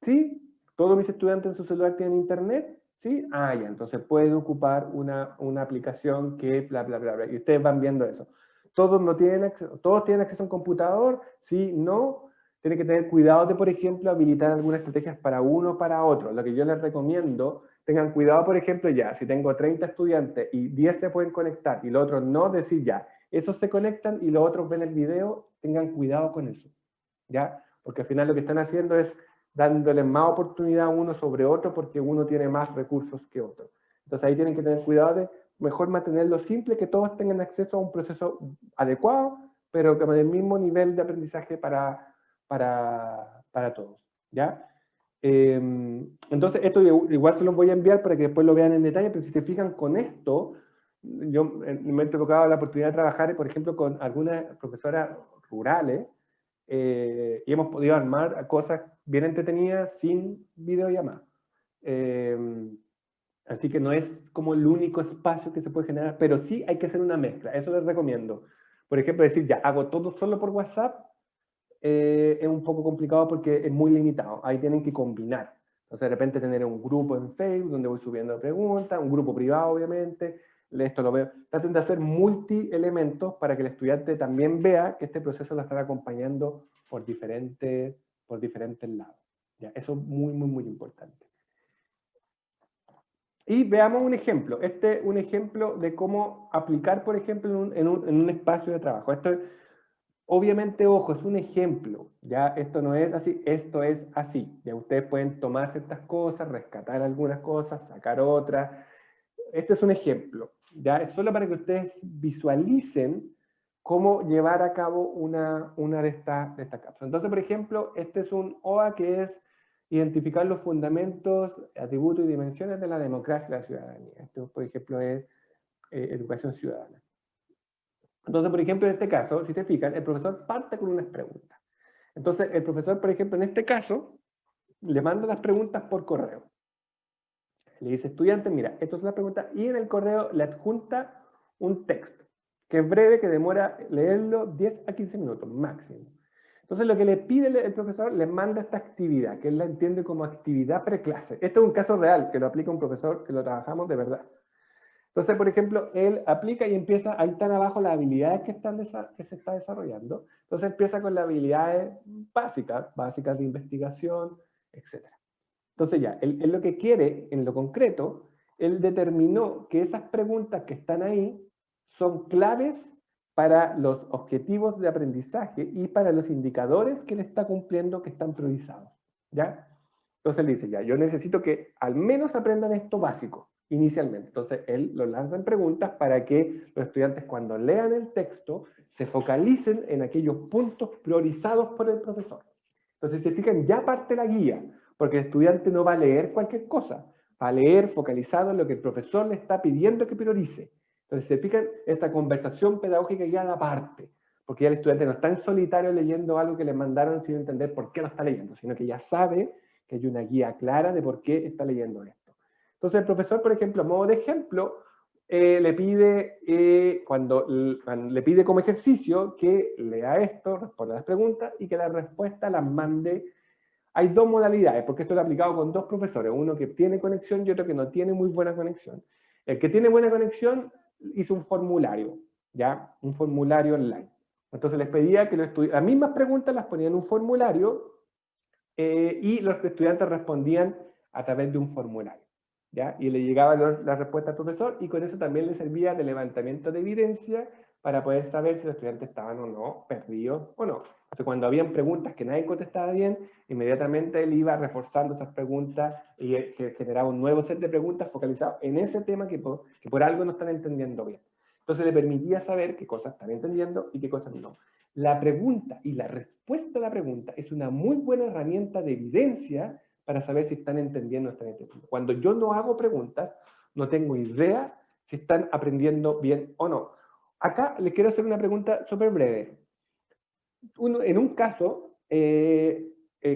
¿Sí? ¿Todos mis estudiantes en su celular tienen internet? ¿Sí? Ah, ya, entonces pueden ocupar una aplicación que bla, bla, bla, bla. Y ustedes van viendo eso. ¿Todos tienen acceso a un computador? Sí, no. Tienen que tener cuidado de, por ejemplo, habilitar algunas estrategias para uno o para otro. Lo que yo les recomiendo, tengan cuidado, por ejemplo, ya, si tengo 30 estudiantes y 10 se pueden conectar y los otros no, decir ya, esos se conectan y los otros ven el video, tengan cuidado con eso. ¿Ya? Porque al final lo que están haciendo es dándoles más oportunidad a uno sobre otro porque uno tiene más recursos que otro. Entonces ahí tienen que tener cuidado de mejor mantenerlo simple, que todos tengan acceso a un proceso adecuado, pero con el mismo nivel de aprendizaje para todos. ¿Ya? Entonces esto igual se los voy a enviar para que después lo vean en detalle, pero si se fijan con esto, yo me he tocado la oportunidad de trabajar, por ejemplo, con algunas profesoras rurales, y hemos podido armar cosas bien entretenidas sin videollamada. Así que no es como el único espacio que se puede generar, pero sí hay que hacer una mezcla, eso les recomiendo. Por ejemplo, decir, ya, hago todo solo por WhatsApp, es un poco complicado porque es muy limitado, ahí tienen que combinar. Entonces, de repente tener un grupo en Facebook donde voy subiendo preguntas, un grupo privado, obviamente, esto lo veo. Traten de hacer multi-elementos para que el estudiante también vea que este proceso lo están acompañando por diferentes lados. ¿Ya? Eso es muy, muy, muy importante. Y veamos un ejemplo. Un ejemplo de cómo aplicar, por ejemplo, en un espacio de trabajo. Esto, obviamente, ojo, es un ejemplo. ¿Ya? Esto no es así, esto es así. Ya ustedes pueden tomar ciertas cosas, rescatar algunas cosas, sacar otras. Este es un ejemplo. ¿Ya? Es solo para que ustedes visualicen cómo llevar a cabo una de estas cápsulas. Entonces, por ejemplo, este es un OA que es identificar los fundamentos, atributos y dimensiones de la democracia y la ciudadanía. Esto, por ejemplo, es educación ciudadana. Entonces, por ejemplo, en este caso, si se fijan, el profesor parte con unas preguntas. Entonces, el profesor, por ejemplo, en este caso, le manda las preguntas por correo. Le dice, estudiante, mira, esto es la pregunta, y en el correo le adjunta un texto, que es breve, que demora leerlo 10 a 15 minutos máximo. Entonces lo que le pide el profesor, le manda esta actividad, que él la entiende como actividad preclase. Este es un caso real, que lo aplica un profesor, que lo trabajamos de verdad. Entonces, por ejemplo, él aplica y empieza, ahí están abajo las habilidades que se está desarrollando. Entonces empieza con las habilidades básicas de investigación, etc. Entonces ya, él lo que quiere, en lo concreto, él determinó que esas preguntas que están ahí son claves para los objetivos de aprendizaje y para los indicadores que él está cumpliendo que están priorizados. ¿Ya? Entonces él dice, ya, yo necesito que al menos aprendan esto básico, inicialmente. Entonces él lo lanza en preguntas para que los estudiantes cuando lean el texto se focalicen en aquellos puntos priorizados por el profesor. Entonces, si se fijan, ya parte la guía, porque el estudiante no va a leer cualquier cosa, va a leer focalizado en lo que el profesor le está pidiendo que priorice. Entonces, se fijan, esta conversación pedagógica ya da parte, porque ya el estudiante no está en solitario leyendo algo que le mandaron sin entender por qué lo está leyendo, sino que ya sabe que hay una guía clara de por qué está leyendo esto. Entonces, el profesor, por ejemplo, a modo de ejemplo, le pide, cuando le pide como ejercicio que lea esto, responda las preguntas y que la respuesta las mande Hay dos modalidades, porque esto lo he aplicado con dos profesores, uno que tiene conexión y otro que no tiene muy buena conexión. El que tiene buena conexión hizo un formulario, ¿ya? Un formulario online. Entonces les pedía que las mismas preguntas las ponían en un formulario y los estudiantes respondían a través de un formulario, ¿ya? Y le llegaba la respuesta al profesor y con eso también le servía de levantamiento de evidencia para poder saber si los estudiantes estaban o no perdidos o no. Entonces, cuando habían preguntas que nadie contestaba bien, inmediatamente él iba reforzando esas preguntas y generaba un nuevo set de preguntas focalizadas en ese tema que por algo no están entendiendo bien. Entonces le permitía saber qué cosas están entendiendo y qué cosas no. La pregunta y la respuesta a la pregunta es una muy buena herramienta de evidencia para saber si están entendiendo o no están entendiendo. Cuando yo no hago preguntas, no tengo idea si están aprendiendo bien o no. Acá les quiero hacer una pregunta súper breve. En un caso,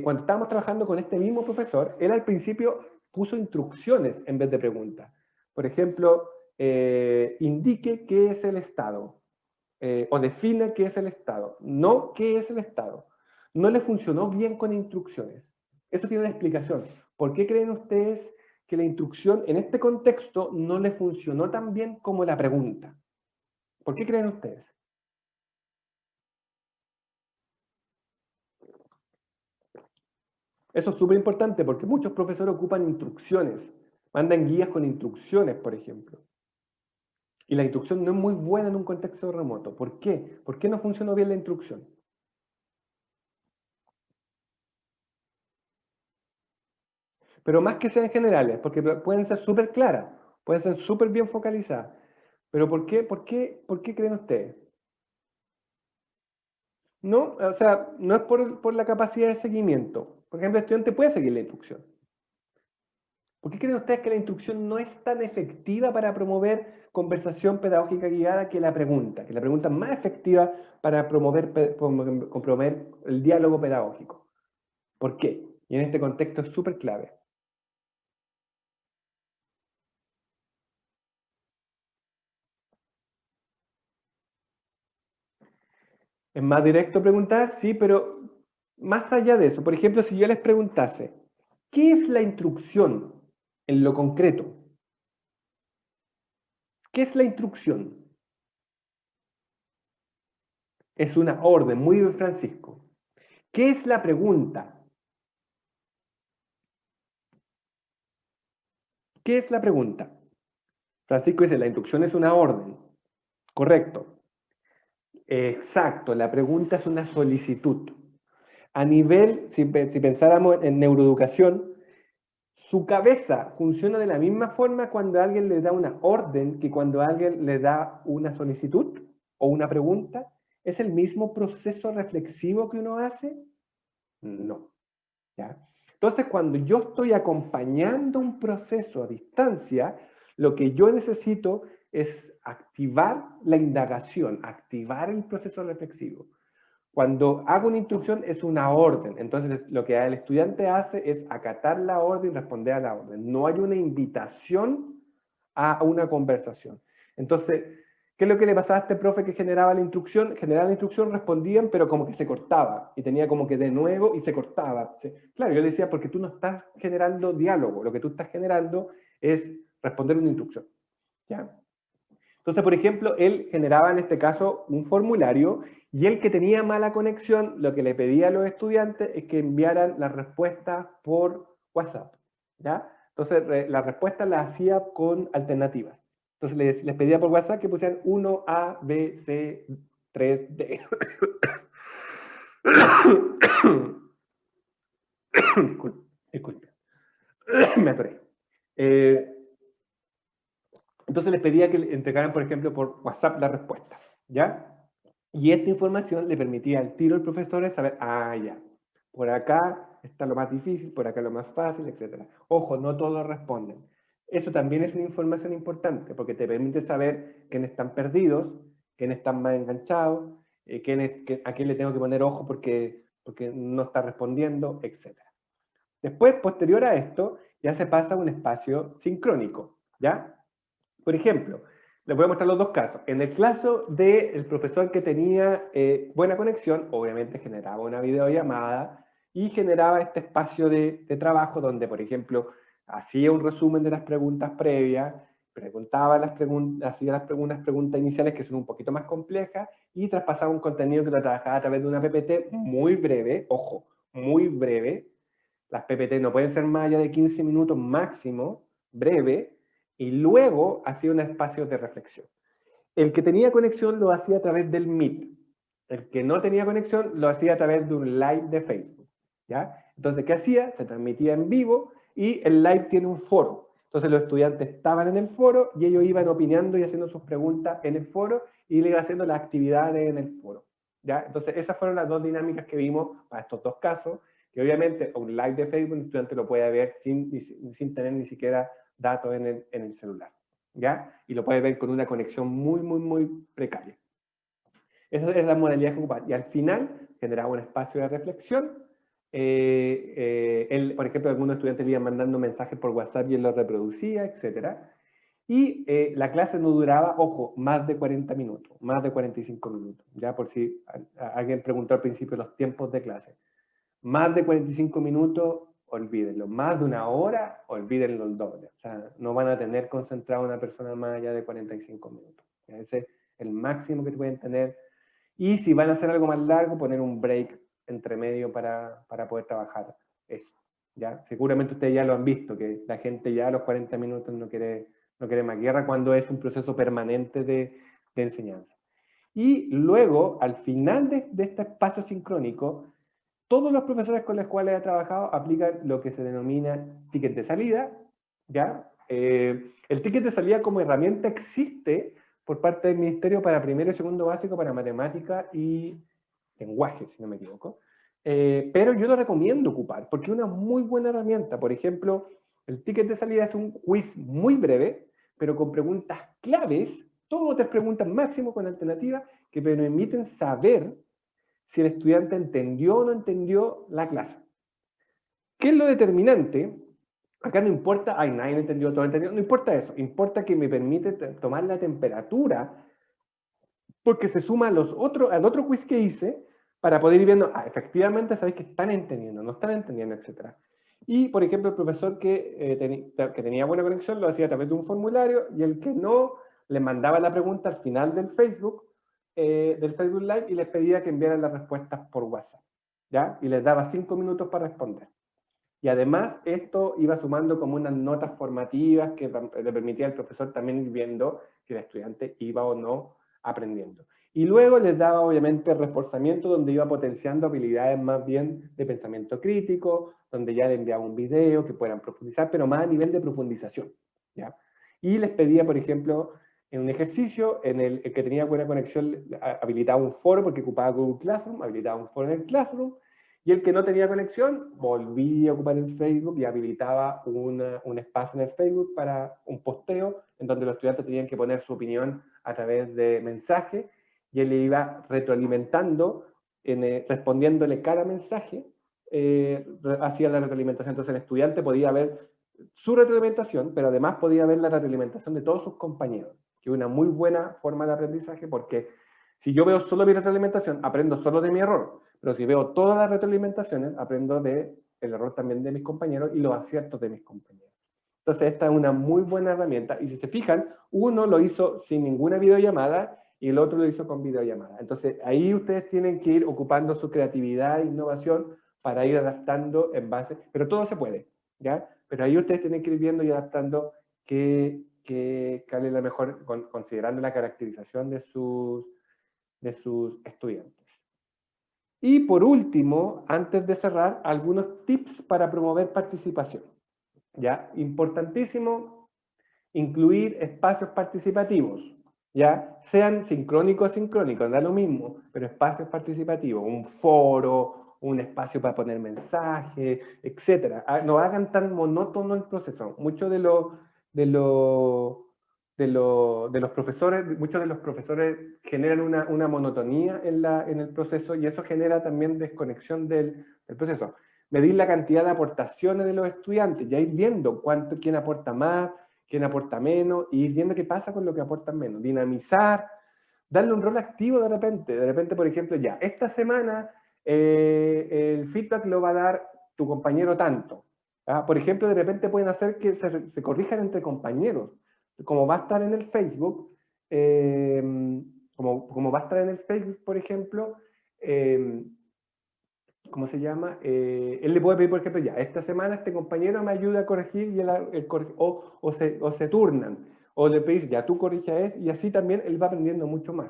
cuando estábamos trabajando con este mismo profesor, él al principio puso instrucciones en vez de preguntas. Por ejemplo, indique qué es el Estado, o defina qué es el Estado, no qué es el Estado. No le funcionó bien con instrucciones. Eso tiene una explicación. ¿Por qué creen ustedes que la instrucción en este contexto no le funcionó tan bien como la pregunta? ¿Por qué creen ustedes? Eso es súper importante porque muchos profesores ocupan instrucciones, mandan guías con instrucciones, por ejemplo. Y la instrucción no es muy buena en un contexto remoto. ¿Por qué? ¿Por qué no funcionó bien la instrucción? Pero más que sean generales, porque pueden ser súper claras, pueden ser súper bien focalizadas. Pero ¿por qué creen ustedes? No, o sea, no es por la capacidad de seguimiento. Por ejemplo, el estudiante puede seguir la instrucción. ¿Por qué creen ustedes que la instrucción no es tan efectiva para promover conversación pedagógica guiada que la pregunta? Que la pregunta es más efectiva para promover el diálogo pedagógico. ¿Por qué? Y en este contexto es súper clave. Es más directo preguntar, sí, pero más allá de eso, por ejemplo, si yo les preguntase, ¿qué es la instrucción en lo concreto? ¿Qué es la instrucción? Es una orden, muy bien, Francisco. ¿Qué es la pregunta? ¿Qué es la pregunta? Francisco dice, la instrucción es una orden. Correcto. Exacto, la pregunta es una solicitud. A nivel, si pensáramos en neuroeducación, su cabeza funciona de la misma forma cuando alguien le da una orden que cuando alguien le da una solicitud o una pregunta. ¿Es el mismo proceso reflexivo que uno hace? No. ¿Ya? Entonces, cuando yo estoy acompañando un proceso a distancia, lo que yo necesito es activar la indagación, activar el proceso reflexivo. Cuando hago una instrucción es una orden, entonces lo que el estudiante hace es acatar la orden y responder a la orden. No hay una invitación a una conversación. Entonces, ¿qué es lo que le pasaba a este profe que generaba la instrucción? Generaba la instrucción, respondían, pero como que se cortaba. Y tenía como que de nuevo y se cortaba. Claro, yo le decía, porque tú no estás generando diálogo. Lo que tú estás generando es responder una instrucción. ¿Ya? Entonces, por ejemplo, él generaba en este caso un formulario y el que tenía mala conexión, lo que le pedía a los estudiantes es que enviaran las respuestas por WhatsApp. ¿Ya? Entonces, las respuestas las hacía con alternativas. Entonces, les pedía por WhatsApp que pusieran 1A, B, C, 3, D. Disculpe. Me atoré. Entonces les pedía que entregaran, por ejemplo, por WhatsApp la respuesta, ¿ya? Y esta información le permitía al tiro al profesor saber, ya, por acá está lo más difícil, por acá lo más fácil, etc. Ojo, no todos responden. Eso también es una información importante, porque te permite saber quiénes están perdidos, quiénes están más enganchados, a quién le tengo que poner ojo porque no está respondiendo, etc. Después, posterior a esto, ya se pasa a un espacio sincrónico, ¿ya? Por ejemplo, les voy a mostrar los dos casos. En el caso del profesor que tenía buena conexión, obviamente generaba una videollamada y generaba este espacio de trabajo donde, por ejemplo, hacía un resumen de las preguntas previas, hacía unas preguntas iniciales que son un poquito más complejas y traspasaba un contenido que lo trabajaba a través de una PPT muy breve, ojo, muy breve. Las PPT no pueden ser más allá de 15 minutos máximo, breve, y luego hacía un espacio de reflexión. El que tenía conexión lo hacía a través del Meet. El que no tenía conexión lo hacía a través de un live de Facebook, ¿ya? Entonces, ¿qué hacía? Se transmitía en vivo y el live tiene un foro. Entonces los estudiantes estaban en el foro y ellos iban opinando y haciendo sus preguntas en el foro y le iban haciendo las actividades en el foro, ¿ya? Entonces esas fueron las dos dinámicas que vimos para estos dos casos, que obviamente un live de Facebook el estudiante lo puede ver sin tener ni siquiera datos en el celular, ¿ya? Y lo puede ver con una conexión muy precaria. Esa es la modalidad que ocupaba. Y al final generaba un espacio de reflexión. Por ejemplo, algunos estudiantes le iban mandando mensajes por WhatsApp y él los reproducía, etc. Y la clase no duraba, ojo, más de 40 minutos, más de 45 minutos. Ya por si alguien preguntó al principio los tiempos de clase. Más de 45 minutos, olvídenlo. Más de una hora, olvídenlo el doble. O sea, no van a tener concentrado a una persona más allá de 45 minutos. Ese es el máximo que pueden tener. Y si van a hacer algo más largo, poner un break entre medio para poder trabajar eso, ¿ya? Seguramente ustedes ya lo han visto, que la gente ya a los 40 minutos no quiere más guerra cuando es un proceso permanente de enseñanza. Y luego, al final de este espacio sincrónico, todos los profesores con los cuales he trabajado aplican lo que se denomina ticket de salida, ¿ya? El ticket de salida como herramienta existe por parte del Ministerio para primero y segundo básico para matemática y lenguaje, si no me equivoco. Pero yo lo recomiendo ocupar, porque es una muy buena herramienta. Por ejemplo, el ticket de salida es un quiz muy breve, pero con preguntas claves, todas 3 preguntas máximo con alternativas, que permiten saber si el estudiante entendió o no entendió la clase. ¿Qué es lo determinante? Acá no importa, ay, nadie entendió, todo entendió, no importa eso, importa que me permite tomar la temperatura, porque se suma al otro quiz que hice, para poder ir viendo, efectivamente sabéis que están entendiendo, no están entendiendo, etc. Y, por ejemplo, el profesor que tenía buena conexión lo hacía a través de un formulario, y el que no, le mandaba la pregunta al final del Facebook Live, y les pedía que enviaran las respuestas por WhatsApp, ¿ya? Y les daba 5 minutos para responder. Y además esto iba sumando como unas notas formativas que le permitía al profesor también ir viendo que el estudiante iba o no aprendiendo. Y luego les daba obviamente reforzamiento donde iba potenciando habilidades más bien de pensamiento crítico, donde ya le enviaba un video que puedan profundizar, pero más a nivel de profundización, ¿ya? Y les pedía, por ejemplo, en un ejercicio, en el que tenía buena conexión, habilitaba un foro porque ocupaba Google Classroom, habilitaba un foro en el Classroom, y el que no tenía conexión, volvía a ocupar el Facebook y habilitaba un espacio en el Facebook para un posteo, en donde los estudiantes tenían que poner su opinión a través de mensaje, y él le iba retroalimentando, respondiéndole cada mensaje, hacía la retroalimentación. Entonces el estudiante podía ver su retroalimentación, pero además podía ver la retroalimentación de todos sus compañeros, que es una muy buena forma de aprendizaje, porque si yo veo solo mi retroalimentación, aprendo solo de mi error, pero si veo todas las retroalimentaciones, aprendo del error también de mis compañeros y los aciertos de mis compañeros. Entonces esta es una muy buena herramienta, y si se fijan, uno lo hizo sin ninguna videollamada y el otro lo hizo con videollamada. Entonces ahí ustedes tienen que ir ocupando su creatividad e innovación para ir adaptando en base, pero todo se puede, ¿ya? Pero ahí ustedes tienen que ir viendo y adaptando cuál es la mejor, considerando la caracterización de sus estudiantes. Y por último, antes de cerrar, algunos tips para promover participación. ¿Ya? Importantísimo, incluir espacios participativos, ¿ya? Sean sincrónicos o asincrónicos, da lo mismo, pero espacios participativos, un foro, un espacio para poner mensajes, etc. No hagan tan monótono el proceso. Muchos de los profesores, muchos de los profesores generan una monotonía en el proceso, y eso genera también desconexión del proceso. Medir la cantidad de aportaciones de los estudiantes, ya ir viendo quién aporta más, quién aporta menos, y ir viendo qué pasa con lo que aportan menos. Dinamizar, darle un rol activo de repente, por ejemplo, ya, esta semana el feedback lo va a dar tu compañero tanto. ¿Ah? Por ejemplo, de repente pueden hacer que se corrijan entre compañeros. Como va a estar en el Facebook, como va a estar en el Facebook, por ejemplo, ¿cómo se llama? Él le puede pedir, por ejemplo, ya, esta semana este compañero me ayuda a corregir y o se turnan. O le pedís, ya tú corrijas y así también él va aprendiendo mucho más.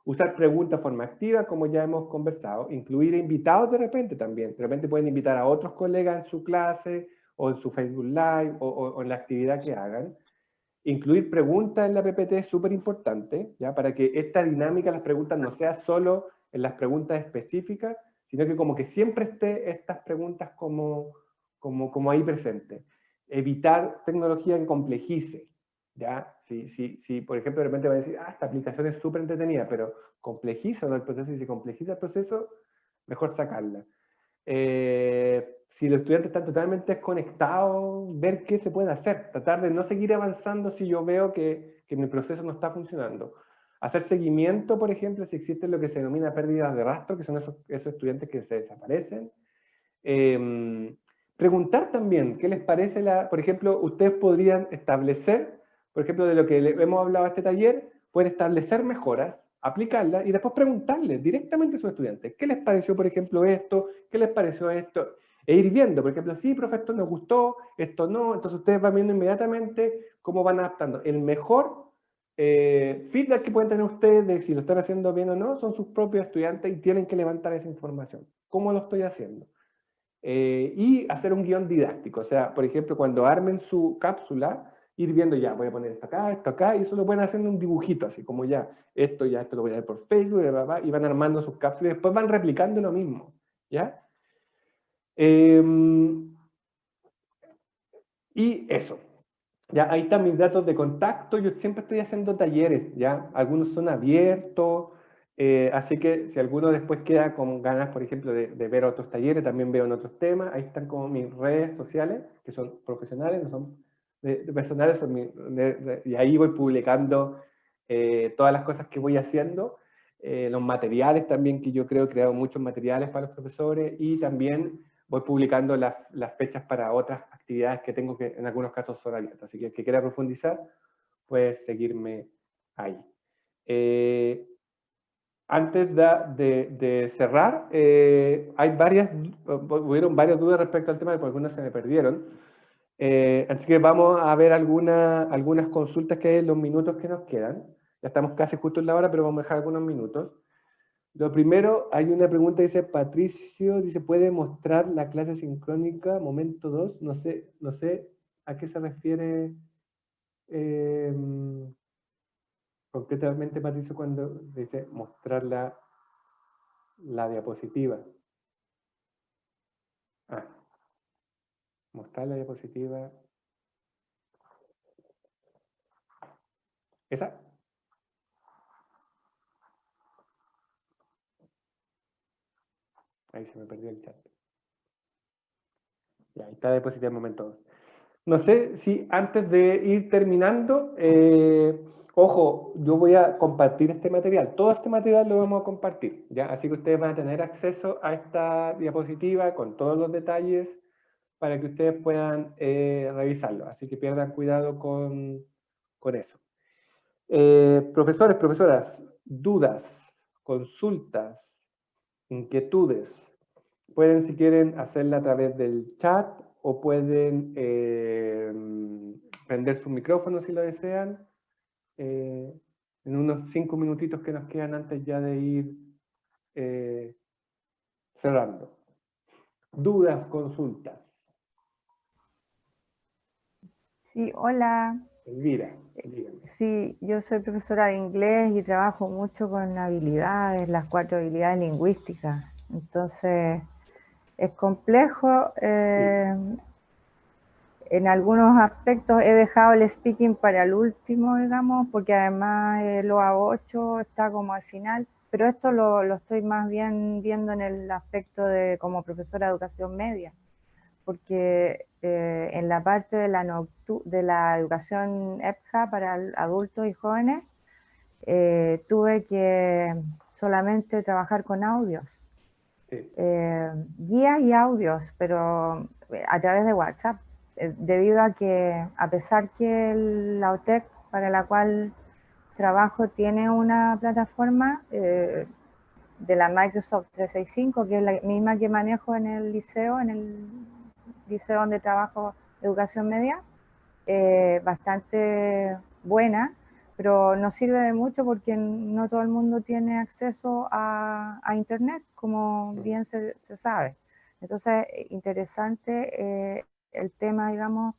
Usar preguntas de forma activa, como ya hemos conversado. Incluir invitados de repente también. De repente pueden invitar a otros colegas en su clase o en su Facebook Live o en la actividad que hagan. Incluir preguntas en la PPT es súper importante, ¿ya? Para que esta dinámica de las preguntas no sea solo en las preguntas específicas, sino que como que siempre esté estas preguntas como ahí presentes. Evitar tecnología que complejice, ¿ya? Si por ejemplo de repente va a decir, esta aplicación es súper entretenida, pero complejiza el proceso, y si complejiza el proceso, mejor sacarla. Si los estudiantes están totalmente desconectados, ver qué se puede hacer, tratar de no seguir avanzando si yo veo que mi proceso no está funcionando. Hacer seguimiento, por ejemplo, si existe lo que se denomina pérdidas de rastro, que son esos estudiantes que se desaparecen. Preguntar también, ¿qué les parece por ejemplo, ustedes podrían establecer, por ejemplo, de lo que hemos hablado en este taller, pueden establecer mejoras, aplicarlas y después preguntarles directamente a sus estudiantes, ¿qué les pareció, por ejemplo, esto? ¿Qué les pareció esto? E ir viendo, por ejemplo, sí, profe, esto nos gustó, esto no, entonces ustedes van viendo inmediatamente cómo van adaptando. El mejor feedback que pueden tener ustedes de si lo están haciendo bien o no son sus propios estudiantes y tienen que levantar esa información. ¿Cómo lo estoy haciendo? Y hacer un guión didáctico, o sea, por ejemplo, cuando armen su cápsula, ir viendo ya, voy a poner esto acá, y eso lo pueden hacer en un dibujito, así como ya esto lo voy a ver por Facebook, y van armando sus cápsulas, y después van replicando lo mismo, ¿ya? Y eso. Ya, ahí están mis datos de contacto, yo siempre estoy haciendo talleres, ¿ya? Algunos son abiertos, así que si alguno después queda con ganas, por ejemplo, de ver otros talleres, también veo en otros temas, ahí están como mis redes sociales, que son profesionales, no son personales, y ahí voy publicando todas las cosas que voy haciendo, los materiales también, que yo creo he creado muchos materiales para los profesores, y también voy publicando las fechas para otras actividades que tengo, que en algunos casos son abiertas. Así que el que quiera profundizar puede seguirme ahí. Antes de cerrar, hubieron varias dudas respecto al tema, porque algunas se me perdieron. Así que vamos a ver algunas consultas que hay en los minutos que nos quedan. Ya estamos casi justo en la hora, pero vamos a dejar algunos minutos. Lo primero, hay una pregunta, dice Patricio, dice, ¿puede mostrar la clase sincrónica, momento 2? No sé a qué se refiere concretamente Patricio cuando dice mostrar la diapositiva. Mostrar la diapositiva. ¿Esa? Ahí se me perdió el chat. Ya, ahí está diapositiva en momento 2. No sé si antes de ir terminando, ojo, yo voy a compartir este material. Todo este material lo vamos a compartir, ¿ya? Así que ustedes van a tener acceso a esta diapositiva con todos los detalles para que ustedes puedan revisarlo. Así que pierdan cuidado con eso. Profesores, profesoras, dudas, consultas, inquietudes, pueden, si quieren, hacerla a través del chat o pueden prender su micrófono si lo desean, en unos 5 minutitos que nos quedan antes ya de ir cerrando. Dudas, consultas. Sí, hola. Elvira, dígame. Sí, yo soy profesora de inglés y trabajo mucho con habilidades, las 4 habilidades lingüísticas. Entonces, es complejo. En algunos aspectos he dejado el speaking para el último, digamos, porque además el OA8 está como al final, pero esto lo estoy más bien viendo en el aspecto de como profesora de educación media, porque en la parte de la educación EPJA para adultos y jóvenes, tuve que solamente trabajar con audios. Sí. Guías y audios, pero a través de WhatsApp, debido a que, a pesar que la OTEC para la cual trabajo tiene una plataforma de la Microsoft 365, que es la misma que manejo en el liceo donde trabajo educación media, bastante buena, pero no sirve de mucho porque no todo el mundo tiene acceso a internet, como bien se sabe. Entonces, interesante el tema, digamos,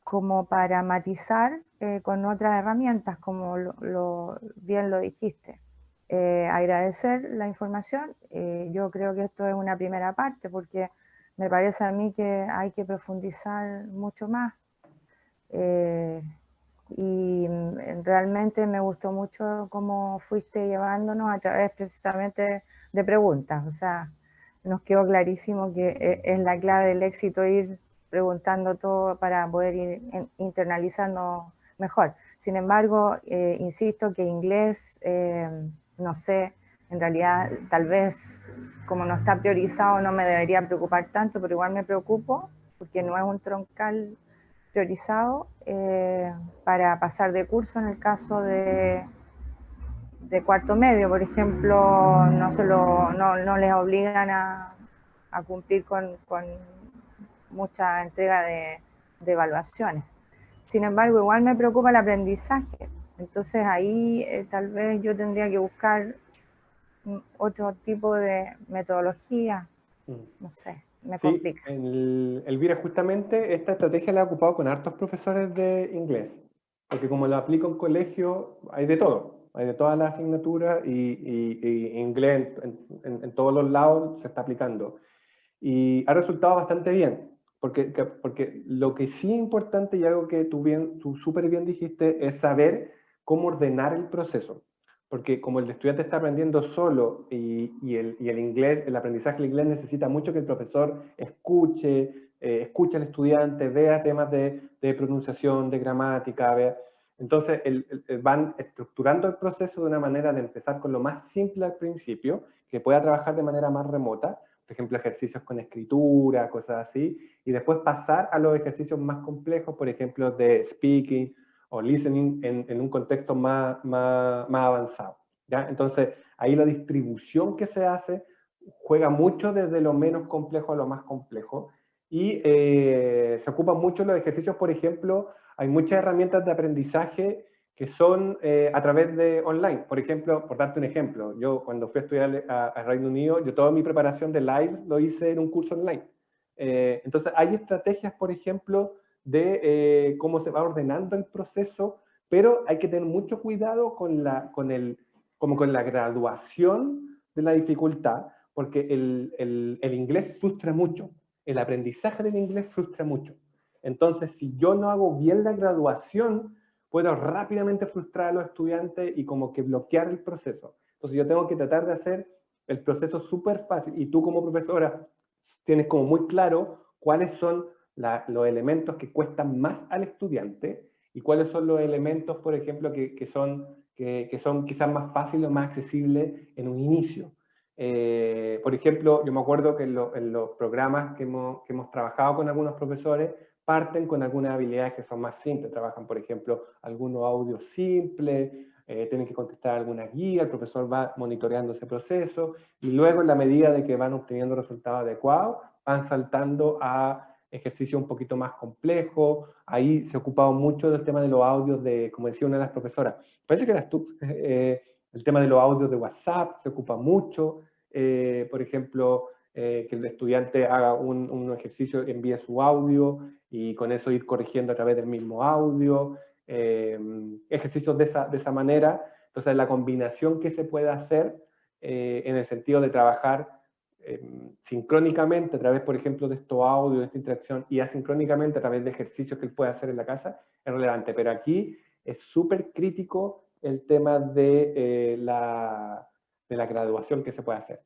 como para matizar con otras herramientas, como bien lo dijiste. Agradecer la información. Yo creo que esto es una primera parte, porque me parece a mí que hay que profundizar mucho más. Y realmente me gustó mucho cómo fuiste llevándonos a través precisamente de preguntas. O sea, nos quedó clarísimo que es la clave del éxito ir preguntando todo para poder ir internalizando mejor. Sin embargo, insisto que inglés, no sé, en realidad tal vez como no está priorizado no me debería preocupar tanto, pero igual me preocupo porque no es un troncal priorizado para pasar de curso en el caso de cuarto medio, por ejemplo, no les obligan a cumplir con mucha entrega de evaluaciones. Sin embargo, igual me preocupa el aprendizaje. Entonces ahí tal vez yo tendría que buscar otro tipo de metodología, no sé, me complica. Elvira, justamente esta estrategia la he ocupado con hartos profesores de inglés, porque como lo aplico en colegio, hay de todo, hay de todas las asignaturas y inglés en todos los lados se está aplicando. Y ha resultado bastante bien, porque lo que sí es importante y algo que tú súper bien dijiste es saber cómo ordenar el proceso. Porque como el estudiante está aprendiendo solo y el inglés, el aprendizaje del inglés necesita mucho que el profesor escuche al estudiante, vea temas de pronunciación, de gramática, entonces van estructurando el proceso de una manera de empezar con lo más simple al principio, que pueda trabajar de manera más remota, por ejemplo, ejercicios con escritura, cosas así, y después pasar a los ejercicios más complejos, por ejemplo, de speaking o listening en un contexto más avanzado, ¿ya? Entonces, ahí la distribución que se hace juega mucho desde lo menos complejo a lo más complejo, y se ocupan mucho los ejercicios, por ejemplo, hay muchas herramientas de aprendizaje que son a través de online. Por ejemplo, por darte un ejemplo, yo cuando fui a estudiar a Reino Unido, yo toda mi preparación de live lo hice en un curso online. Entonces, hay estrategias, por ejemplo, de cómo se va ordenando el proceso, pero hay que tener mucho cuidado con la graduación de la dificultad, porque el inglés frustra mucho, el aprendizaje del inglés frustra mucho. Entonces, si yo no hago bien la graduación, puedo rápidamente frustrar a los estudiantes y como que bloquear el proceso. Entonces yo tengo que tratar de hacer el proceso súper fácil, y tú como profesora tienes como muy claro cuáles son los elementos que cuestan más al estudiante y cuáles son los elementos, por ejemplo, que son quizás más fáciles o más accesibles en un inicio. Por ejemplo, yo me acuerdo que en los programas que hemos trabajado con algunos profesores, parten con algunas habilidades que son más simples, trabajan, por ejemplo, algunos audios simples, tienen que contestar alguna guía, el profesor va monitoreando ese proceso, y luego en la medida de que van obteniendo resultados adecuados, van saltando a ejercicios un poquito más complejos. Ahí se ha ocupado mucho del tema de los audios como decía una de las profesoras, parece que eras tú, el tema de los audios de WhatsApp se ocupa mucho, por ejemplo, que el estudiante haga un ejercicio, envíe su audio y con eso ir corrigiendo a través del mismo audio, ejercicios de esa manera. Entonces, la combinación que se puede hacer en el sentido de trabajar sincrónicamente a través, por ejemplo, de estos audios, de esta interacción, y asincrónicamente a través de ejercicios que él puede hacer en la casa, es relevante. Pero aquí es súper crítico el tema de la graduación que se puede hacer.